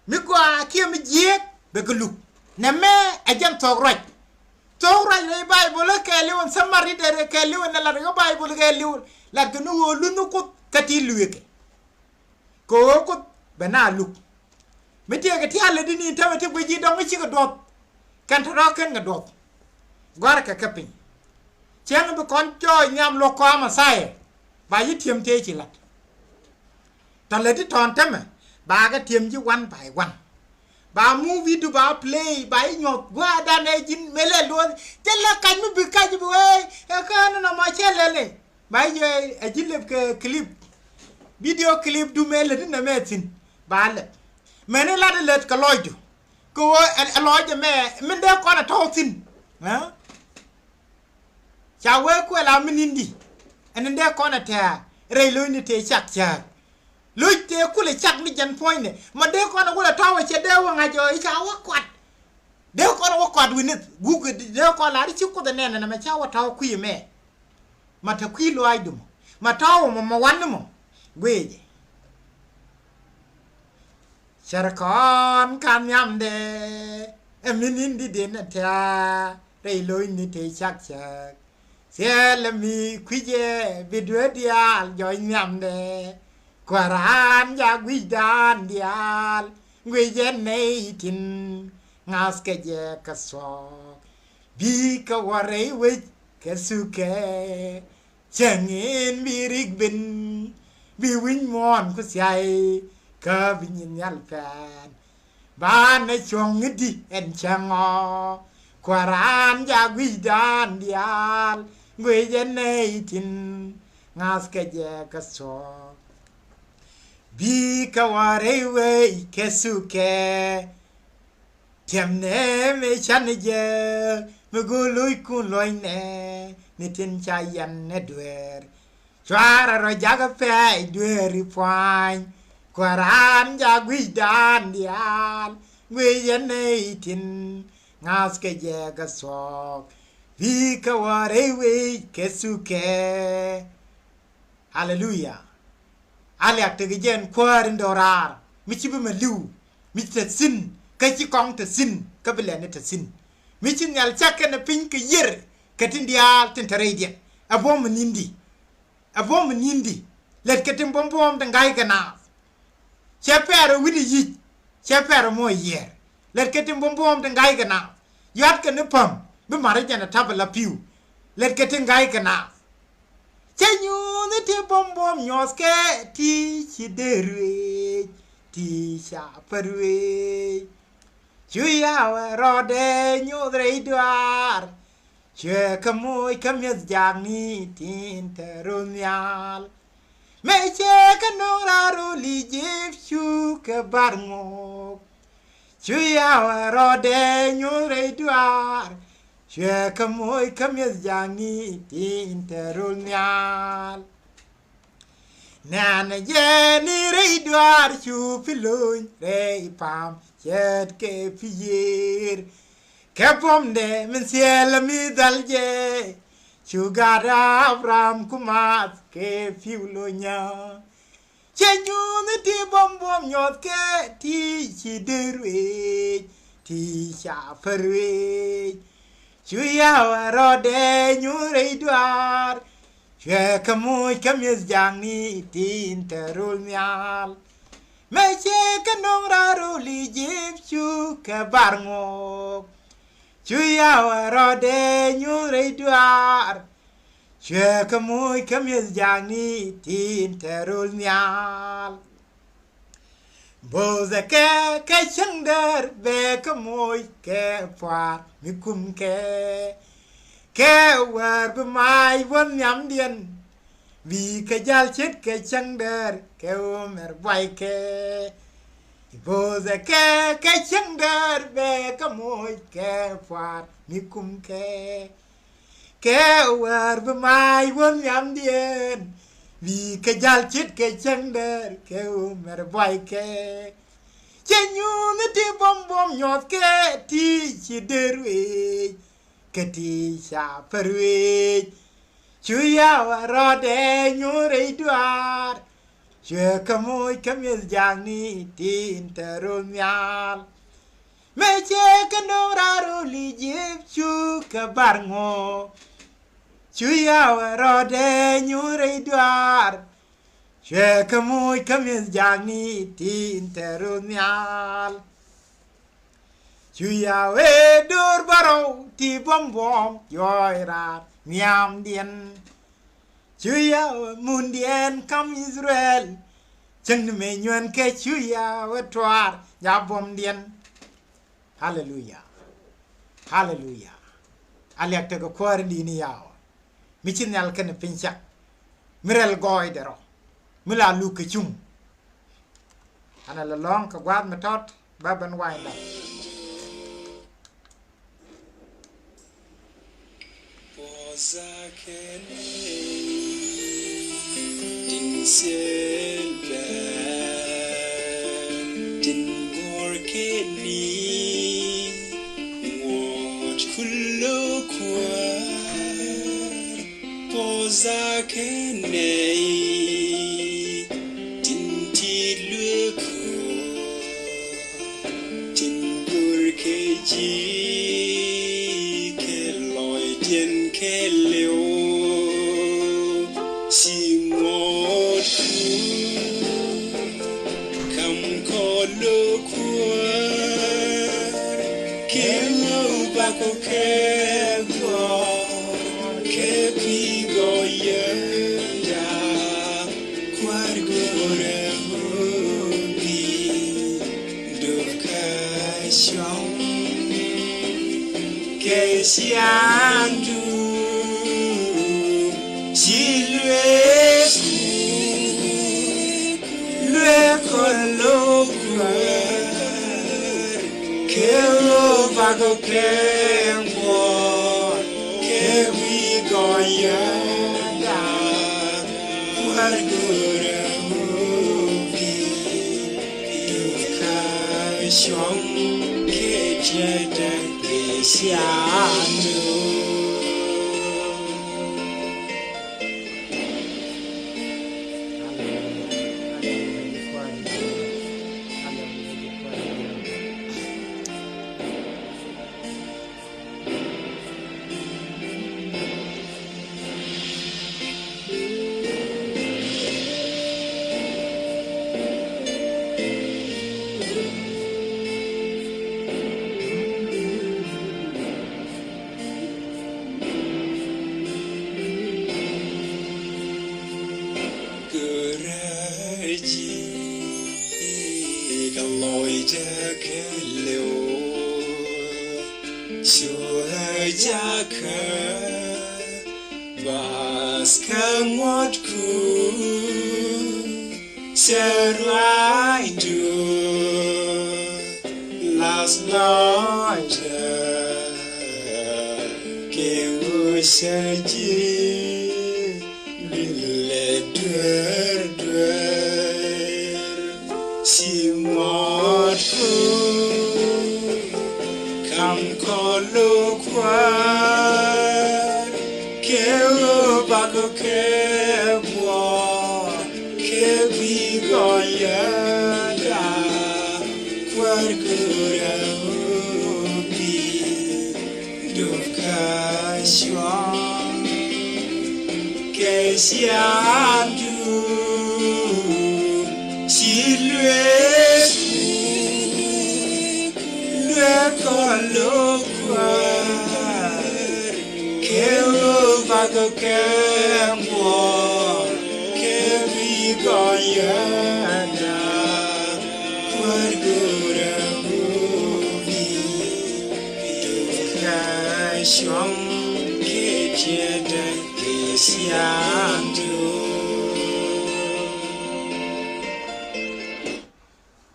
mi kwa kia mi jiek be gulu ne me ajam to roj le bible ke liwon samari de ke liwon la go bible ke liwon la gnu wo lunu ko kati luweke ko bana lu mi te ke ti ala dini tamati ko ji dong ci ko dot kan to ken ga dot gwar ka kapin chen be kon joy nyam lo ko ma sai ba yi tiem te ci la ta le ti ton teme ba ga tiem ji one by one ba movie du ba play ba nyot gwa da ne jin mele lo te la kan mi bi ka ji bu e ka na ma chele le ba ye a jileb ke clip video clip du mele ni na metin ba le mene la de let ka lojo ko lojo me min de ko na tawtin ha cha we ko la minindi en de ko na ta re lo ni te chak chak lo te ku le chak ni jan point ne ma de ko na ko la tawo che de wa nga jo cha wa kwat de ko na wa kwat wi ne gu de ko la ri chi ko de ne na ma cha wa tawo ku me ma ta ku lo ai dum ma tawo mo ma wan mo gweje ชาคอนกันยำเดมินินดีเดนเทาได้ลอยนิเทชักชักเสียลมีคุยเจบิดเวดียลย่อยยำเดกวารานยากวิดานเดียลวิเยนในทินงาสเกเจกสอบีกวาเรวิกสุเกจังเงินมีริกบินบีวิญมอนกุศยก็วิญญาณแฟนบ้านในช่วงนี้ดีเอ็นช่างอกวารานยากวิดานเดียลวิเยนในทินงาสเกเจกสอบีกวาเรวิกสุเกเทียมเนไม่ชันเจมกูลุยคุณลอยเนนิทินชายันเนดเวรชวารารอยากเฟยดเวริฟายกวารานจากวิดานเดียลวิยันเนทินงาสเกเจกสอกวิกวาเรวิเกสุเกฮาเลลูยาอาเลียกตะกเจนควารินดอรารมิชิบมาลูมิตะสินกะจิกองตะสินกะเบลเนตะสินมิชินยาลจักกันปิงกะเยรกะตินเดียตินทะเรเดียอะบอมนินดีเล็ดกะตินบอมตังไกกันนาเชเปรวิดียิเชเปรโมเยรเล็ดกะตินบอมตังไกกันนายัดกันนปมบิมาระจันทับละพิวเล็ดกะตินไกกันนาเชญูนติบอมยอสเกทีชิเดรเวทีชาเปรเวช่วยเอารอเดญูดรีดวาร์ช่วยขโมยขมิ้นจางนี้ทินเทรุนยาลไม่เชื่อกันน้องรารูลีจิฟชูกบาร์งกช่วยเอารอเดญูดรีดวาร์ช่วยขโมยขมิ้นจางนี้ทินเทรุนยาลนานาเยนีรีดวาร์ชูพิลุนเรย์ปามเจ็ดเกพิเยรแค่ผมเดมันเสียละมีดัลเจชูการาบรามกุมาสเกฟิวโลญาเชญูนที่บอมยอดแกที่ชิเดรเวที่ชาเฟรเวช่วยเอารอเดญูเรดวาร์ช่วยขโมยขมิ้นจางนี้ทินเทรุลยาลไม่เชื่อกันน้องรารูลีจิฟชูกบาร์งกช่วยเอารอเดญูเรดวาร์ช่วยขโมยขมิ้นจางนี้ทินเทรุลยาลโบซะแกชังเดอร์เบขโมยแกฟาร์มิคุมแกวาร์บไม้วันยำเดียนวีขยัลเช็ดแกชังเดอร์แกโอเมอร์ไวแกโบซะแกชังเดอร์เบขโมยแกฟาร์มิคุมแกวาร์บไม้วันยำเดียนวีขยัลเช็ดแกชังเดอร์แกโอเมอร์ไวแกเจญูนที่บอมยอดแกที่ชิเดรเวกะทิชาเปรเวช่วยเอารอเดญูเรดวาร์ช่วยขโมยขมิ้นจางนี้ทินเทรุนยาลไม่เชื่อกันน้องรารูลีจิฟชูกบาร์งกช่วยเอารอเดญูเรดวาร์ช่วยขโมยขมิ้นจางนี้ทินเทรุนยาลช่วยเอาดูร์บารูที่บอมยอยราดมียามเดียนช่วยเอามุนเดียนคำอิสราเอลจังไม่ยวนแค่ช่วยเอาทวารยาบอมเดียนฮาเลลูยาอาเลียกเตก็ควาริดีนี่ยาวมิชินยัลกันเป็นชักมิเรลกอยเดรอมิลาลูกจุงอันนั้นละลองกับวาดมาทอดบาบันไวน์ได้din selbe din gorkeni wat kullu kwa pozakene din tilko kulo kwar kelo bako kego kepi goyenda kwar gore hobi duka shong Kesiandu Silweku Lwekolokwer Kelo bago kengwo Kewi goyenda Wargura hobi Duka shong Kejeda Kesiandu Last night, Kesiandu Silweku Lwekolokwer Kelo bago kengwo Kewi goyenda Wargura hobi Duka shong Kejeda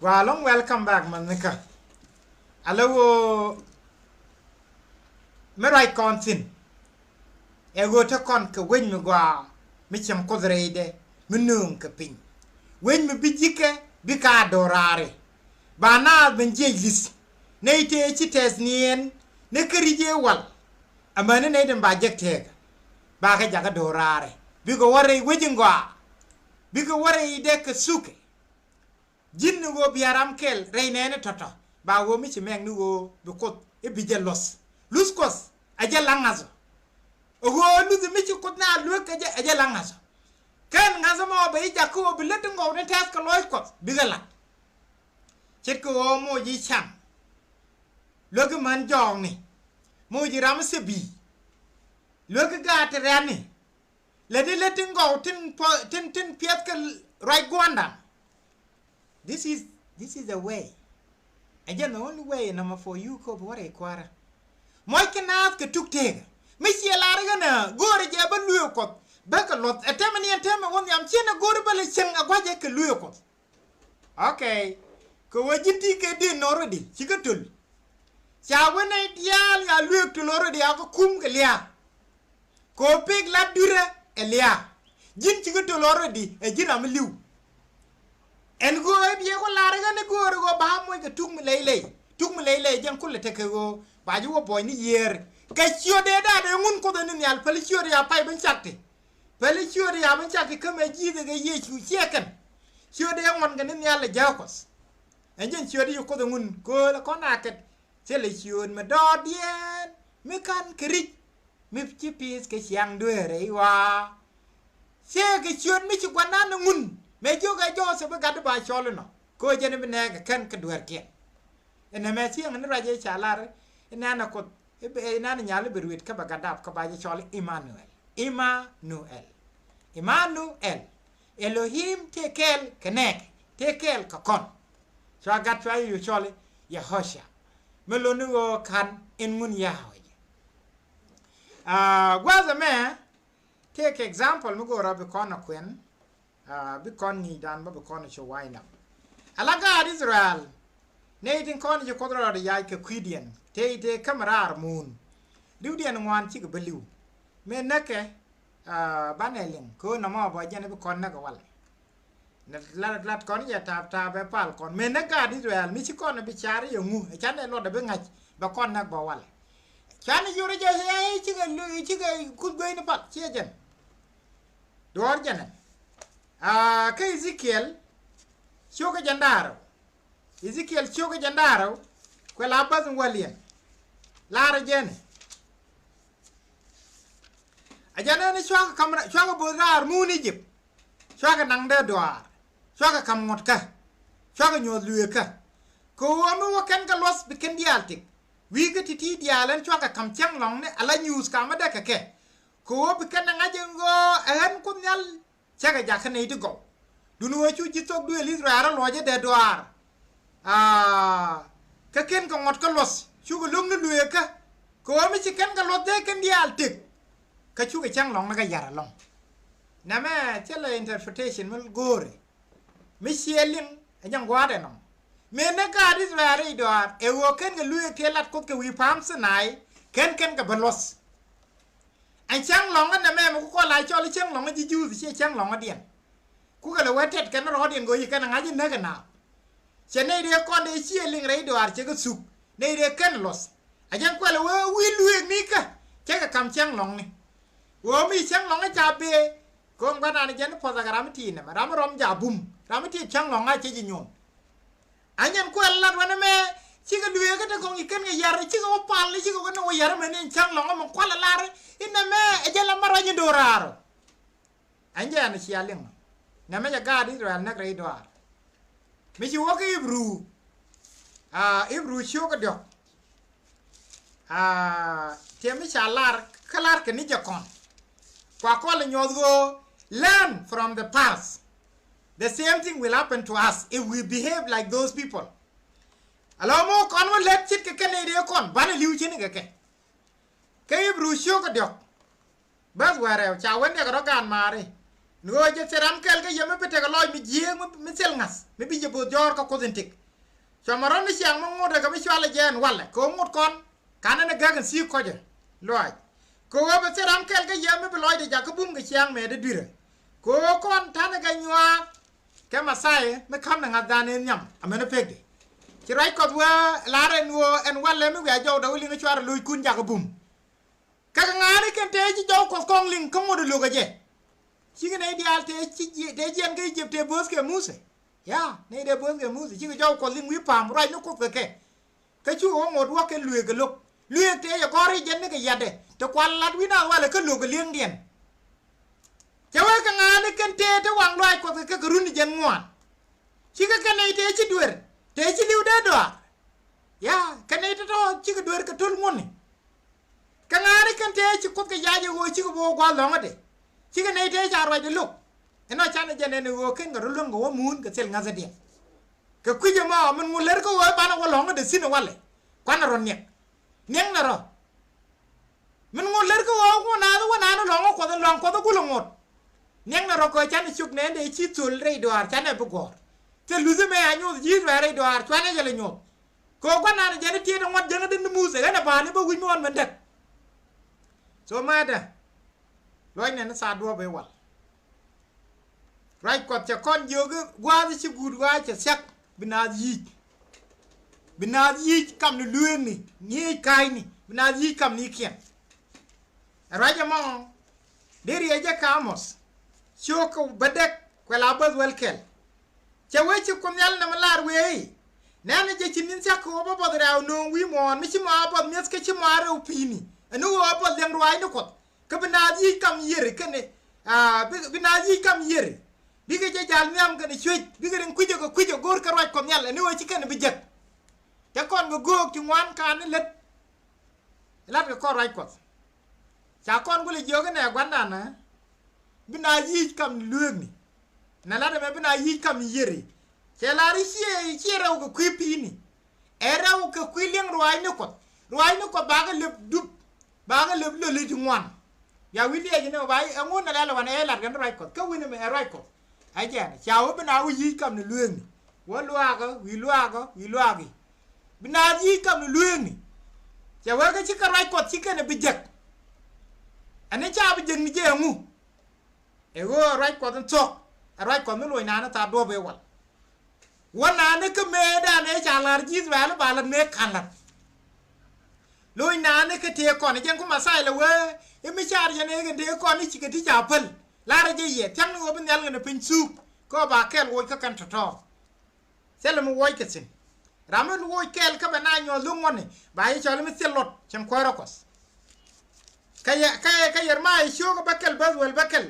Walong welcome back manika. Alo merai konsin. Ego ta kon ka wen mi gwa mi cham kodreide minung ka pin. Wen mi bijike bika dorare. Bana benje lis. Neite chites nien ne kerije wal. Amane ne dem bajek tega. Baka jaga dorare. Bigo ware wejingwa. Bigo ware ide ka suke. Jinnu go biaram kel reynene toto ba wo mi ci meng nu go be ko e bi jelos lus kos aja langazo ogo lu mi ci ko na lu ka aja langazo kan ngazo mo be jakko be let ngo ne tas ko loy ko bigala cet ko mo ji cham logu man jong ni mo ji ram se bi logu ga terani le de let ngo tin piat ka right gwanda. This is the way. Again, the only way number for you ko what a quarter. Moi kana ka tuktega. Misi la regana gore je ba luyo ko. Ba ka lot atemani atema won yam chena gore ba le cheng agwaje ka luyo ko. Okay. Ko wajiti ke din already. Chikatul. Cha wona dial ya luyo to already ako kum ke lia. Ko pig la dure elia. Jin chikatul already e jin am liu. En go e biye ko laare ne go go ba mo ke tum lele jan kulle te ko ba ju wo boy ni yer ka cio de da de ngun ko de ni al pali cio ya pay ben chatte pali cio ya ben chatte kame ji de ye chu cheken cio de ngon ga ni al jakos en jen cio de ko de ngun ko la ko na ket se le cio ma do dien me kan kri me chi pis ke siang do re wa se ke cio mi chi kwana ngun me jo ga jo se ba ga ba cholo no ko jene bene ga kan ka duar ke ene me chi ngani raje chalar ina na ko ina na nyale berwit ka bagadap ka baje chol Emmanuel Elohim tekel kenek tekel ka kon so gat fa yu chol Yahosha melonu go kan en mun Yahweh gwaza me take example mo go rabi kon akwen bi kon ni dan ba bi kon cho waina alaga Israel ne tin kon je kodro da yai ke kwidian te kamera mun diudian ngwan chi ke beliu me nake banelin ko na mo bo jene bi kon na ga wal lat kon ya ta be pal kon me naka Israel mi chi kon bi chari yungu chane lo da be ngach ba kon na bo wal chane yure je ai chi ga ku goy na pat chi jen dor jene ke Ezekiel choka jandaro Ezekiel choka jandaro quella bazin walien lara jene ajana ni choka kamra choka bodar mun Egypt choka nangde doar choka kamot ka choka nyod luye ka ko amu wakan ka los bikin dialtik wi ga titi dialan choka kam chang long ne ala news ka ma da ka ke ko bikin ngaje ngo an kunyal choka jakane itigo dunu wa chu jitok du Israel loje de doar ka ken ko ngot ka los chu ko lung luye ka ko mi chi ken ka los de ken dialtik ka chu ka chang long na ga yara long na me chela interpretation mul gore mi sieling anyang gwade no me na ka Israel doar e wo ken ga luye ke lat ko ke wi pam sanai ken ka balos an chang long na me mo ko lai cho li chang long ji ju si chang long adien ku ga le wetet ken ro dien go yi ken ngaji na ga na che ne de kon de sieling rei doar che ga suk ne de ken los ajang ko le wi luye mi ka che ga kam chang long ni wo mi chang long a cha be ko ngana ni jen po za garam ti ne ram rom ja bum ram ti chang long a che ji nyon anyan ko lat wana me chi ga luye ga de ko ngi ken ga yar chi ga pal chi ga no yar me ni chang long mo ko la lar ina me e jela maro ji doraro anja ni chi aling na me ga di ran na rei doar mi chi wo ga ibru chu ga do te mi cha lar kalar ke ni ja kon kwa ko le nyodo learn from the past. The same thing will happen to us if we behave like those people. Allow mo kon won let chit ke ken de kon ban liu chin ke ke bru sho ka dok bas ware cha wen de ko gan mare ngo je seram kel ke yeme pete ko loy mi jie mi sel ngas mi bi je bo jor ko kozentik so maron ni siang mo ngode ka mi swala jen wala ko ngut kon kanana gagan si ko je loy ko ba seram kel ke yeme bi loy de jakabum ke siang me de dire ko kon tana ga nywa ke masai me kam na ngadane nyam amena pegde ci ray ko wa lare no en wala mi wa jow da wali nga chwar luy kun jakabum ka ngani ken te ci jow ko kong ling ko modu lo ga je ci ne dial te ci de jen ga jepte boske muse ya ne de boske muse ci jow ko ling wi pam ray no ko ke ka ci o mod wa ke luy ga lok luy te ya ko ri jen ne ga yade to kwallat wi na wala ka lo ga ling dien jawa ka ngani ken te wang loy ko ke ka runi jen ngwan ci ka ne te ci duer te ci liw de do ya ka ne to ci ka duer ka tul ngoni ka ngani ken te ci ko ka yaje wo ci ko bo kwa lo ngade ci ka ne te ja ro de luk eno chane jene ne wo ken ga lo ngo mun ka sel ngaza de ka kuje ma mun mu ler ko wo bana wo lo ngade sino wale kwana ron nek neng na ro mun mu ler ko wo na no lo ngo ko da lo ko da ku lo ngot neng na ro ko chane chuk ne de ci tul re do ar chane bu gor te luze me anyo ji re do ar chane jele nyo ko kwana na jene ti no ngot jene de muse ga ba ni ba wi mon man dak so mada loy ne na sa do be wal right ko te kon jogu gwa ci gud wa ci sak bina yi kam ni lueni ni kai ni bina yi kam ni kien raja mo deri eja kamos choko badek kwela baz welkel che we ci kom yal na malar we nana je ci nin sak ko bo dra no wi mon mi ci ma bo mes ke ci ma rew pini anu wo bo dem ruai no ko ka bina yi kam yere kene bina yi kam yere bi ga je jal nyam ga ni chwej bi ga den kujo gor ka roj ko nyal ni wo ci ken bi jek te kon ga gog ci ngwan ka ni let lat ga ko roj ko cha kon gule joga ne gwanda na bina yi kam lueg ni na la de bina yi kam yeri che la ri chi rew ga kwipi ni e rew ka kwileng ruai ni ko ba ga leb dub ba ga leb le di ngwan ya wili e ne ba ngun na la wan e lat ga roj ko ka wini me roj ko ai jan cha wo bina yi kam ni lueg ni wo lua ga bina yi kam ni lueg ni cha wa ga chi ka roj ko chi ka ne bi jek anh ấy cha bây giờ như thế ngu, ego right qua thân chọc, right qua mấy lối nào ta đua về vật,วันนั้นก็เมด้านไอ้ชาลาร์จีสแวร์บาลันเมฆขันละลอยนั้นก็เทียก่อนยังก็มาใส่ละเว้ยยังไม่ชาร์ยันเองกันเทียก่อนนี่ชิคกี้จ่าเพิ่นลาร์จีเหยียดทั้งนู้นเป็นยันกันเป็นซุกก็บาแก้ลอยก็กันทอเสร็จแล้วมันวอยกันสิรามันวอยแก้ลก็เป็นนายยอลุงวันนี่บ่ายชาลมันเสียหลดจังควายรักษใครยมาไอ้ชัวก็บักเกลเบิร์ดเวลบักเกล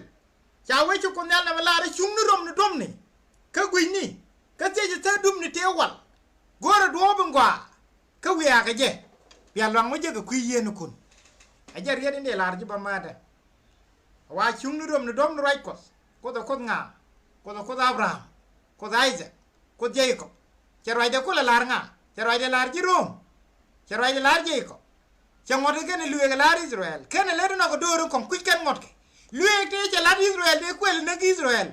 ชาวไอ้ชุกคนนั้นมาลาร์ชุ่มนุ่มนุ่มนี่ก็กุยนี่ก็เจ๊จะเธอดุมนี่เที่ยววันกัวระดัวบังกว่าก็เวียกันเจ๊เปียหลังไม่เจ๊ก็คุยเย็นคุณไอ้เจ๊เรียนนี่ลาร์จีบมาเด้ว่าชุ่มนุ่มนุ่มไรก็ตัวคนงาก็ตัวคนอับราฮัมก็ตัวไอเซคก็เจคอบจะรอยเด็กคนละลาร์งาจะรอยเด็กลาร์จีโรมจะรอยเด็กลาร์เจคอบจะงอดกันนี่ลุยกันลาร์อิสราเอลแค่นั้นเลยนะก็ดูเรื่องของคุยกันงอดกันลุยกันจะลาร์อิสราเอลเด็กคุยเรื่องอิสราเอล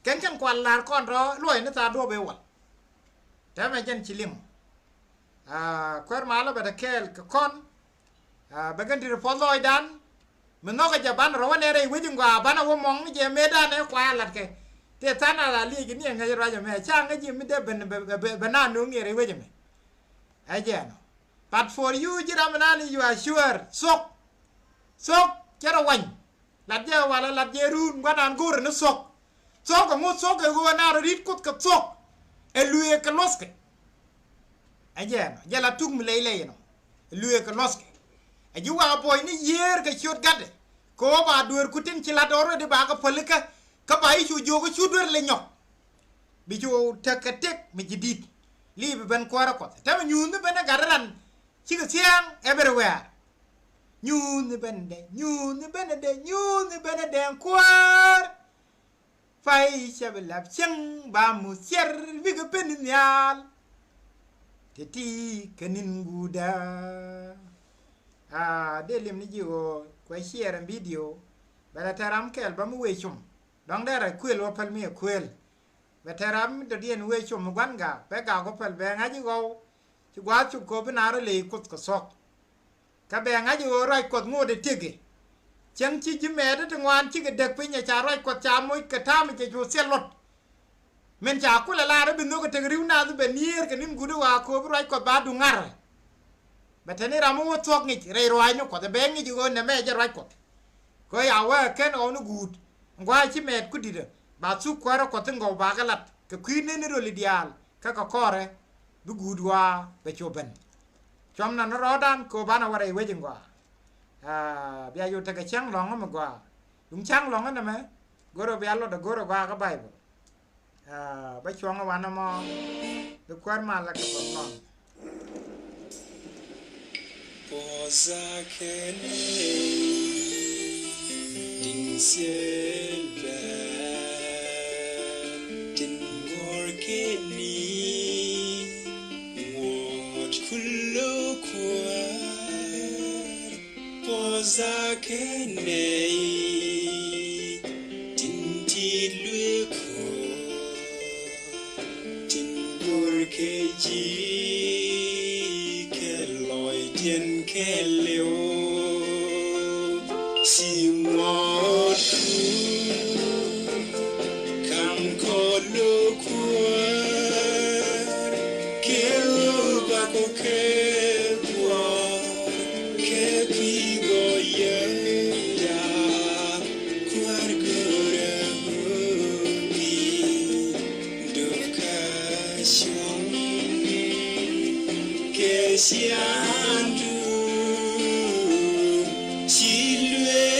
กันกวนลาร์ก่อนรอลุยนี่ตาดูเบวัดแต่ไม่จันชิลิมควายมาแล้วแบบเคลกับคนเบกันที่เราพอลอยดันมันนอกจากบ้านเราวันนี้อะไรวิ่งกว่าบ้านเรามองนี่จะไม่ได้เนี่ยควายหลัดแกแต่ท่านอะไรลีกินยังไงจะว่าจะไม่ช่างก็ยิ่งไม่ได้เป็นหน้านุ่งอะไรวิ่งไม่ไอ้เจ้า but for you จีรามันนั่น you are sure ซกจะระวังหลัดเจ้าว่าหลัดเจรูนว่านั่นกูเรื่องซกกับงูซกกับกูว่าน่ารีดกุดกับซกเอลุยกับลอสก์ไอ้เจ้าอย่าละทุ่งเลยเนาะเอลุยกับลอสก์ไอ้ยูว่าปอยนี่เยอะกับชุดกัดก็ว่าดูร์คุตินชิลาดอร์ดีบากกับพลิกกับไปชูโยก็ชุดดูร์เลยเนาะบิจูเทคเทคไม่จีดีรีบเป็นควาร์กอดแต่มันยูนี่เป็นการันชิคเซียง everywhere ยูนี่เป็นเดงควาร์ไฟเชเวลับเชียงบามุเชียร์วิกเป็นนิยาลเทตีกันินกูดาเดลิมนี่จิโอควายเชียร์วิดีโอเวลาเทรามแคลบามุเวชมดองได้ไรคุยลว่าพัลมีคุยเวลาเทรามตัวเดียนเวชมมุกันกาไปกาก็พัลแบงอาจิโกจุกว่าจุกโกเป็นอะไรเลยกุดก็ซอกกับแบงอาจิโกไรกดงูเด็ดทิกจังชีจิเมดทั้งวันชีกเด็กไปเนี่ยจาไรกดจามวยกระท่ามันจะอยู่เสียหลดเมนจากกุลลาได้เป็นนกกระเทงริ้วนาดูเป็นนีร์กันนิ่มกูดูว่าโคบไรกดบาดูงาร์แบบนี้เราไม่ว่าทวกนี่ไรรอยนกกดแบงนี่จูนเนี่ยแม่จะไรกดก็อย่าว่าแค่เอาหนูกูดว่าชิเมดกูดีเด้อบาสุกว่าเรากดตั้งกบากลัดกับคืนนี่นี่โรลิเดียลก็ก็ข้อเลยดูกูดว่าไปโจเป็นจอมนั้นรอดันโคบ้านเอาอะไรไว้จังกว่าเบียอยู่แต่กับช่างร้องก็มากกว่าลุงช่างร้องกันนะมั้ยกูเราเบียเราแต่กูเราว่าก็ไปบ่ไปช่วงวันน่ะมอดูควายมาแล้วก็บ่นอนปอซาเคนดินเซลเบดินกอร์เกนีวอดคุลโลควาPozakene tinti luko tin burkeji keloi tien keleo si mod kam kolo kwa kelo bako ke Siandu silue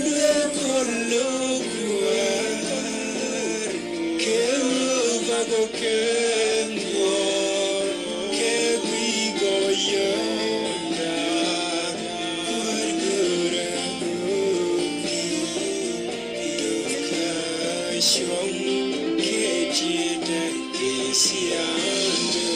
le kolo go kengo ke we go yoda gura shong ke chida isiando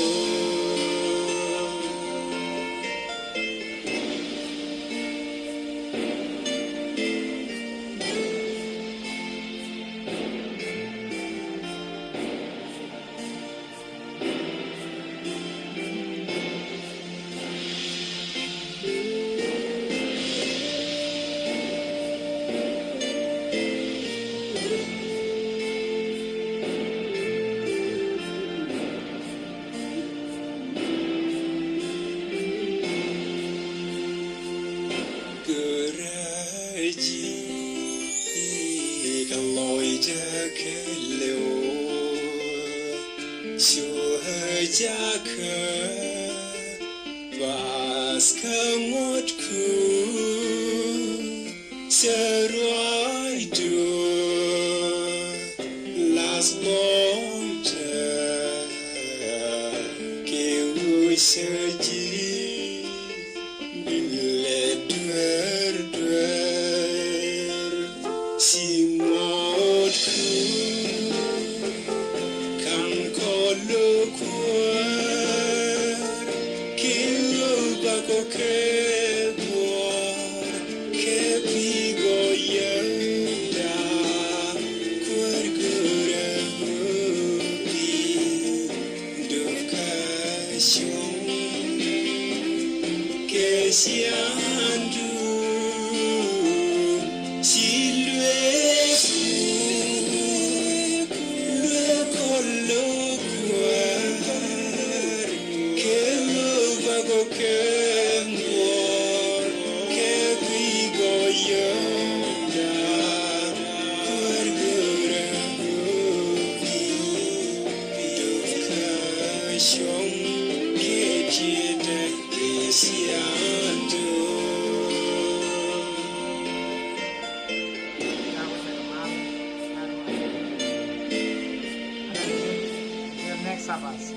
Sabbath.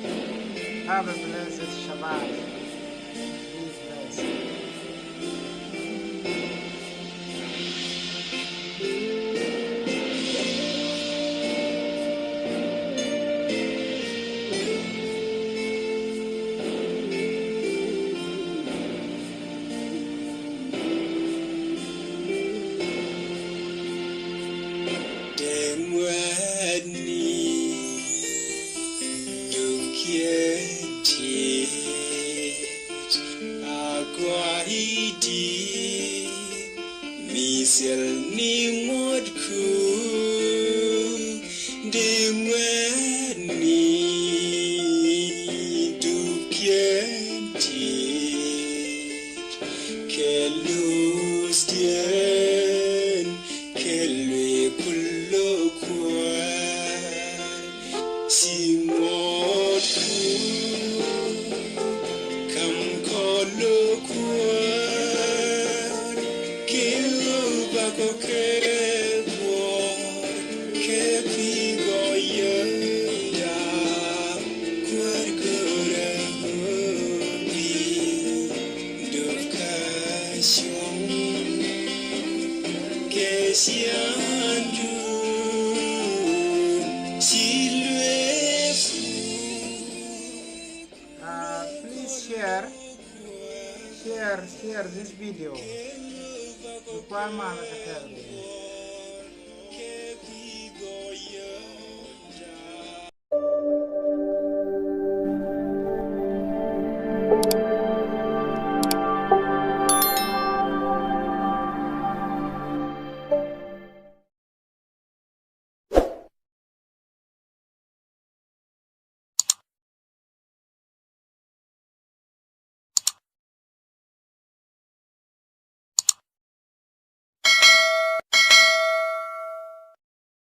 Have a blessed Shabbat. Be blessed. Please share this video.